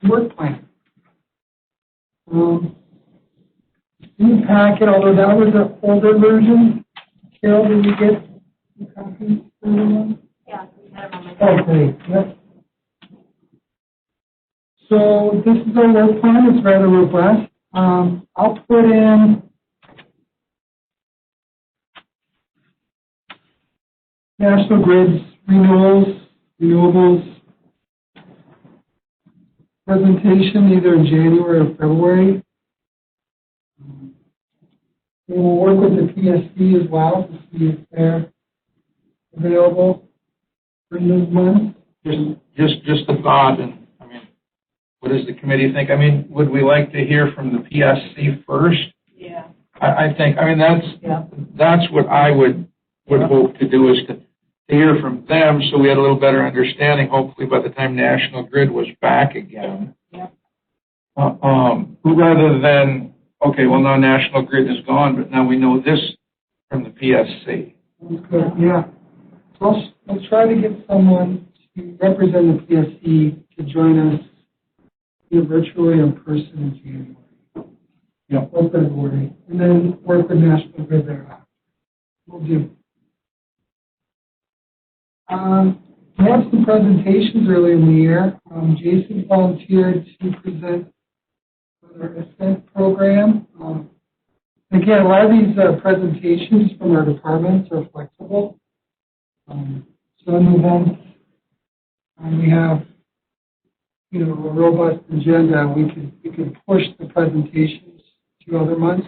work plan. In the packet, although that was an older version, Carol, did you get the copy for everyone? Yeah, we had them on my desk. Okay, yep. So this is our work plan. It's rather robust. I'll put in National Grid's renewables presentation either in January or February. We will work with the PSC as well to see if they're available during those months. Just a thought, and I mean, what does the committee think? I mean, would we like to hear from the PSC first? Yeah. I think, I mean, that's what I would hope to do, is to hear from them so we had a little better understanding, hopefully by the time National Grid was back again. Yeah. Rather than, okay, well, now National Grid is gone, but now we know this from the PSC. Sounds good, yeah. So I'll try to get someone to represent the PSC to join us either virtually or in person in January. Yeah. Or February, and then work with National Grid thereafter. We'll do. We have some presentations early in the year. Jason volunteered to present for our Ascent program. Again, a lot of these presentations from our departments are flexible. So in events, we have, a robust agenda. We could push the presentations to other months.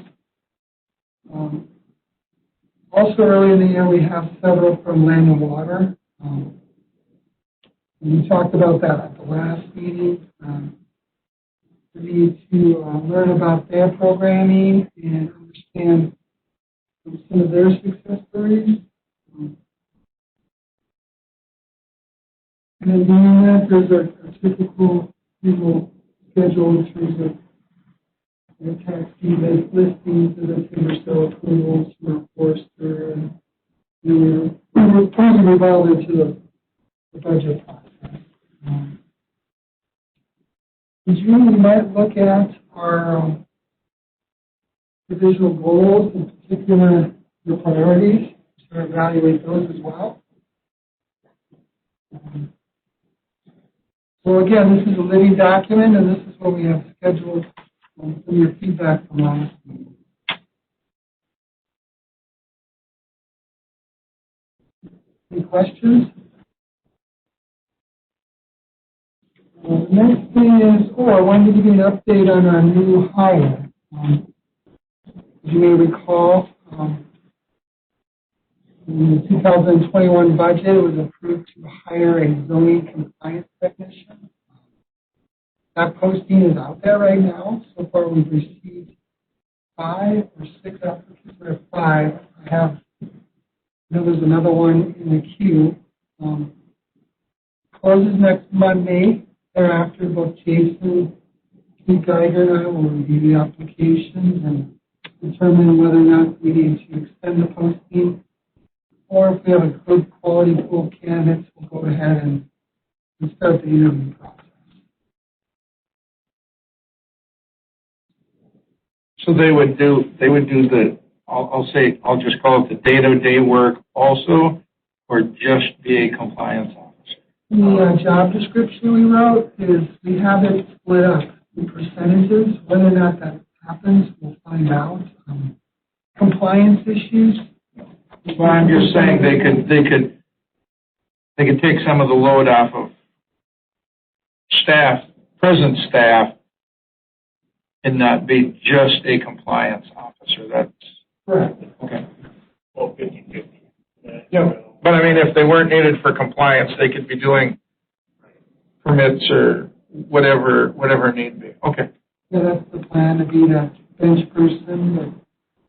Also early in the year, we have several from Land and Water. We talked about that at the last meeting. We need to learn about their programming and understand some of their success stories. And then beyond that, there's our typical schedule in terms of the tax deed listings and the timber sale approvals from our forester, and we're trying to evolve into the budget process. We might look at our divisional goals, in particular the priorities, to evaluate those as well. So again, this is a living document, and this is what we have scheduled some of your feedback from last meeting. Any questions? The next thing is, I wanted to give you an update on our new hire. As you may recall, in the 2021 budget, it was approved to hire a zoning compliance technician. That posting is out there right now. So far, we've received 5 or 6 applicants. We have 5. There's another one in the queue. Closes next Monday. Thereafter, both Jason, Pete Geiger, and I will review the applications and determine whether or not we need to extend the posting, or if we have a good quality pool of candidates, we'll go ahead and start the interview process. So they would do the, I'll just call it the day-to-day work also, or just be a compliance officer? The job description we wrote is, we have it split up in percentages. Whether or not that happens, we'll find out. Compliance issues. Well, I'm just saying they could take some of the load off of present staff, and not be just a compliance officer. That's correct. Okay. Well, 50/50. Yeah, but I mean, if they weren't needed for compliance, they could be doing permits or whatever need be. Okay. Yeah, that's the plan, to be that bench person,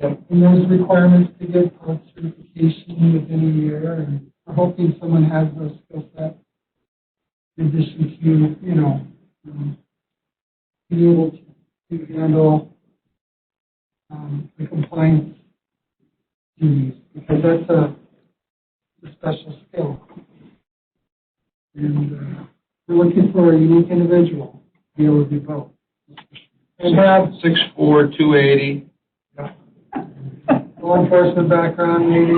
and those requirements to get Polk certification within a year, and we're hoping someone has those skill sets in addition to, being able to handle the compliance duties, because that's a special skill. And we're looking for a unique individual to be able to do both. And have 6'4", 280. law enforcement background, maybe.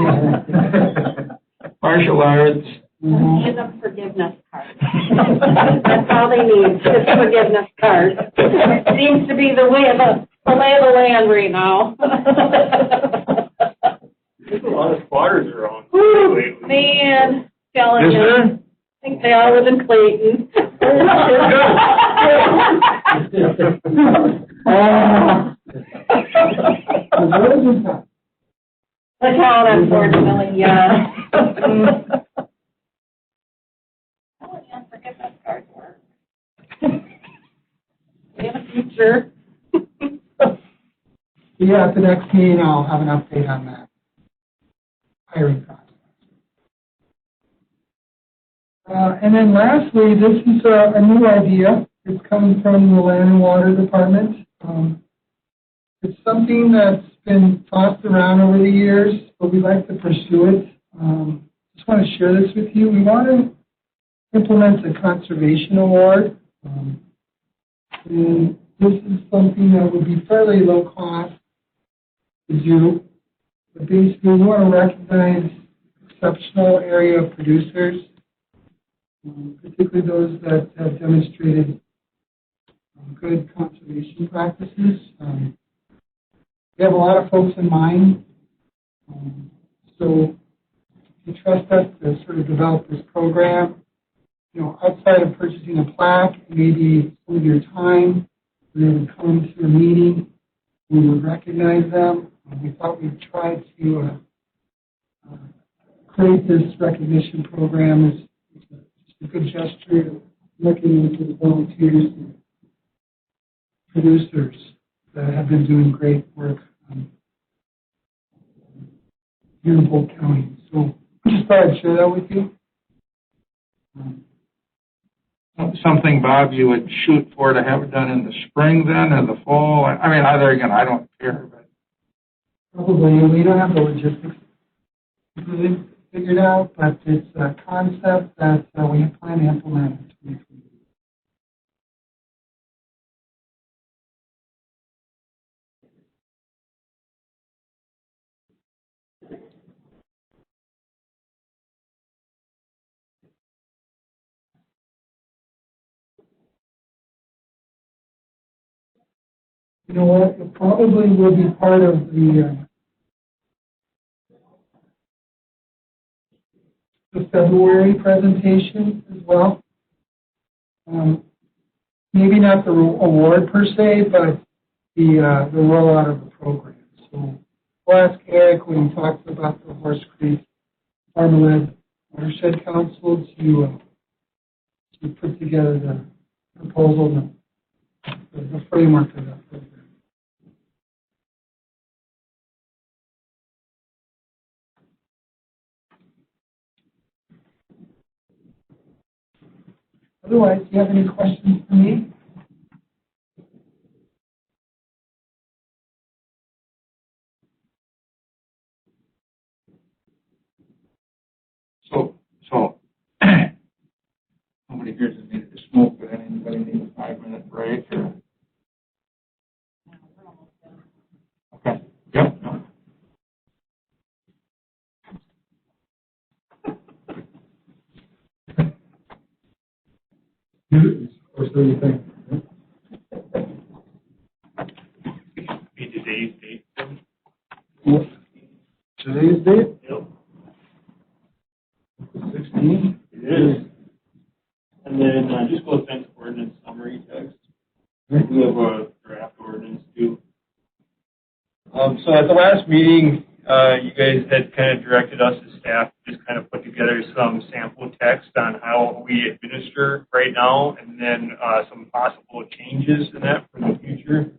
Martial arts. And a forgiveness card. That's all they need, just a forgiveness card. Seems to be the lay of the land right now. There's a lot of squatters around lately. Man, telling Is you. there? I think they all live in Clayton. What is that? The town, unfortunately, yeah. Oh, yeah, forget that card work. We have a future. Yeah, at the next meeting, I'll have an update on that hiring process. And then lastly, this is a new idea. It's coming from the Land and Water Department. It's something that's been tossed around over the years, but we'd like to pursue it. Just want to share this with you. We want to implement a conservation award. And this is something that would be fairly low cost to do. But basically, we want to recognize exceptional area producers, particularly those that have demonstrated good conservation practices. We have a lot of folks in mind. So you trust us to sort of develop this program. You know, outside of purchasing a plaque, maybe some of your time, they would come to a meeting, we would recognize them. We thought we'd try to create this recognition program. It's a good gesture, looking into the volunteers and producers that have been doing great work here in Polk County. So I just thought I'd share that with you. Something, Bob, you would shoot for to have it done in the spring then, or the fall? I mean, either again, I don't care, but. Probably, we don't have the logistics really figured out, but it's a concept that we plan to implement in 2020. You know what? It probably will be part of the February presentation as well. Maybe not the award per se, but the rollout of the program. So we'll ask Eric when he talks about the Horse Creek Farm-led Watershed Council to put together the proposal, the framework of that program. Otherwise, do you have any questions for me? So nobody here just needed to smoke, but anybody need a 5-minute break or? Okay. Yep. No. Or so you think? Be today's date. Today's date? Yep. 16? It is. And then just go fence ordinance summary text. We have a draft ordinance too. So at the last meeting, you guys had kind of directed us as staff to just kind of put together some sample text on how we administer right now, and then some possible changes in that for the future.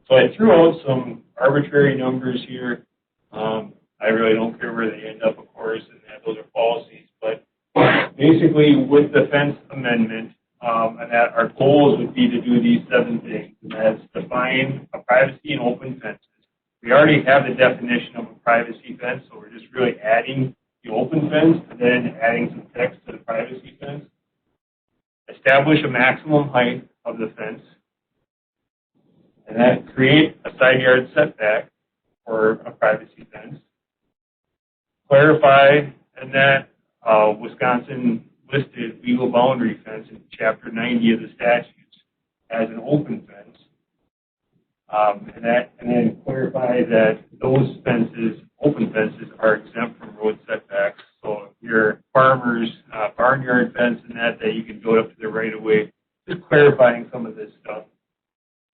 So I threw out some arbitrary numbers here. I really don't care where they end up, of course, and that those are policies. But basically, with the fence amendment, and that our goals would be to do these 7 things, and that's define a privacy and open fences. We already have the definition of a privacy fence, so we're just really adding the open fence and then adding some text to the privacy fence. Establish a maximum height of the fence, and then create a side yard setback for a privacy fence. Clarify and that Wisconsin listed legal boundary fence in Chapter 90 of the statutes as an open fence. And then clarify that those fences, open fences, are exempt from road setbacks. So if your farmer's barnyard fence and that you can go up to the right of way, just clarifying some of this stuff.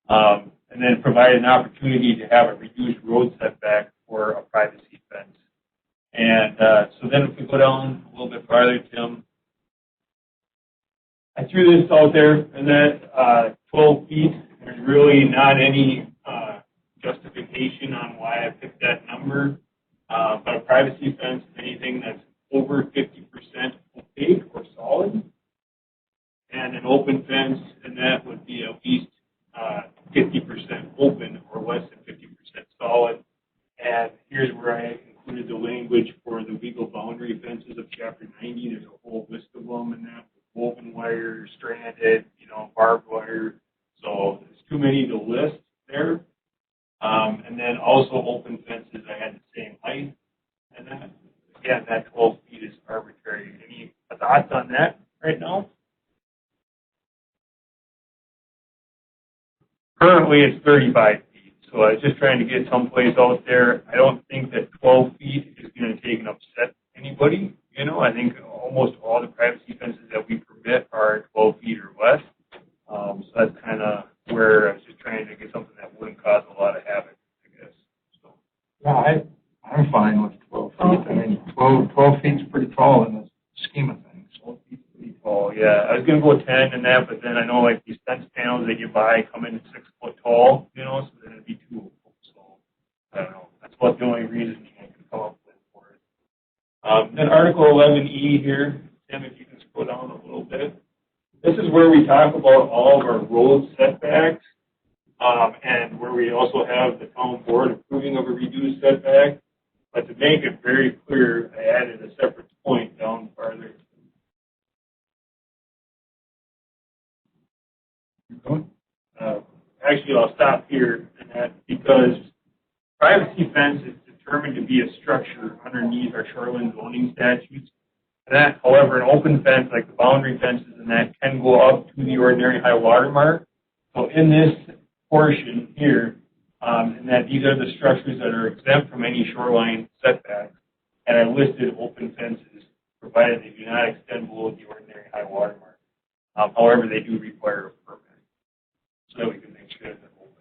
And then provide an opportunity to have a reduced road setback for a privacy fence. And so then if we go down a little bit farther, Tim, I threw this out there, and that 12 feet, there's really not any justification on why I picked that number. But a privacy fence is anything that's over 50% opaque or solid. And an open fence, and that would be at least 50% open or less than 50% solid. And here's where I included the language for the legal boundary fences of Chapter 90. There's a whole list of them in that, woven wire, stranded, barbed wire. So there's too many to list there. And then also open fences, I had the same height. And then, again, that 12 feet is arbitrary. Any thoughts on that right now? Currently, it's 35 feet. So I was just trying to get someplace out there. I don't think that 12 feet is going to take and upset anybody. I think almost all the privacy fences that we permit are 12 feet or less. So that's kind of where I was just trying to get something that wouldn't cause a lot of havoc, I guess. So. Yeah, I'm fine with 12 feet. I mean, 12 feet's pretty tall in the scheme of things. 12 feet's pretty tall. Yeah, I was going to go 10 in that, but then I know like these fence panels that you buy come in 6 foot tall, so then it'd be too old. So I don't know. That's about the only reason I can come up with for it. Then Article 11E here, Tim, if you can scroll down a little bit. This is where we talk about all of our road setbacks, and where we also have the town board approving of a reduced setback. But to make it very clear, I added a separate point down farther. Actually, I'll stop here in that because privacy fence is determined to be a structure underneath our shoreline zoning statutes. And that, however, an open fence, like the boundary fences and that, can go up to the ordinary high water mark. So in this portion here, and that these are the structures that are exempt from any shoreline setbacks, and I listed open fences, provided they do not extend below the ordinary high water mark. However, they do require a permit, so that we can make sure they're open.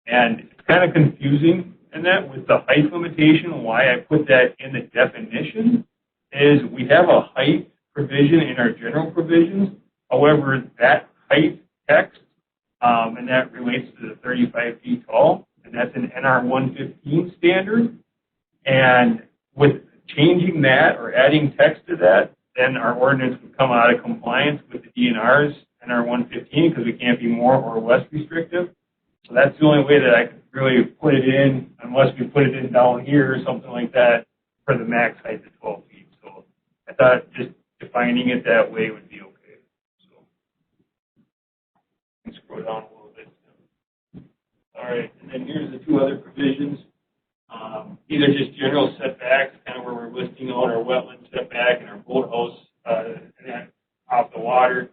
And it's kind of confusing in that with the height limitation. Why I put that in the definition is we have a height provision in our general provisions. However, that height text, and that relates to the 35 feet tall, and that's an NR 115 standard. And with changing that or adding text to that, then our ordinance would come out of compliance with the DNR's NR 115 because we can't be more or less restrictive. So that's the only way that I could really put it in, unless we put it in down here or something like that, for the max height of 12 feet. So I thought just defining it that way would be okay. So let's scroll down a little bit. All right, and then here's the two other provisions. These are just general setbacks, kind of where we're listing out our wetland setback and our boathouse and that off the water.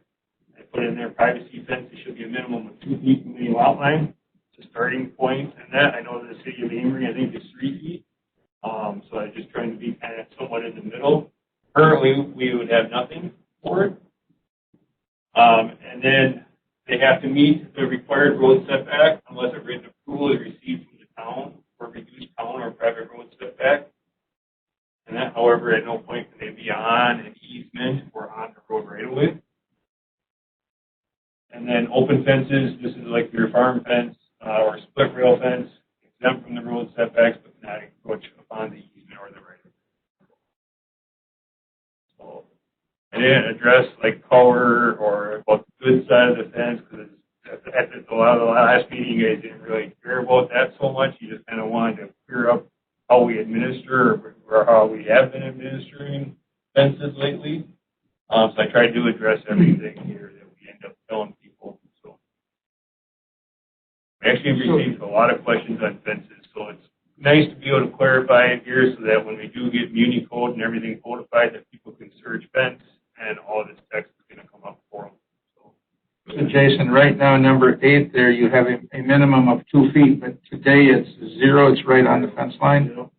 I put in there privacy fence. It should be a minimum of 2 feet from any lot line. It's a starting point, and that I know the city of Amory, I think, is 3 feet. So I'm just trying to be kind of somewhat in the middle. Currently, we would have nothing for it. And then they have to meet the required road setback unless a written approval is received from the town for reduced town or private road setback. And that, however, at no point can they be on an easement or on the road right away. And then open fences, this is like your farm fence or split rail fence, exempt from the road setbacks, but not encroach upon the easement or the right of way. So I didn't address like color or about the good side of the fence because at a lot of the last meeting, you guys didn't really care about that so much. You just kind of wanted to clear up how we administer or how we have been administering fences lately. So I tried to address everything here that we end up telling people. So we actually received a lot of questions on fences, so it's nice to be able to clarify it here so that when we do get muni code and everything codified, that people can search fence and all of this text is going to come up for them. So Jason, right now, number 8 there, you have a minimum of 2 feet, but today it's 0, it's right on the fence line? No,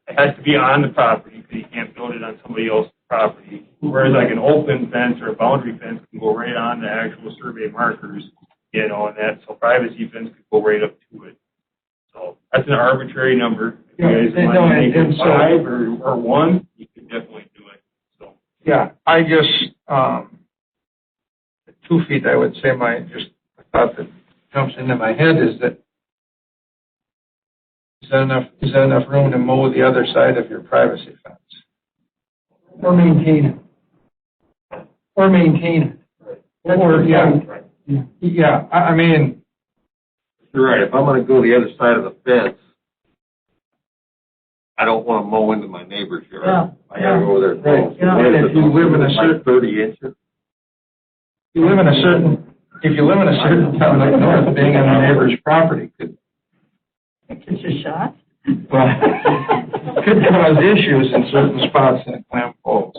it has to be on the property because you can't build it on somebody else's property. Whereas like an open fence or a boundary fence can go right on the actual survey markers, and that, so privacy fence could go right up to it. So that's an arbitrary number. If Yeah, you guys and want no, to make and it so- 5 or 1, you can definitely do it. So. Yeah, I just, 2 feet, I would say a thought that jumps into my head is that, is that enough room to mow the other side of your privacy fence? Or maintain it. Or maintain it. Or, yeah, Right. yeah, I mean, You're right, if I'm gonna go the other side of the fence, I don't wanna mow into my neighbor's yard. Yeah, I gotta go there. Right. Yeah. And if you live in a certain- 30 inches? if you live in a certain town like north, being on a neighbor's property could, Get your shot. well, could cause issues in certain spots in Clam Falls.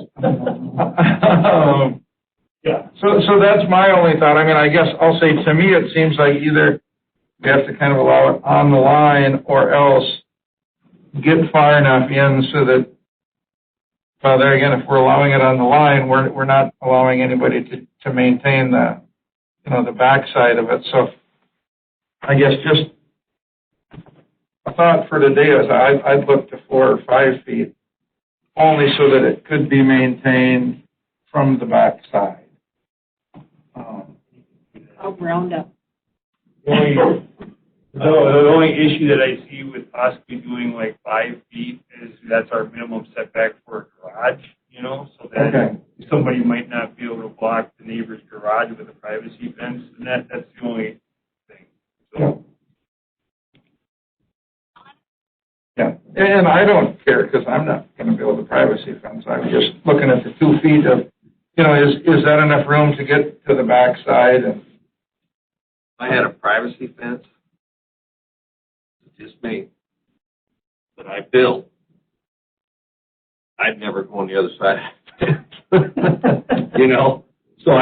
Yeah. So that's my only thought. I mean, I guess I'll say, to me, it seems like either we have to kind of allow it on the line or else get far enough in so that, well, there again, if we're allowing it on the line, we're not allowing anybody to maintain the, the backside of it. So I guess just a thought for today is I'd look to 4 or 5 feet, only so that it could be maintained from the backside. I'll round up. The only issue that I see with possibly doing like 5 feet is that's our minimum setback for a garage, so that Okay. somebody might not be able to block the neighbor's garage with a privacy fence, and that's the only thing. So, Yeah, and I don't care because I'm not going to build a privacy fence. I'm just looking at the 2 feet of, is that enough room to get to the backside? And I had a privacy fence, just me, that I built. I'd never go on the other side of the fence. So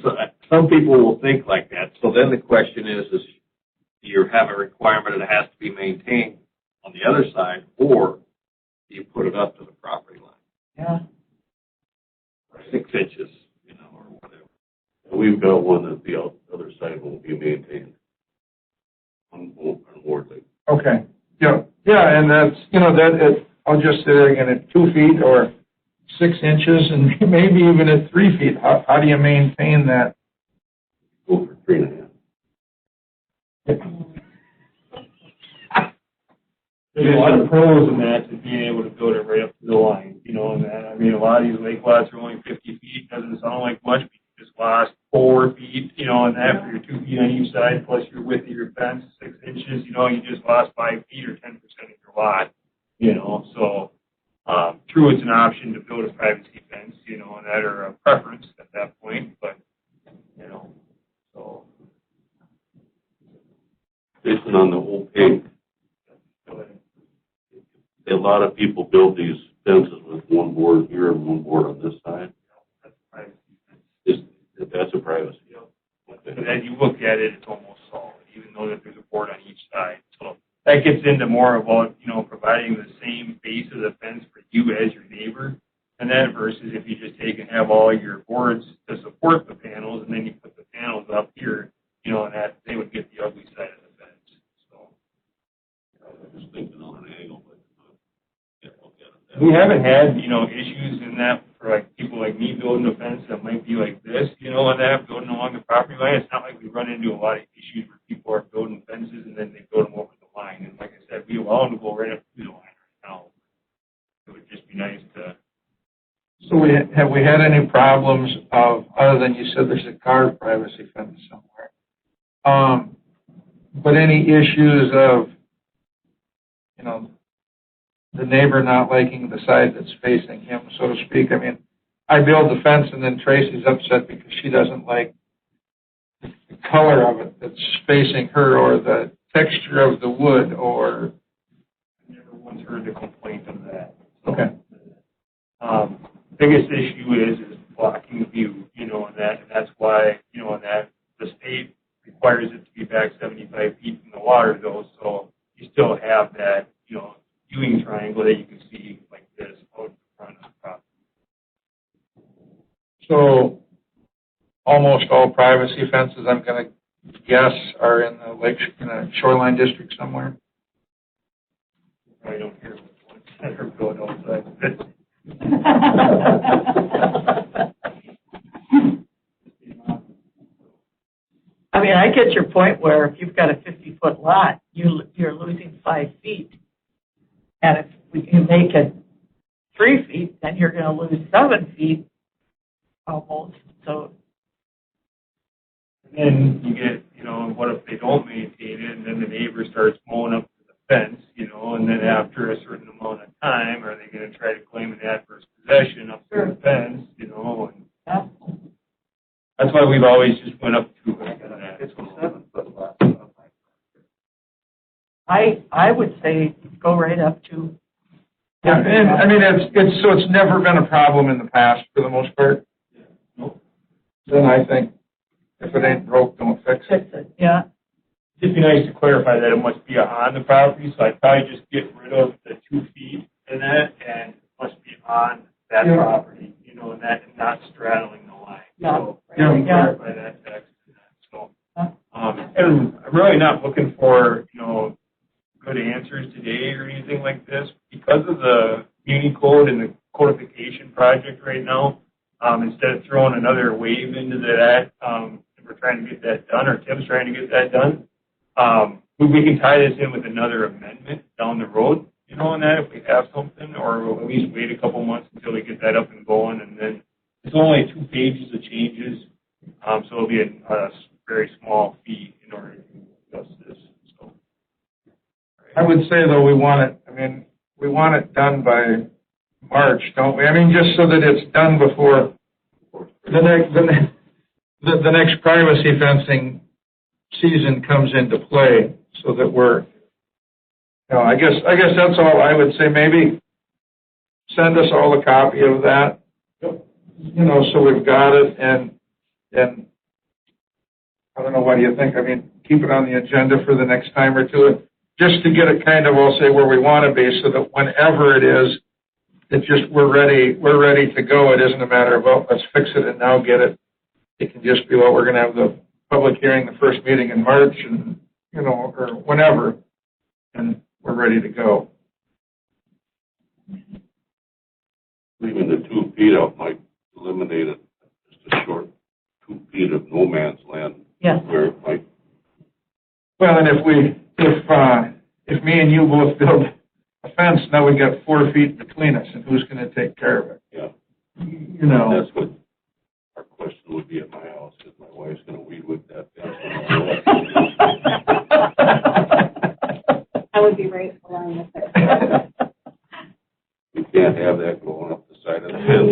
so some people will think like that. So then the question is do you have a requirement that it has to be maintained on the other side, or do you put it up to the property line? Yeah. 6 inches, or whatever. We've got one that the other side will be maintained unboardly. okay, yeah, and that's, I'll just say again, at 2 feet or 6 inches, and maybe even at 3 feet. How do you maintain that? Go for 3.5. there's a lot of pros in that, to being able to build it right up to the line, and that, I mean, a lot of these lake lots are only 50 feet, doesn't sound like much, but you just lost 4 feet, and that for your 2 feet on each side, plus your width of your fence, 6 inches, you just lost 5 feet or 10% of your lot, so, true, it's an option to build a privacy fence, and that, or a preference at that point, but, so. Based on the whole page, a lot of people build these fences with one board here and one board on this side. That's a privacy fence. That's a privacy. But as you look at it, it's almost solid, even though that there's a board on each side. So that gets into more about, providing the same base of the fence for you as your neighbor. And that versus if you just take and have all your boards to support the panels, and then you put the panels up here, and that they would get the ugly side of the fence. So I'm just thinking on an angle, but can't look at it. we haven't had, issues in that for like people like me building a fence that might be like this, and that building along the property line. It's not like we run into a lot of issues where people are building fences and then they build them over the line. And like I said, we allow them to go right up to the line right now. It would just be nice to. So have we had any problems of, other than you said there's a car privacy fence somewhere, but any issues of, the neighbor not liking the side that's facing him, so to speak? I mean, I build the fence and then Tracy's upset because she doesn't like the color of it that's facing her, or the texture of the wood, or. I never once heard a complaint of that. Okay. Biggest issue is blocking view, and that's why, and that the state requires it to be back 75 feet from the water, though, so you still have that, viewing triangle that you can see like this out in front of the property. So almost all privacy fences, I'm going to guess, are in the in a shoreline district somewhere. I don't hear one center going outside. I mean, I get your point where if you've got a 50-foot lot, you're losing 5 feet. And if you make it 3 feet, then you're going to lose 7 feet almost. So, And then you get, what if they don't maintain it, and then the neighbor starts mowing up to the fence, and then after a certain amount of time, are they going to try to claim an adverse possession up to the fence, and yeah. that's why we've always just went up to it. I would say go right up to. Yeah, and I mean, it's never been a problem in the past for the most part. Then I think if it ain't broke, don't fix it. Fix it, yeah. It'd be nice to clarify that it must be on the property, so I'd probably just get rid of the 2 feet in that, and it must be on that property, and that and not straddling the line. Yeah. So, Yeah. clarify that text. So, and I'm really not looking for, good answers today or anything like this. Because of the Muni Code and the codification project right now, instead of throwing another wave into that, we're trying to get that done, or Tim's trying to get that done, we can tie this in with another amendment down the road, on that if we have something, or we'll at least wait a couple months until we get that up and going, and then it's only 2 pages of changes, so it'll be a very small fee in order to adjust this. So, I would say though, we want it done by March, don't we? I mean, just so that it's done before the next privacy fencing season comes into play, so that we're, I guess that's all I would say. Maybe send us all a copy of that, so we've got it, and I don't know, what do you think? I mean, keep it on the agenda for the next time or two, just to get it kind of, I'll say, where we want to be, so that whenever it is, it's just we're ready to go. It isn't a matter of, well, let's fix it and now get it. It can just be, well, we're going to have the public hearing, the first meeting in March, and or whenever, and we're ready to go. Leaving the 2 feet out might eliminate it, just a short 2 feet of no man's land. Yes. Where it might. Well, and if me and you both build a fence, now we've got 4 feet between us, and who's going to take care of it? Yeah. That's what our question would be at my house, if my wife's going to weed whip that fence. I would be right along with it. We can't have that going up the side of the fence.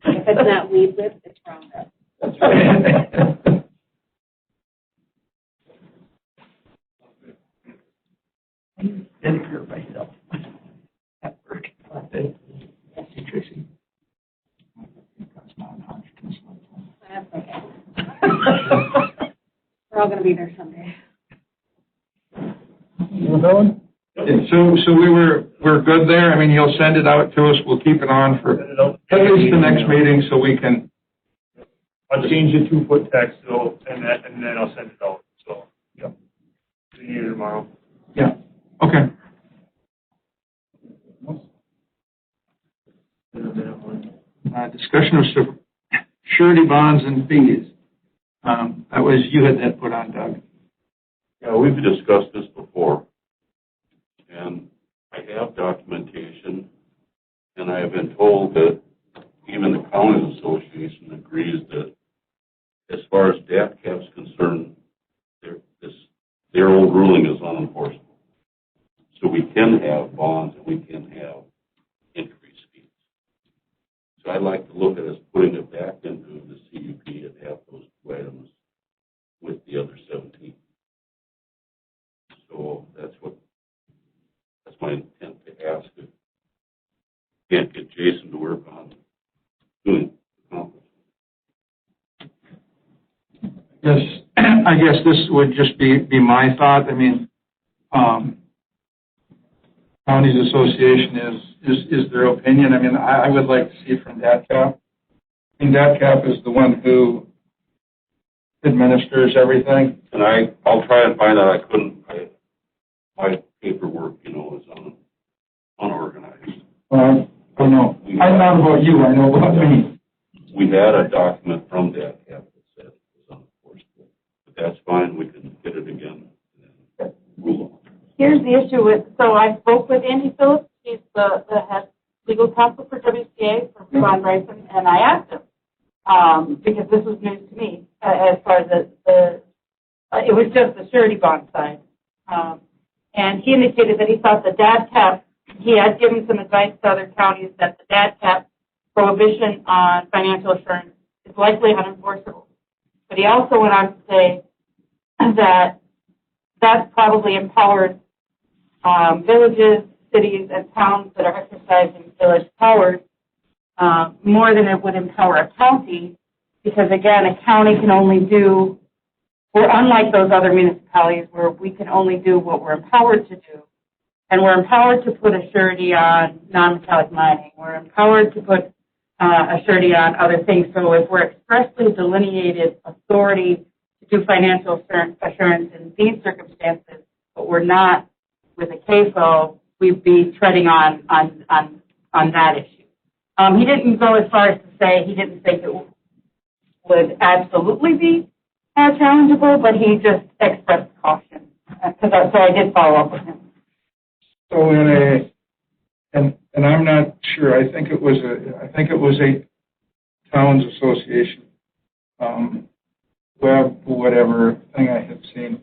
If it's not weed whip, it's Roundup. That's right. Vinegar myself at work. Tracy. That's okay. We're all going to be there someday. So we're good there. I mean, you'll send it out to us. We'll keep it on for at least the next meeting, so we can. I'll change the 2-foot text, so, and then I'll send it out. So, Yep. See you tomorrow. Yeah. Okay. Discussion of surety bonds and fees. That was, you had that put on, Doug. Yeah, we've discussed this before, and I have documentation, and I have been told that even the Counties Association agrees that as far as DATCAP's concerned, their old ruling is unenforceable. So we can have bonds and we can have increased fees. So I'd like to look at us putting it back into the CUP and have those 2 items with the other 17. So that's my intent to ask. If can't get Jason to work on doing accomplishment. Yes, I guess this would just be my thought. I mean, Counties Association is their opinion. I mean, I would like to see it from DATCAP. I mean, DATCAP is the one who administers everything. And I'll try and find out. I couldn't, my paperwork, is unorganized. Well, I don't know. I know about you, I know about me. We had a document from that that said it was unenforceable, but that's fine. We can get it again and rule on it. Here's the issue with, so I spoke with Andy Phillips, he's the head legal counsel for WCA, for Ron Bryson, and I asked him, because this was news to me, as far as it was just the surety bond side. And he indicated that he thought the DAD cap, he had given some advice to other counties that the DAD cap prohibition on financial assurance is likely unenforceable. But he also went on to say that that's probably empowered villages, cities, and towns that are exercising village powers more than it would empower a county, because again, a county can only do, we're unlike those other municipalities where we can only do what we're empowered to do. And we're empowered to put a surety on non-metallic mining. We're empowered to put a surety on other things. So if we're expressly delineated authority to do financial assurance in these circumstances, but we're not with a CAFO, we'd be treading on that issue. He didn't go as far as to say he didn't think it would absolutely be challengeable, but he just expressed caution. So I did follow up with him. So and I'm not sure. I think it was a towns association, whatever thing I had seen.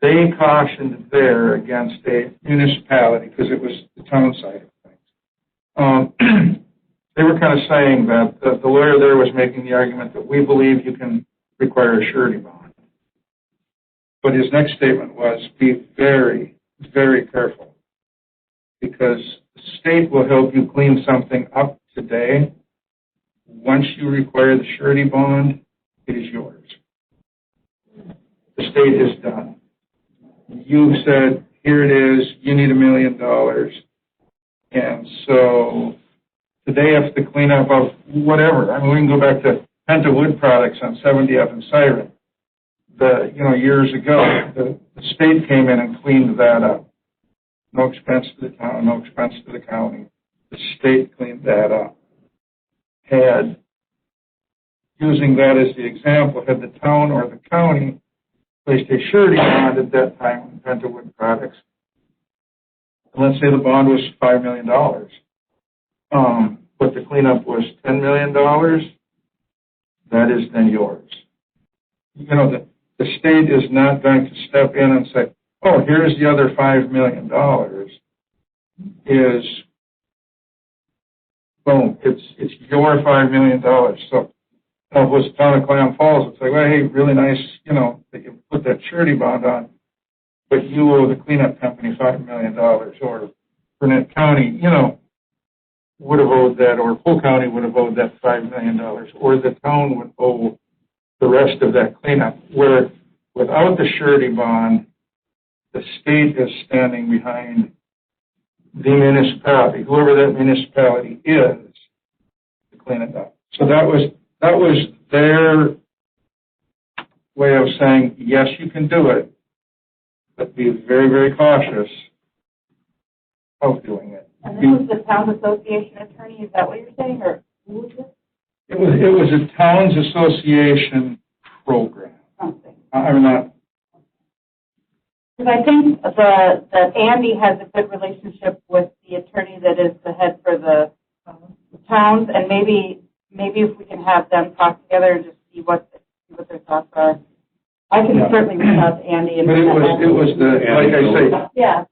They cautioned there against a municipality because it was the town side of things. They were kind of saying that the lawyer there was making the argument that we believe you can require a surety bond. But his next statement was, be very, very careful, because the state will help you clean something up today. Once you require the surety bond, it is yours. The state is done. You've said, here it is, you need $1 million. And so today have to clean up of whatever. I mean, we can go back to Penta Wood Products on 70F and Siren. Years ago, the state came in and cleaned that up. No expense to the town, no expense to the county. The state cleaned that up. Using that as the example, had the town or the county placed a surety bond at that time on Penta Wood Products, and let's say the bond was $5 million, but the cleanup was $10 million, that is then yours. The state is not going to step in and say, oh, here's the other $5 million. Boom, it's your $5 million. So if it was town of Clam Falls, it's like, well, hey, really nice, they can put that surety bond on, but you owe the cleanup company $5 million, or Burnett County, would have owed that, or Polk County would have owed that $5 million, or the town would owe the rest of that cleanup, where without the surety bond, the state is standing behind the municipality, whoever that municipality is, to clean it up. So that was their way of saying, yes, you can do it, but be very, very cautious of doing it. And this was the town association attorney, is that what you're saying, or who was it? It was a towns association program. Something. I'm not. Because I think that Andy has a good relationship with the attorney that is the head for the towns, and maybe if we can have them talk together and just see what their thoughts are. I can certainly reach out to Andy. But it was the, like I say. Yeah.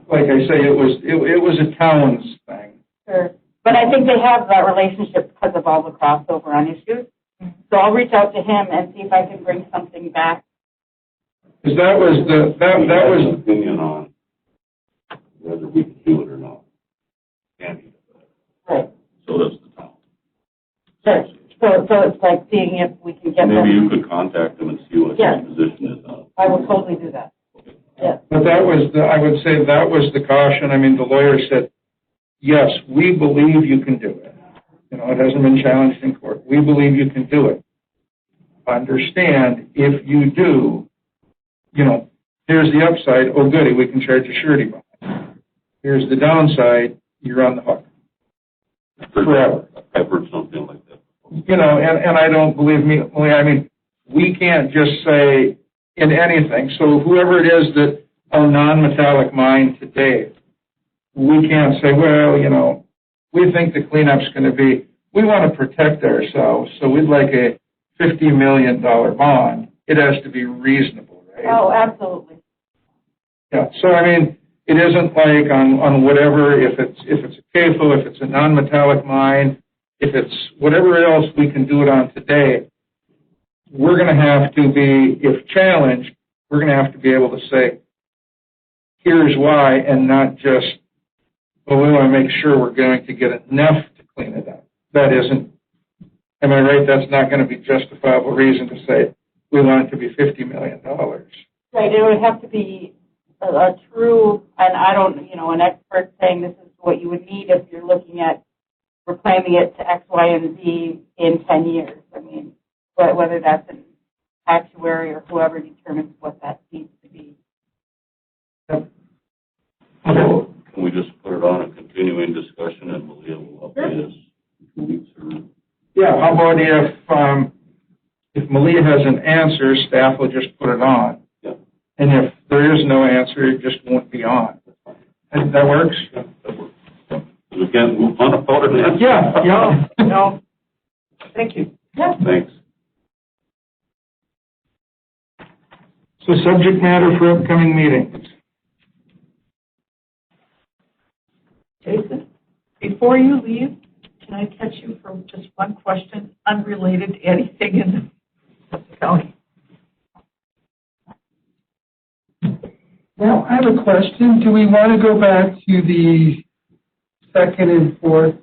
Like I say, it was a towns thing. Sure. But I think they have that relationship because of all the crossover on issues. So I'll reach out to him and see if I can bring something back. Because that was an opinion on whether we can do it or not. Andy. Right. So does the town. Sure. So it's like seeing if we can get Maybe them. you could contact them and see what their position is on it. I will totally do that. Yeah. But I would say that was the caution. I mean, the lawyer said, yes, we believe you can do it. It hasn't been challenged in court. We believe you can do it. understand if you do, here's the upside, oh goody, we can charge a surety bond. Here's the downside, you're on the hook. Forever. I've heard something like that. And I don't believe me, I mean, we can't just say in anything. So whoever it is that are non-metallic mine today, we can't say, well, we think the cleanup's going to be, we want to protect ourselves, so we'd like a $50 million bond. It has to be reasonable, right? Oh, absolutely. Yeah, so I mean, it isn't like on whatever, if it's a CAFO, if it's a non-metallic mine, if it's whatever else we can do it on today, we're going to have to be, if challenged, we're going to have to be able to say, here's why, and not just, well, we want to make sure we're going to get enough to clean it up. That isn't, am I right? That's not going to be justifiable reason to say we want it to be $50 million. Right, it would have to be a true, and I don't, an expert saying this is what you would need if you're looking at reclaiming it to X, Y, and Z in 10 years. I mean, whether that's an actuary or whoever determines what that needs to be. Yep. So can we just put it on a continuing discussion and Malia will update us in 2 weeks? Or? Yeah, how about if Malia has an answer, staff will just put it on. Yeah. And if there is no answer, it just won't be on. And that works? Yeah, that works. We can't move on about it. Yeah. No. Thank you. Yeah. Thanks. So subject matter for upcoming meetings. Jason, before you leave, can I catch you for just one question unrelated to anything in the county? Well, I have a question. Do we want to go back to the second and fourth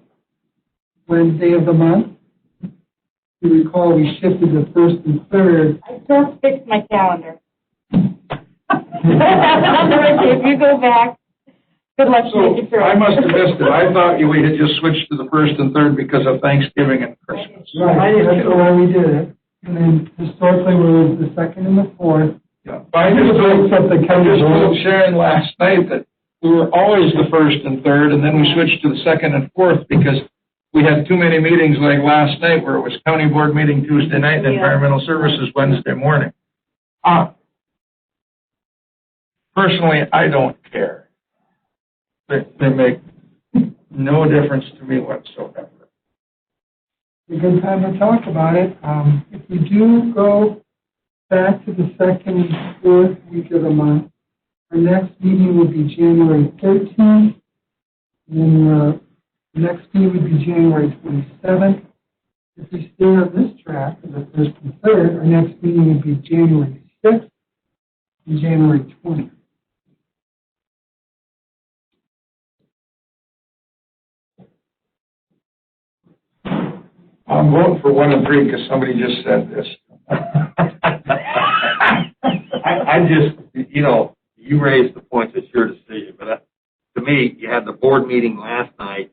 Wednesday of the month? You recall we shifted the first and third. I just fixed my calendar. If you go back, good luck to make it through. I must have missed it. I thought we had just switched to the first and third because of Thanksgiving and Christmas. Right, that's why we did it. And then historically, we were the second and the fourth. Yeah. I just told Sharon last night that we were always the first and third, and then we switched to the second and fourth because we had too many meetings like last night where it was county board meeting Tuesday night and environmental services Wednesday morning. Personally, I don't care. They make no difference to me whatsoever. A good time to talk about it. If we do go back to the second and fourth week of the month, our next meeting would be January 13th, and then the next meeting would be January 27th. If we stay on this track of the first and third, our next meeting would be January 6th and January 20th. I'm voting for 1 and 3 because somebody just said this. I just, you raised the points, it's your decision, but to me, you had the board meeting last night.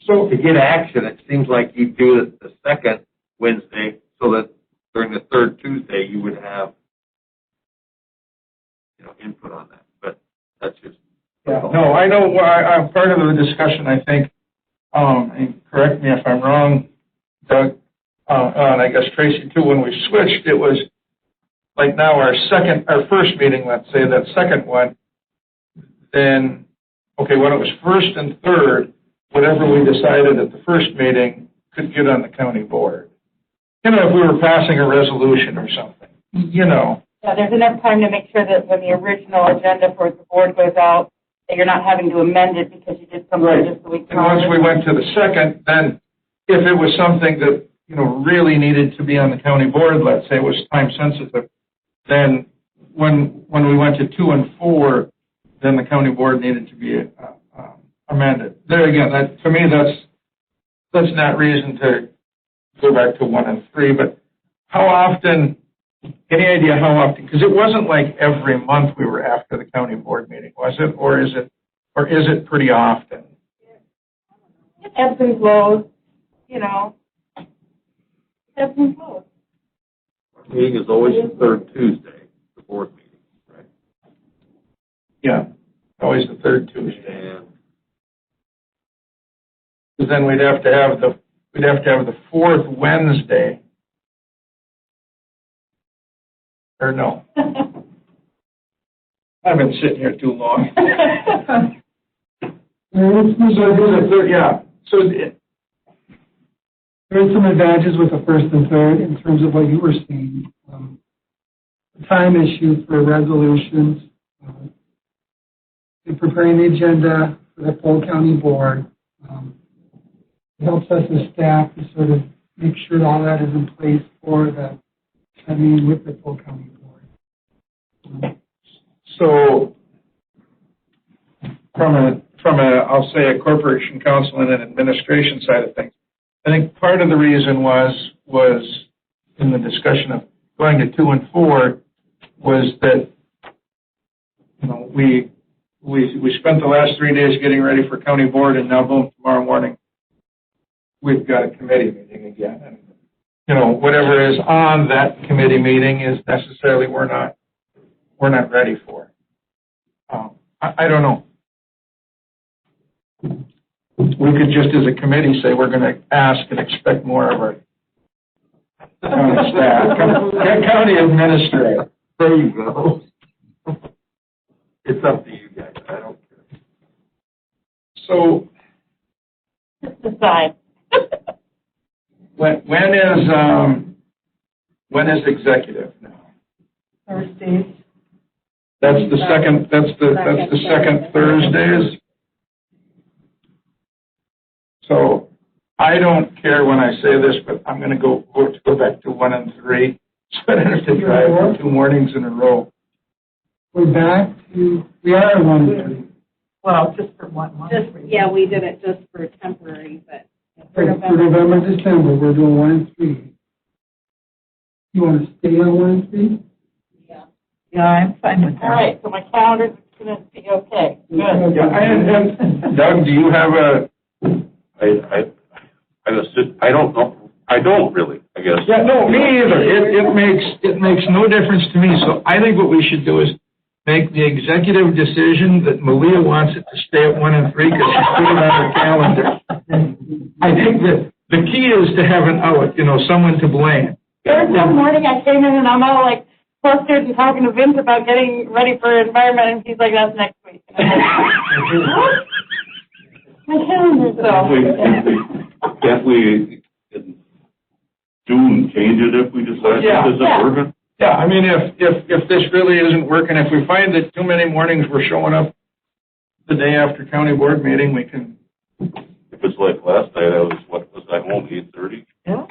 So to get action, it seems like you do it the second Wednesday so that during the third Tuesday, you would have, input on that, but that's just. Yeah, no, I know, I'm part of the discussion, I think, and correct me if I'm wrong, Doug, and I guess Tracy too, when we switched, it was like now our first meeting, let's say, that second one, then, okay, when it was first and third, whatever we decided at the first meeting could get on the county board. If we were passing a resolution or something, Yeah, there's enough time to make sure that when the original agenda for the board goes out, that you're not having to amend it because you did something Right. just the week And once we went to the second, then if it was something that, really needed to be on the county board, let's say it was time sensitive, then when we went to 2 and 4, then the county board needed to be amended. There again, to me, that's not reason to go back to 1 and 3, but how often, any idea how often, because it wasn't like every month we were after the county board meeting, was it? Or is it pretty often? Ebbs and flows, Ebbs and flows. Meeting is always the third Tuesday, the board meeting, right? Yeah, always the third Tuesday. And Because then we'd have to have the fourth Wednesday. Or no, I've been sitting here too long. There is some advantages with the first and third in terms of what you were saying. The time issue for resolutions, in preparing the agenda for the Polk County Board. It helps us as staff to sort of make sure all that is in place for the meeting with the Polk County Board. So, from a, I'll say a corporation counsel and an administration side of things, I think part of the reason was in the discussion of going to 2 and 4 was that, we spent the last 3 days getting ready for county board, and now boom, tomorrow morning we've got a committee meeting again. And, whatever is on that committee meeting is necessarily we're not ready for. I don't know. We could just as a committee say we're going to ask and expect more of our county staff, county administrator. there you go. It's up to you guys. I don't care. So Just decide. when is executive now? Thursdays. That's the second Thursdays. So I don't care when I say this, but I'm going to go back to 1 and 3. So I don't have to drive for 2 mornings in a row. We are at 1 and 3. Well, just for 1 month. Yeah, we did it just for temporary, but For November, December, we're doing 1 and 3. You want to stay on 1 and 3? Yeah, I'm fine with that. All right, so my calendar's going to be okay. Good. Yeah, and Doug, do you have a? I don't know. I don't really, I guess. Yeah, no, me either. It makes no difference to me. So I think what we should do is make the executive decision that Malia wants it to stay at 1 and 3 because she's put it on her calendar. I think that the key is to have someone to blame. Thursday morning I came in and I'm all like flustered and talking to Vince about getting ready for environment, and he's like, that's next week. And I'm like, what? My calendar's Can't we in June change it if we decide Yeah. this isn't working? Yeah, I mean, if this really isn't working, if we find that too many mornings we're showing up the day after county board meeting, we can. If it's like last night, I home 8:30? Yeah.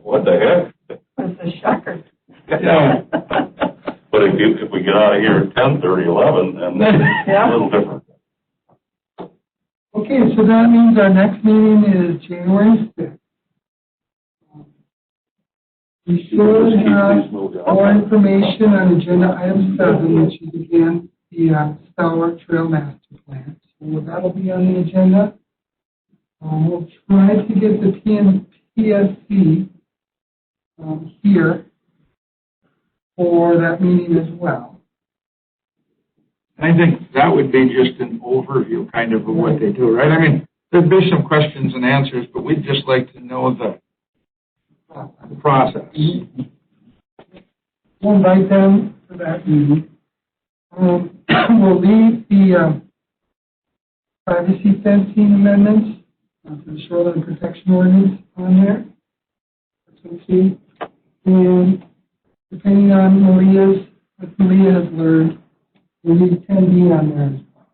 What the heck? It's a shocker. Yeah. But if we get out of here at 10:30, 11, then it's a little different. Okay, so that means our next meeting is January 6th. We should have more information on agenda item 7, which is again the Sauer Trail Master Plan. So that'll be on the agenda. We'll try to get the PSC here for that meeting as well. I think that would be just an overview kind of what they do, right? I mean, there'd be some questions and answers, but we'd just like to know the process. We'll invite them for that meeting. We'll leave the privacy fencing amendments to the shoreline protection ordinance on there. Let's see. And depending on what Malia has learned, we need 10B on there as well.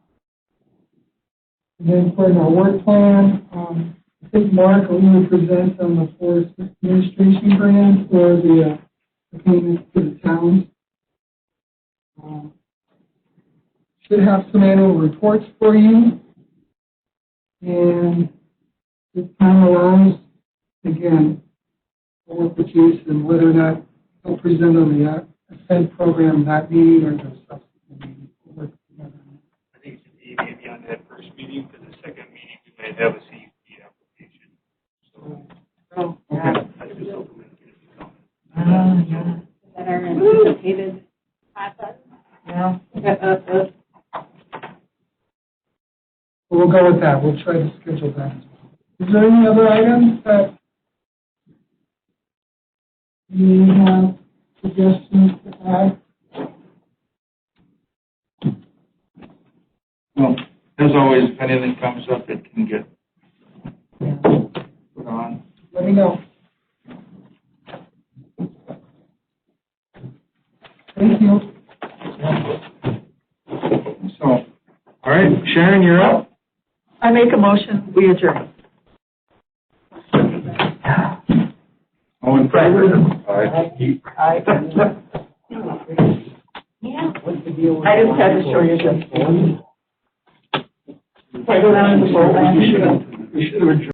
And then for our work plan, I think Mark will present on the forest administration grant for the payments to the towns. Should have some annual reports for you. And if time allows, again, we'll work with Jason whether or not he'll present on the Ascend program that meeting or the subsequent meeting. We'll work together on that. I think it should be maybe on that first meeting, because the second meeting we might have a CUP application. So Yeah. that are anticipated happen. Yeah. We'll go with that. We'll try to schedule that as well. Is there any other items that you have suggestions to add? Well, as always, if anything comes up, it can get put on. Let me know. Thank you. So, all right, Sharon, you're up. I make a motion, we adjourn. All in favor? I just had to show you this. If I go down in the boat, We should have adjourned.